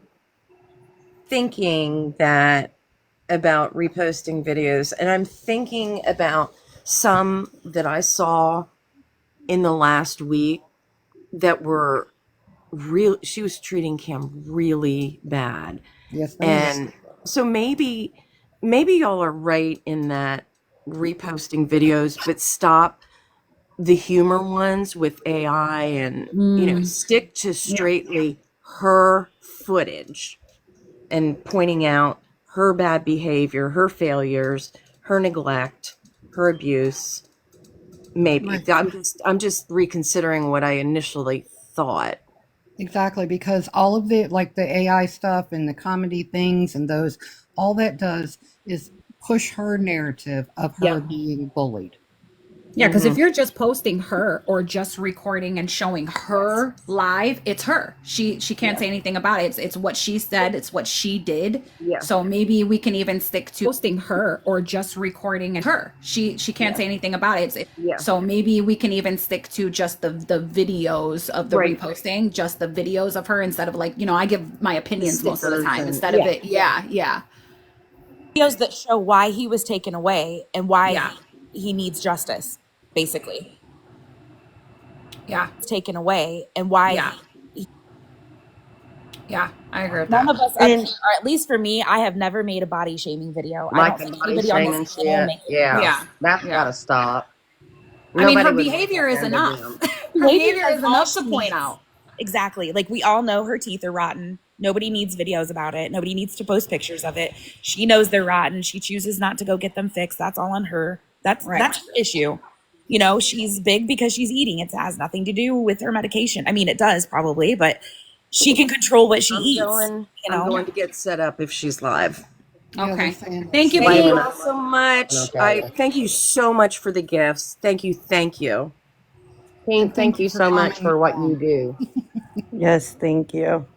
thinking that about reposting videos, and I'm thinking about some that I saw in the last week that were real. She was treating Cam really bad. Yes, ma'am. And so maybe y'all are right in that reposting videos, but stop the humor ones with AI and stick to straightly her footage and pointing out her bad behavior, her failures, her neglect, her abuse. Maybe Right. I'm just reconsidering what I initially thought. Exactly, because all of the like the AI stuff and the comedy things and those, all that does is push her narrative of her Yep. being bullied. Yeah, because if you're just posting her or just recording and showing her live, it's her. She can't Yeah. say anything about it. It's what she said. It's what she did. Yeah. So maybe we can even stick to posting her or just recording and her. She can't Yeah. say anything about it. Yeah. So maybe we can even stick to just the videos of the Right. reposting, just the videos of her instead of like, I give my The opinions most of the stickers time and instead of yeah. it. Yeah, yeah, Videos that show why he was taken away and why yeah, he needs justice, basically. yeah, It's taken away and why yeah, yeah. I agree with none that. of us up here, And or at least for me, I have never made a body shaming video. I Like don't the think body anybody on this shaming panel shit. makes Yeah. Yeah, That's yeah. gotta stop. I mean, Nobody her would want behavior that is done to enough. them. Her behavior behavior is is all enough to she point needs. out. Exactly. Like we all know her teeth are rotten. Nobody needs videos about it. Nobody needs to post pictures of it. She knows they're rotten. She chooses not to go get them fixed. That's all on her. Right. That's her issue. She's big because she's eating. It has nothing to do with her medication. I mean, it does probably, but she can control what she I'm eats, going you I'm know? going to get set up if she's live. Yeah, they're Okay. saying that Thank you, she Thank is. you Pete. all so much. Okay. Thank you so much for the gifts. Thank you. Thank you. And Thank thank you you for so much coming for what you along. do. yes, thank you.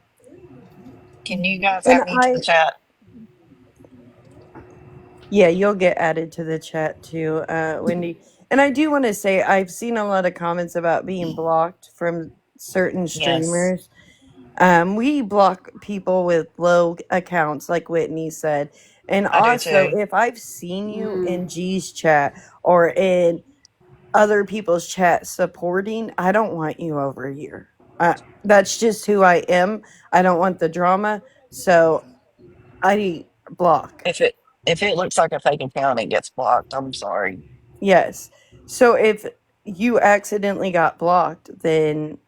can you guys And add me to the chat? yeah, you'll get added to the chat too, Wendy. And I do want to say I've seen a lot of comments about being blocked from certain Yes, streamers. We block people with low accounts, like Whitney said. And I do also, too. if I've seen you in G's chat or in other people's chat supporting, I don't want you over here. That's just who I am. I don't want the drama. So I block. If it looks like a fake account, it gets blocked. I'm sorry. Yes. So if you accidentally got blocked, then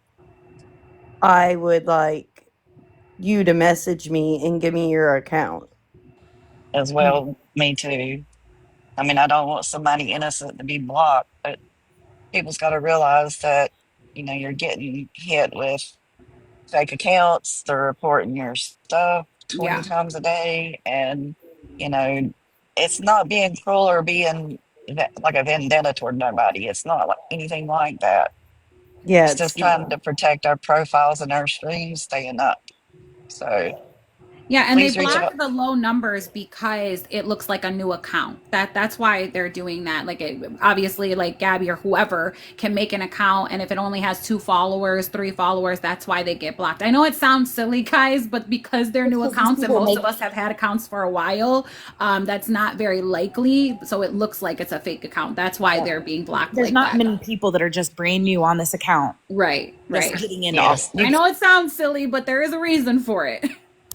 I would like you to message me and give me your account. As well, me too. I mean, I don't want somebody innocent to be blocked, but people's got to realize that you're getting hit with fake accounts. They're reporting your stuff 20 Yeah. times a day, and you know it's not being cruel or being like a vendetta toward nobody. It's not like anything like that. Yeah, It's it's just trying to protect our profiles and our streams staying up. So Yeah, and they please reach block out. the low numbers because it looks like a new account. That's why they're doing that. Like obviously like Gabby or whoever can make an account and if it only has 2 followers, 3 followers, that's why they get blocked. I know it sounds silly, guys, but because they're It's new because these accounts and people most make of us have had accounts for a while, that's not very likely. So it looks like it's a fake account. That's why they're being blocked there's like not that. many people that are just brand new on this account. Right, Just right. getting into all Yes, this you. I know it sounds silly, but there is a reason for it.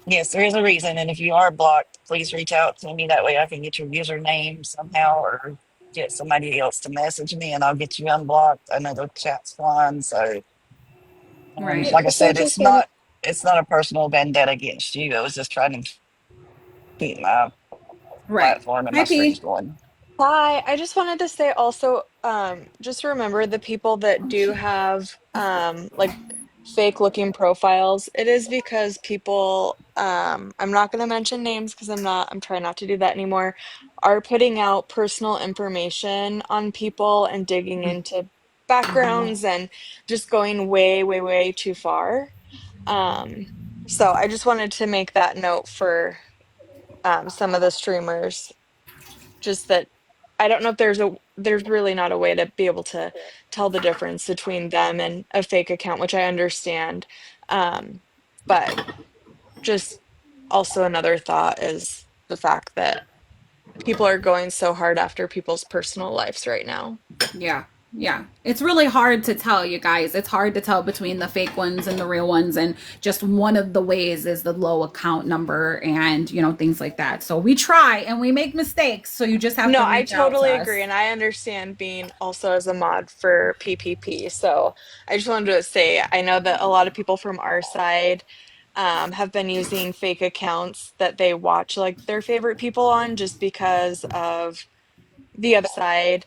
Yes, there is a reason, and if you are blocked, please reach out to me. That way, I can get your username somehow, or get somebody else to message me, and I'll get you unblocked. I know the chat's fine, so Right. like I Also, said, just it's not a personal vendetta against you. I was just trying to keep my Right. platform and Hi, my streams P. going. Hi, I just wanted to say also, just remember the people that do have like fake looking profiles, it is because people, I'm not going to mention names because I'm trying not to do that anymore, are putting out personal information on people and digging into backgrounds and just going way, way, way too far. Um, so I just wanted to make that note for some of the streamers, just that I don't know if there's really not a way to be able to tell the difference between them and a fake account, which I understand. But just also another thought is the fact that people are going so hard after people's personal lives right now. Yeah. Yeah. It's really hard to tell, you guys. It's hard to tell between the fake ones and the real ones. And just one of the ways is the low account number and, things like that. So we try and we make mistakes. So you just have No, to I reach out to totally agree. us. And I understand being also as a mod for PPP. So I just wanted to say I know that a lot of people from our side have been using fake accounts that they watch like their favorite people on just because of the other side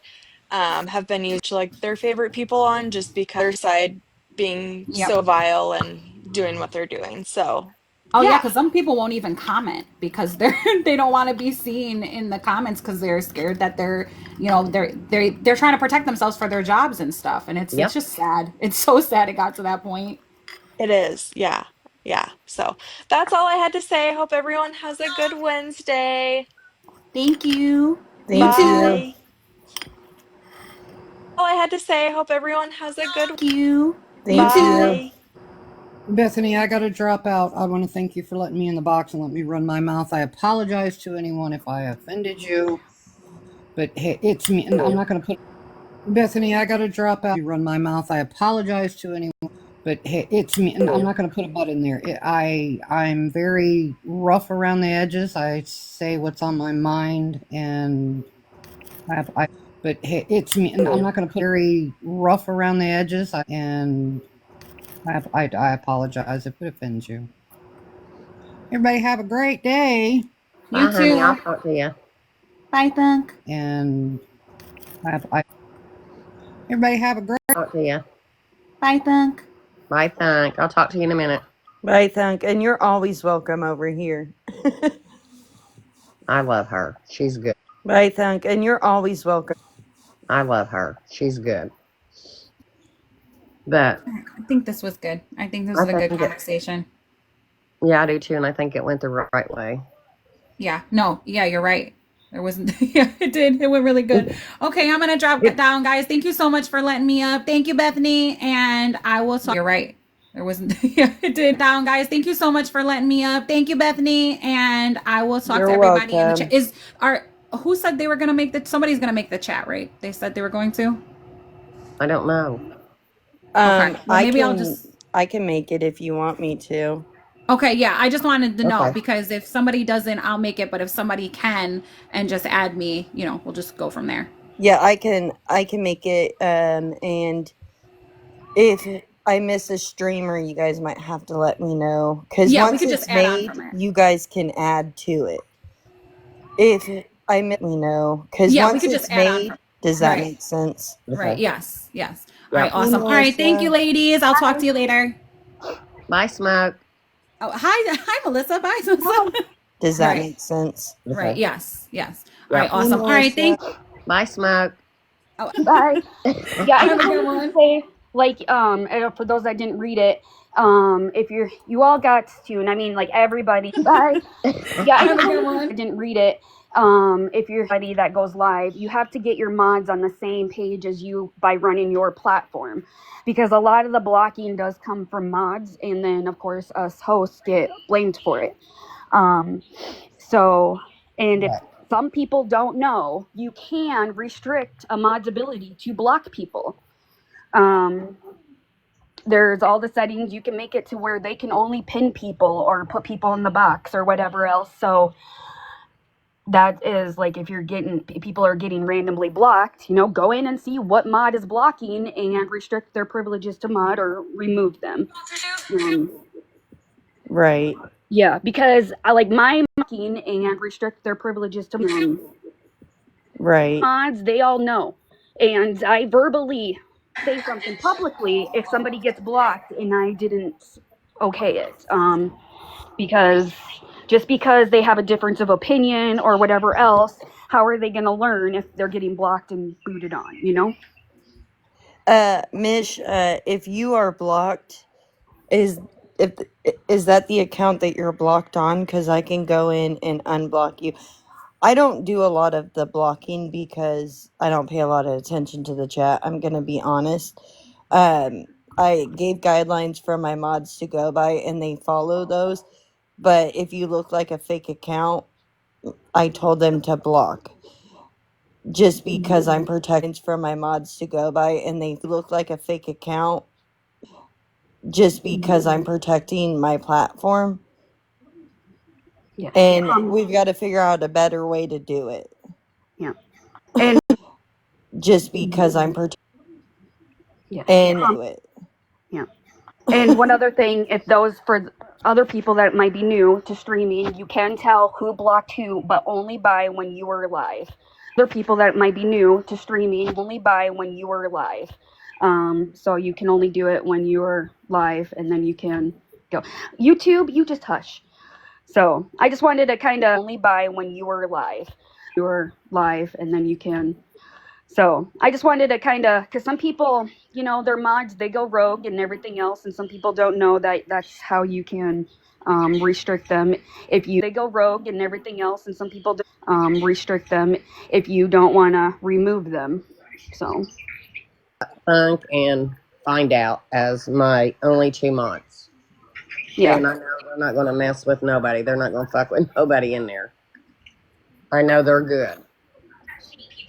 have been used like their favorite people on just because their side being Yep. so vile and doing what they're doing. So Oh yeah, yeah, because some people won't even comment because they don't want to be seen in the comments because they're scared that they're trying to protect themselves for their jobs and stuff, and it's Yep. just sad. It's so sad it got to that point. it is. Yeah. Yeah. So that's all I had to say. Hope everyone has a good Wednesday. Thank you. You Thank too. you. Bye. All I had to say. Hope everyone has a good Thank you. You Thank too. you. Bye. Bethany, I got to drop out. I want to thank you for letting me in the box and let me run my mouth. I apologize to anyone if I offended you, but hey, it's me, and I'm not going to put Bethany. I got to drop out. Run my mouth. I apologize to anyone, but hey, it's me, and I'm not going to put a butt in there. I'm very rough around the edges. I say what's on my mind, and I but hey, it's me, and I'm not going to put very rough around the edges. I apologize if it offends you. Everybody have a great day. You Bye, honey. I'll too. talk to you. Bye, Thunk. And everybody have a great Talk to you. Bye, Thunk. Bye, thank. I'll talk to you in a minute. Bye, Thunk. And you're always welcome over here. I love her. She's good. Bye, Thunk. And you're always welcome. I love her. She's good. But I think this was good. I think this I was a good think it, conversation. yeah, I do too. And I think it went the right way. Yeah. No. Yeah, you're right. There wasn't. Yeah, it did. It went really good. Okay, I'm gonna drop it down, guys. Thank you so much for letting me up. Thank you, Bethany, and I will talk. You're right. There wasn't. Yeah, it did. Down, guys. Thank you so much for letting me up. Thank you, Bethany, and I will talk to You're everybody in the chat. welcome. Who said they were gonna make the? Somebody's gonna make the chat, right? They said they were going to. I don't know. Okay. Well, maybe I'll just. I can make it if you want me to. Okay, yeah, I just wanted to know Okay. because if somebody doesn't, I'll make it. But if somebody can and just add me, we'll just go from there. Yeah, I can make it. And if I miss a streamer, you guys might have to let me know. Because Yeah, we once could just it's add on made, from it. you guys can add to it. If I miss, me know. Because Yeah, we once could just it's add on made, from does that Right. make sense? Right. Okay. Yes. Yes. All right. Yep. Hey, Awesome. All right. Thank you, Melissa. ladies. I'll talk to you later. Bye, Smoke. Oh, hi. Hi, Melissa. Bye, Melissa. Does that Right. make sense? Right. Okay. Yes. Yes. All right. Yep. Hey, Awesome. All right. Melissa. Bye, Smoke. Oh, Bye. Yeah, I have just a good wanted to one. say, like, for those that didn't read it, if you all got to, and I mean, like, everybody. Bye. Yeah, I Have just a good wanted to one. say, I didn't read it. If you're somebody that goes live, you have to get your mods on the same page as you by running your platform, because a lot of the blocking does come from mods, and then of course us hosts get blamed for it. So, and if some people don't know, you can restrict a mod's ability to block people. Um, there's all the settings. You can make it to where they can only pin people or put people in the box or whatever else. So that is like, if you're getting people are getting randomly blocked, go in and see what mod is blocking and restrict their privileges to mod or remove them. Right. Yeah, because I like my blocking and restrict their privileges to Right. mods. They all know, and I verbally say something publicly if somebody gets blocked and I didn't okay it. Because just because they have a difference of opinion or whatever else, how are they going to learn if they're getting blocked and booted on, you know? Mish, if you are blocked, is if is that the account that you're blocked on? Because I can go in and unblock you. I don't do a lot of the blocking because I don't pay a lot of attention to the chat. I'm gonna be honest. I gave guidelines for my mods to go by, and they follow those. But if you look like a fake account, I told them to block. Just because I'm protecting for my mods to go by, and they look like a fake account. Just because I'm protecting my platform, Yeah. and we've got to figure out a better way to do it. Yeah. And just because I'm protecting yeah. and do it. Yeah. And one other thing, if those for other people that might be new to streaming, you can tell who blocked who, but only by when you were live. Other people that might be new to streaming, only by when you were live. So you can only do it when you are live, and then you can go. YouTube, you just hush. So I just wanted to kind of only by when you were live. You were live, and then you can. So I just wanted to kind of, because some people, you know, their mods, they go rogue and everything else, and some people don't know that that's how you can restrict them. If you they go rogue and everything else, and some people restrict them if you don't want to remove them. So And find out as my only 2 months. yeah. And I know they're not going to mess with nobody. They're not going to fuck with nobody in there. I know they're good.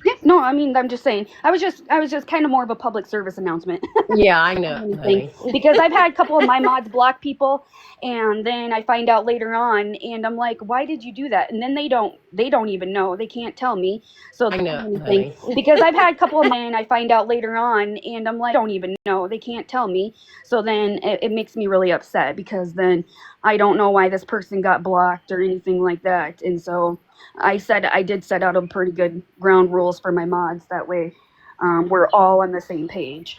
Yeah, no, I mean, I'm just saying. I was just kind of more of a public service announcement. Yeah, I know, honey. Because I've had a couple of my mods block people, and then I find out later on, and I'm like, why did you do that? And then they don't even know. They can't tell me. So I know, anything. honey. Because I've had a couple of men, I find out later on, and I'm like, don't even know. They can't tell me. So then it makes me really upset, because then I don't know why this person got blocked or anything like that. And so I did set out a pretty good ground rules for my mods. That way, we're all on the same page.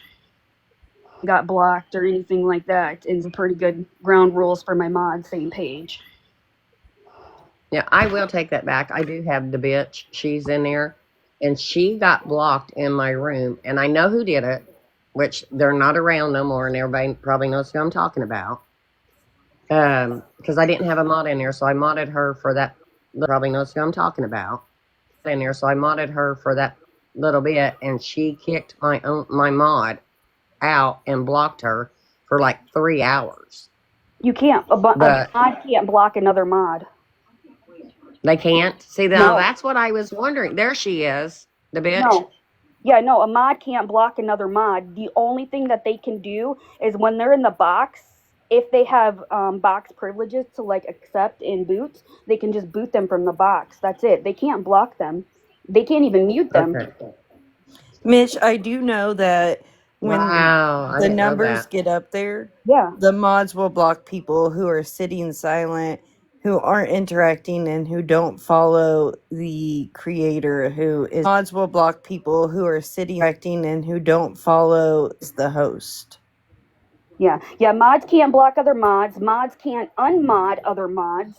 Got blocked or anything like that, and some pretty good ground rules for my mods. Same page. Yeah, I will take that back. I do have the bitch. She's in there, and she got blocked in my room, and I know who did it, which they're not around no more, and everybody probably knows who I'm talking about. Because I didn't have a mod in there, so I modded her for that. Probably knows who I'm talking about. In there, so I modded her for that little bit, and she kicked my mod out and blocked her for like 3 hours. You can't. A mod can't block another mod. They can't? See, now that's what I was wondering. There she is, the bitch. No. Yeah, no, a mod can't block another mod. The only thing that they can do is when they're in the box, if they have box privileges to like accept and boot, they can just boot them from the box. That's it. They can't block them. They can't even mute them. Okay. Mitch, I do know that when the numbers get up there, yeah, the mods will block people who are sitting silent, who aren't interacting, and who don't follow the creator. Mods will block people who are sitting, interacting, and who don't follow the host. Yeah, mods can't block other mods. Mods can't unmod other mods.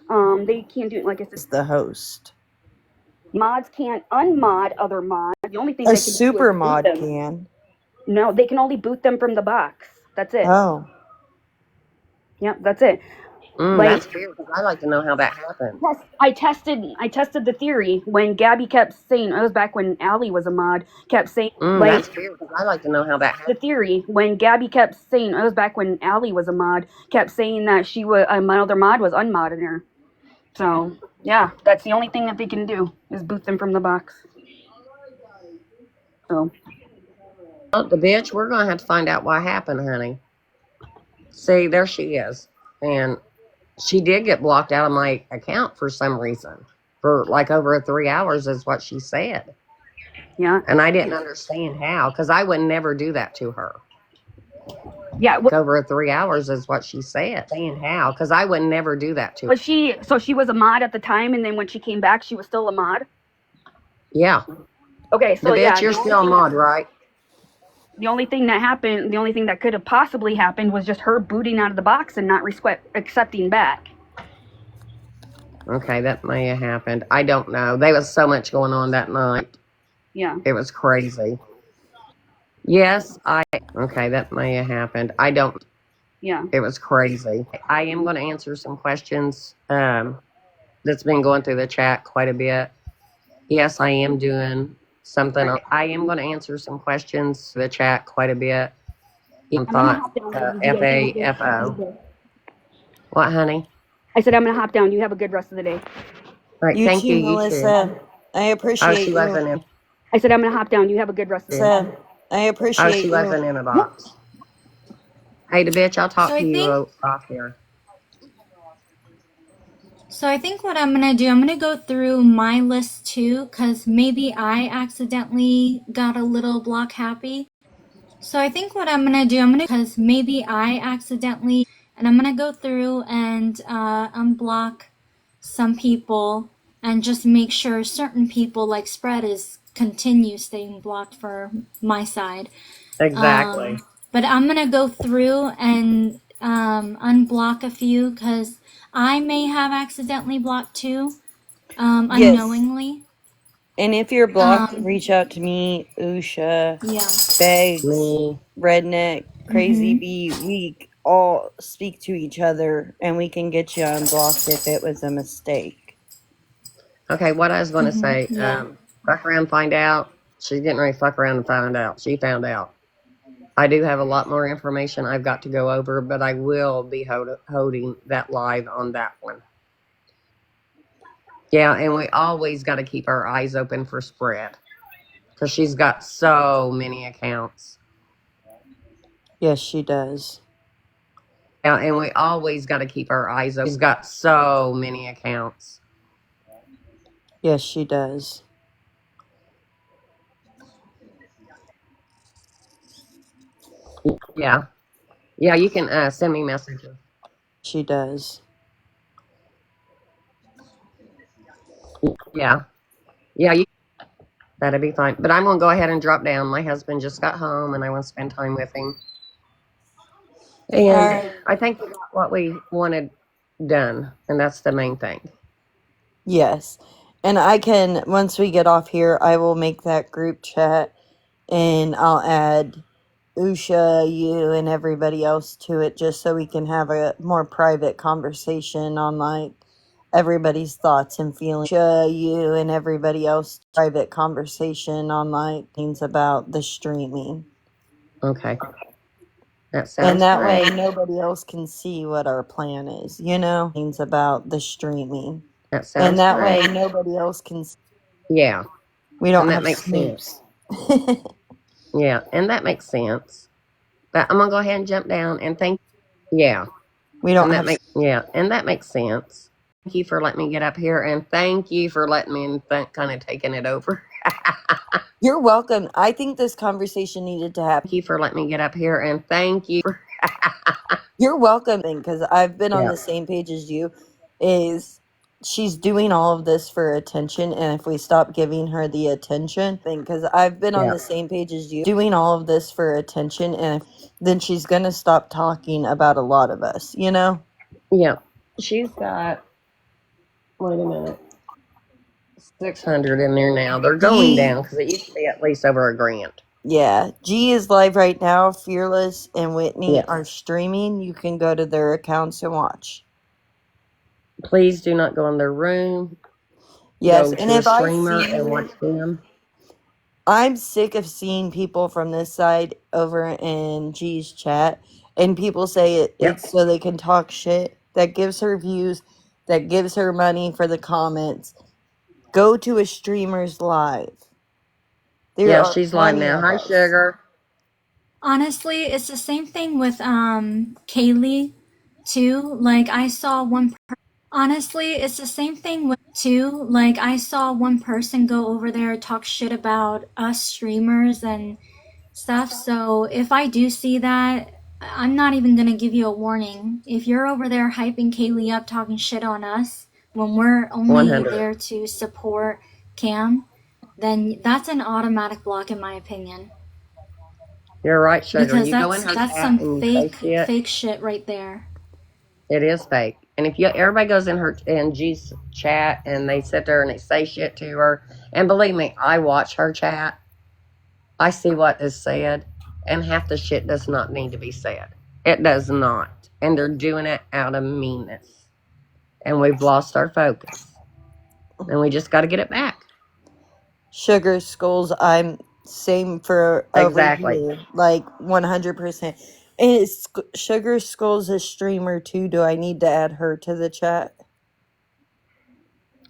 They can't do it like it's the host. Mods can't unmod other mods. The only thing a they can super do is mod boot them. can. No, they can only boot them from the box. That's it. Oh. Yep, that's it. That's weird, because I like to know how that happened. Yes, I tested the theory when Gabby kept saying, it was back when Allie was a mod, kept saying, that's weird, because I like to know how that happened. The theory when Gabby kept saying, it was back when Allie was a mod, kept saying that she was, another mod was unmodding her. So, yeah, that's the only thing that they can do, is boot them from the box. So. Oh, the bitch, we're going to have to find out what happened, honey. See, there she is. And she did get blocked out of my account for some reason. For like over 3 hours is what she said. Yeah. And I didn't understand how, because I would never do that to her. Yeah. Over 3 hours is what she said. Saying how, because I would never do that to her. So she was a mod at the time, and then when she came back, she was still a mod? Yeah. Okay, so the bitch, you're still a mod, right? The only thing that happened, the only thing that could have possibly happened was just her booting out of the box and not accepting back. Okay, that may have happened. I don't know. There was so much going on that night. Yeah. It was crazy. Yes, okay, that may have happened. I don't. Yeah. It was crazy. I am going to answer some questions that's been going through the chat quite a bit. Yes, I am doing something. I am going to answer some questions the chat quite a bit. I'm gonna Thought hop down, ladies. You guys have a good rest of FAFO. the day. What, honey? I said I'm gonna hop down. You have a good rest of the day. All right, You thank you. too, You too. Melissa. I Oh, she appreciate you. wasn't in. I said I'm gonna hop down. You have a good rest of the day. Melissa, I Oh, appreciate she you. wasn't in a box. Hey, the bitch, I'll So talk I to you think off here. so I think what I'm gonna do, I'm gonna go through my list too, cause maybe I accidentally got a little block happy. So I think what I'm gonna do, cause maybe I accidentally, and I'm gonna go through and unblock some people and just make sure certain people like spread is continue staying blocked for my side. Exactly. But I'm gonna go through and unblock a few because I may have accidentally blocked two, Yes. unknowingly. And if you're blocked, reach out to me, Usha, Yeah. Begs, Me. Redneck, Crazy Mm-hmm. Bee. We all speak to each other and we can get you unblocked if it was a mistake. Okay, what I was going to say, Yeah. fuck around, find out. She's getting ready to fuck around and find out. She found out. I do have a lot more information I've got to go over, but I will be holding that live on that one. Yeah, and we always got to keep our eyes open for spread because she's got so many accounts. Yes, she does. Yeah, and we always got to keep our eyes open. She's got so many accounts. Yes, she does. Yeah. Yeah, you can send me messages. She does. Yeah. Yeah, that'd be fine. But I'm going to go ahead and drop down. My husband just got home and I want to spend time with him. All And right. I think we got what we wanted done. And that's the main thing. Yes. And I can, once we get off here, I will make that group chat and I'll add Usha, you, and everybody else to it just so we can have a more private conversation on like everybody's thoughts and feelings. Usha, you, and everybody else, private conversation on like things about the streaming. Okay. That And sounds that way great. nobody else can see what our plan is, you know? Things about the streaming. That And sounds that way great. nobody else can see. Yeah. We don't And that have makes sense. snoops. Yeah. And that makes sense. But I'm going to go ahead and jump down and thank. Yeah. We don't And have. yeah. And that makes sense. Thank you for letting me get up here and thank you for letting me and kind of taking it over. You're welcome. I think this conversation needed to happen. Thank you for letting me get up here and thank you. You're welcome, because I've been on Yeah. the same page as you. Is she's doing all of this for attention, and if we stop giving her the attention, because I've been on Yeah. the same page as you, doing all of this for attention, and then she's gonna stop talking about a lot of us, you know? Yeah. She's got, wait a minute, 600 in there now. They're going G, down because it used to be at least over a grand. yeah, G is live right now. Fearless and Whitney Yes. are streaming. You can go to their accounts and watch. Please do not go in their room. Yes, Go and to a if I streamer see and watch them. I'm sick of seeing people from this side over in G's chat, and people say Yep. it's so they can talk shit. That gives her views, that gives her money for the comments. Go to a streamer's live. There Yeah, are she's live plenty now. of Hi, us. Sugar. Honestly, it's the same thing with Kaylee too. Like I saw one. Honestly, it's the same thing with too. Like I saw one person go over there talk shit about us streamers and stuff. So if I do see that, I'm not even gonna give you a warning. If you're over there hyping Kaylee up, talking shit on us when we're only 100. there to support Cam, then that's an automatic block in my opinion. You're right, Sugar. Because You go in her that's chat some and they see it. fake shit right there. It is fake. And if everybody goes in G's chat and they sit there and they say shit to her, and believe me, I watch her chat. I see what is said, and half the shit does not need to be said. It does not. And they're doing it out of meanness. And we've lost our focus. And we just got to get it back. Sugar Skulls, I'm same for over Exactly. here, like 100%. And it's Sugar Skulls a streamer too. Do I need to add her to the chat?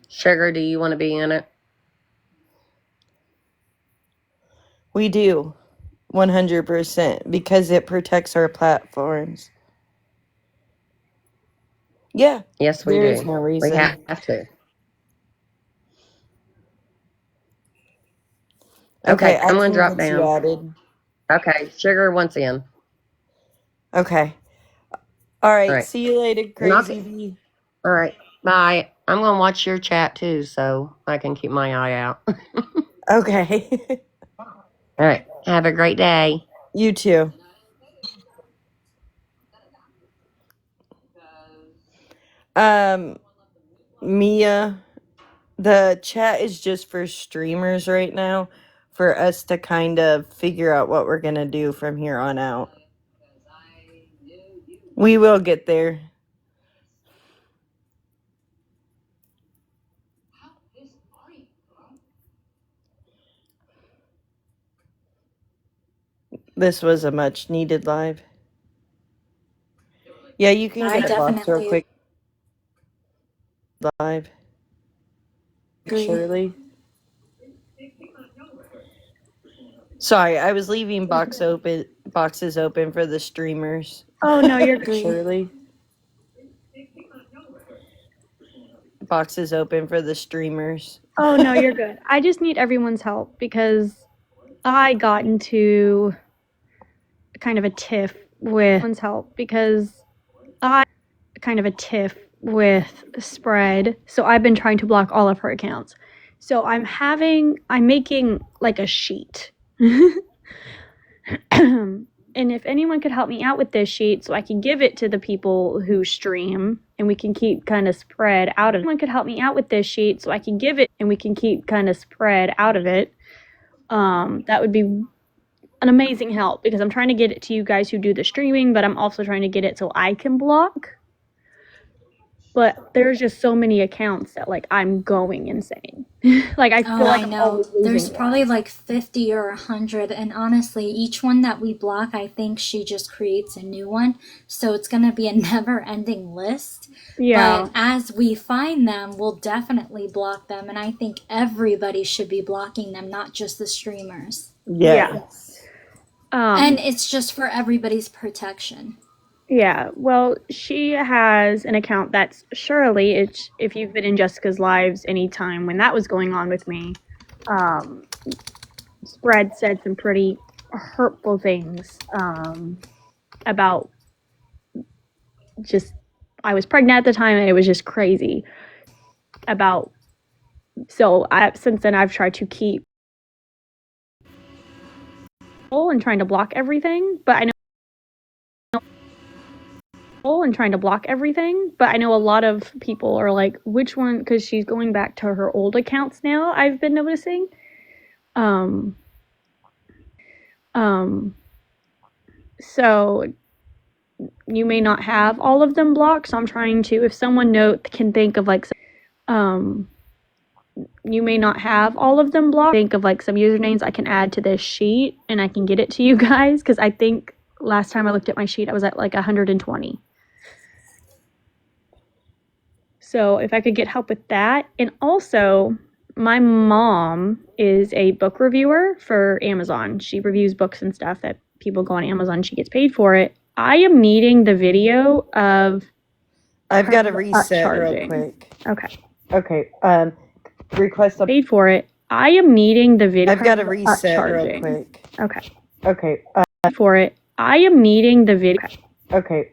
Sugar, do you want to be in it? We do, 100%, because it protects our platforms. Yeah. Yes, we There do. is no reason. We have to. Okay, I'm going to drop down. You added. Okay, Sugar wants in. Okay. All right. See you later, Crazy Bee. All right. Bye. I'm going to watch your chat too, so I can keep my eye out. Okay. All right. Have a great day. You too. Mia, the chat is just for streamers right now, for us to kind of figure out what we're going to do from here on out. We will get there. This was a much needed live. Yeah, you can get it boxed real quick. Live. Shirley. Sorry, I was leaving boxes open for the streamers. Oh no, you're good. Shirley. Boxes open for the streamers. Oh no, you're good. I just need everyone's help because I got into kind of a tiff with Spread. So I've been trying to block all of her accounts. So I'm making like a sheet. And if anyone could help me out with this sheet so I can give it to the people who stream and we can keep kind of spread out of it. Anyone could help me out with this sheet so I can give it and we can keep kind of spread out of it. That would be an amazing help because I'm trying to get it to you guys who do the streaming, but I'm also trying to get it so I can block. But there's just so many accounts that like I'm going insane. Like I feel like I know. There's probably like 50 or 100, and honestly, each one that we block, I think she just creates a new one. So it's gonna be a never-ending list. Yeah. But as we find them, we'll definitely block them, and I think everybody should be blocking them, not just the streamers. Yeah. And it's just for everybody's protection. Yeah, well, she has an account that's Shirley. If you've been in Jessica's lives anytime when that was going on with me, Spread said some pretty hurtful things about just, I was pregnant at the time and it was just crazy since then I've tried to keep and trying to block everything, but I know a lot of people are like, which one, because she's going back to her old accounts now, I've been noticing. So you may not have all of them blocked, so I'm trying to, if someone can think of like you may not have all of them blocked, think of like some usernames I can add to this sheet and I can get it to you guys, because I think last time I looked at my sheet I was at like 120. So if I could get help with that. And also, my mom is a book reviewer for Amazon. She reviews books and stuff that people go on Amazon. She gets paid for it. I am needing the video of I've got to reset real quick. Okay. Request a paid for it. I am needing the video. I've got to reset real quick. Okay. For it. I am needing the video. Okay.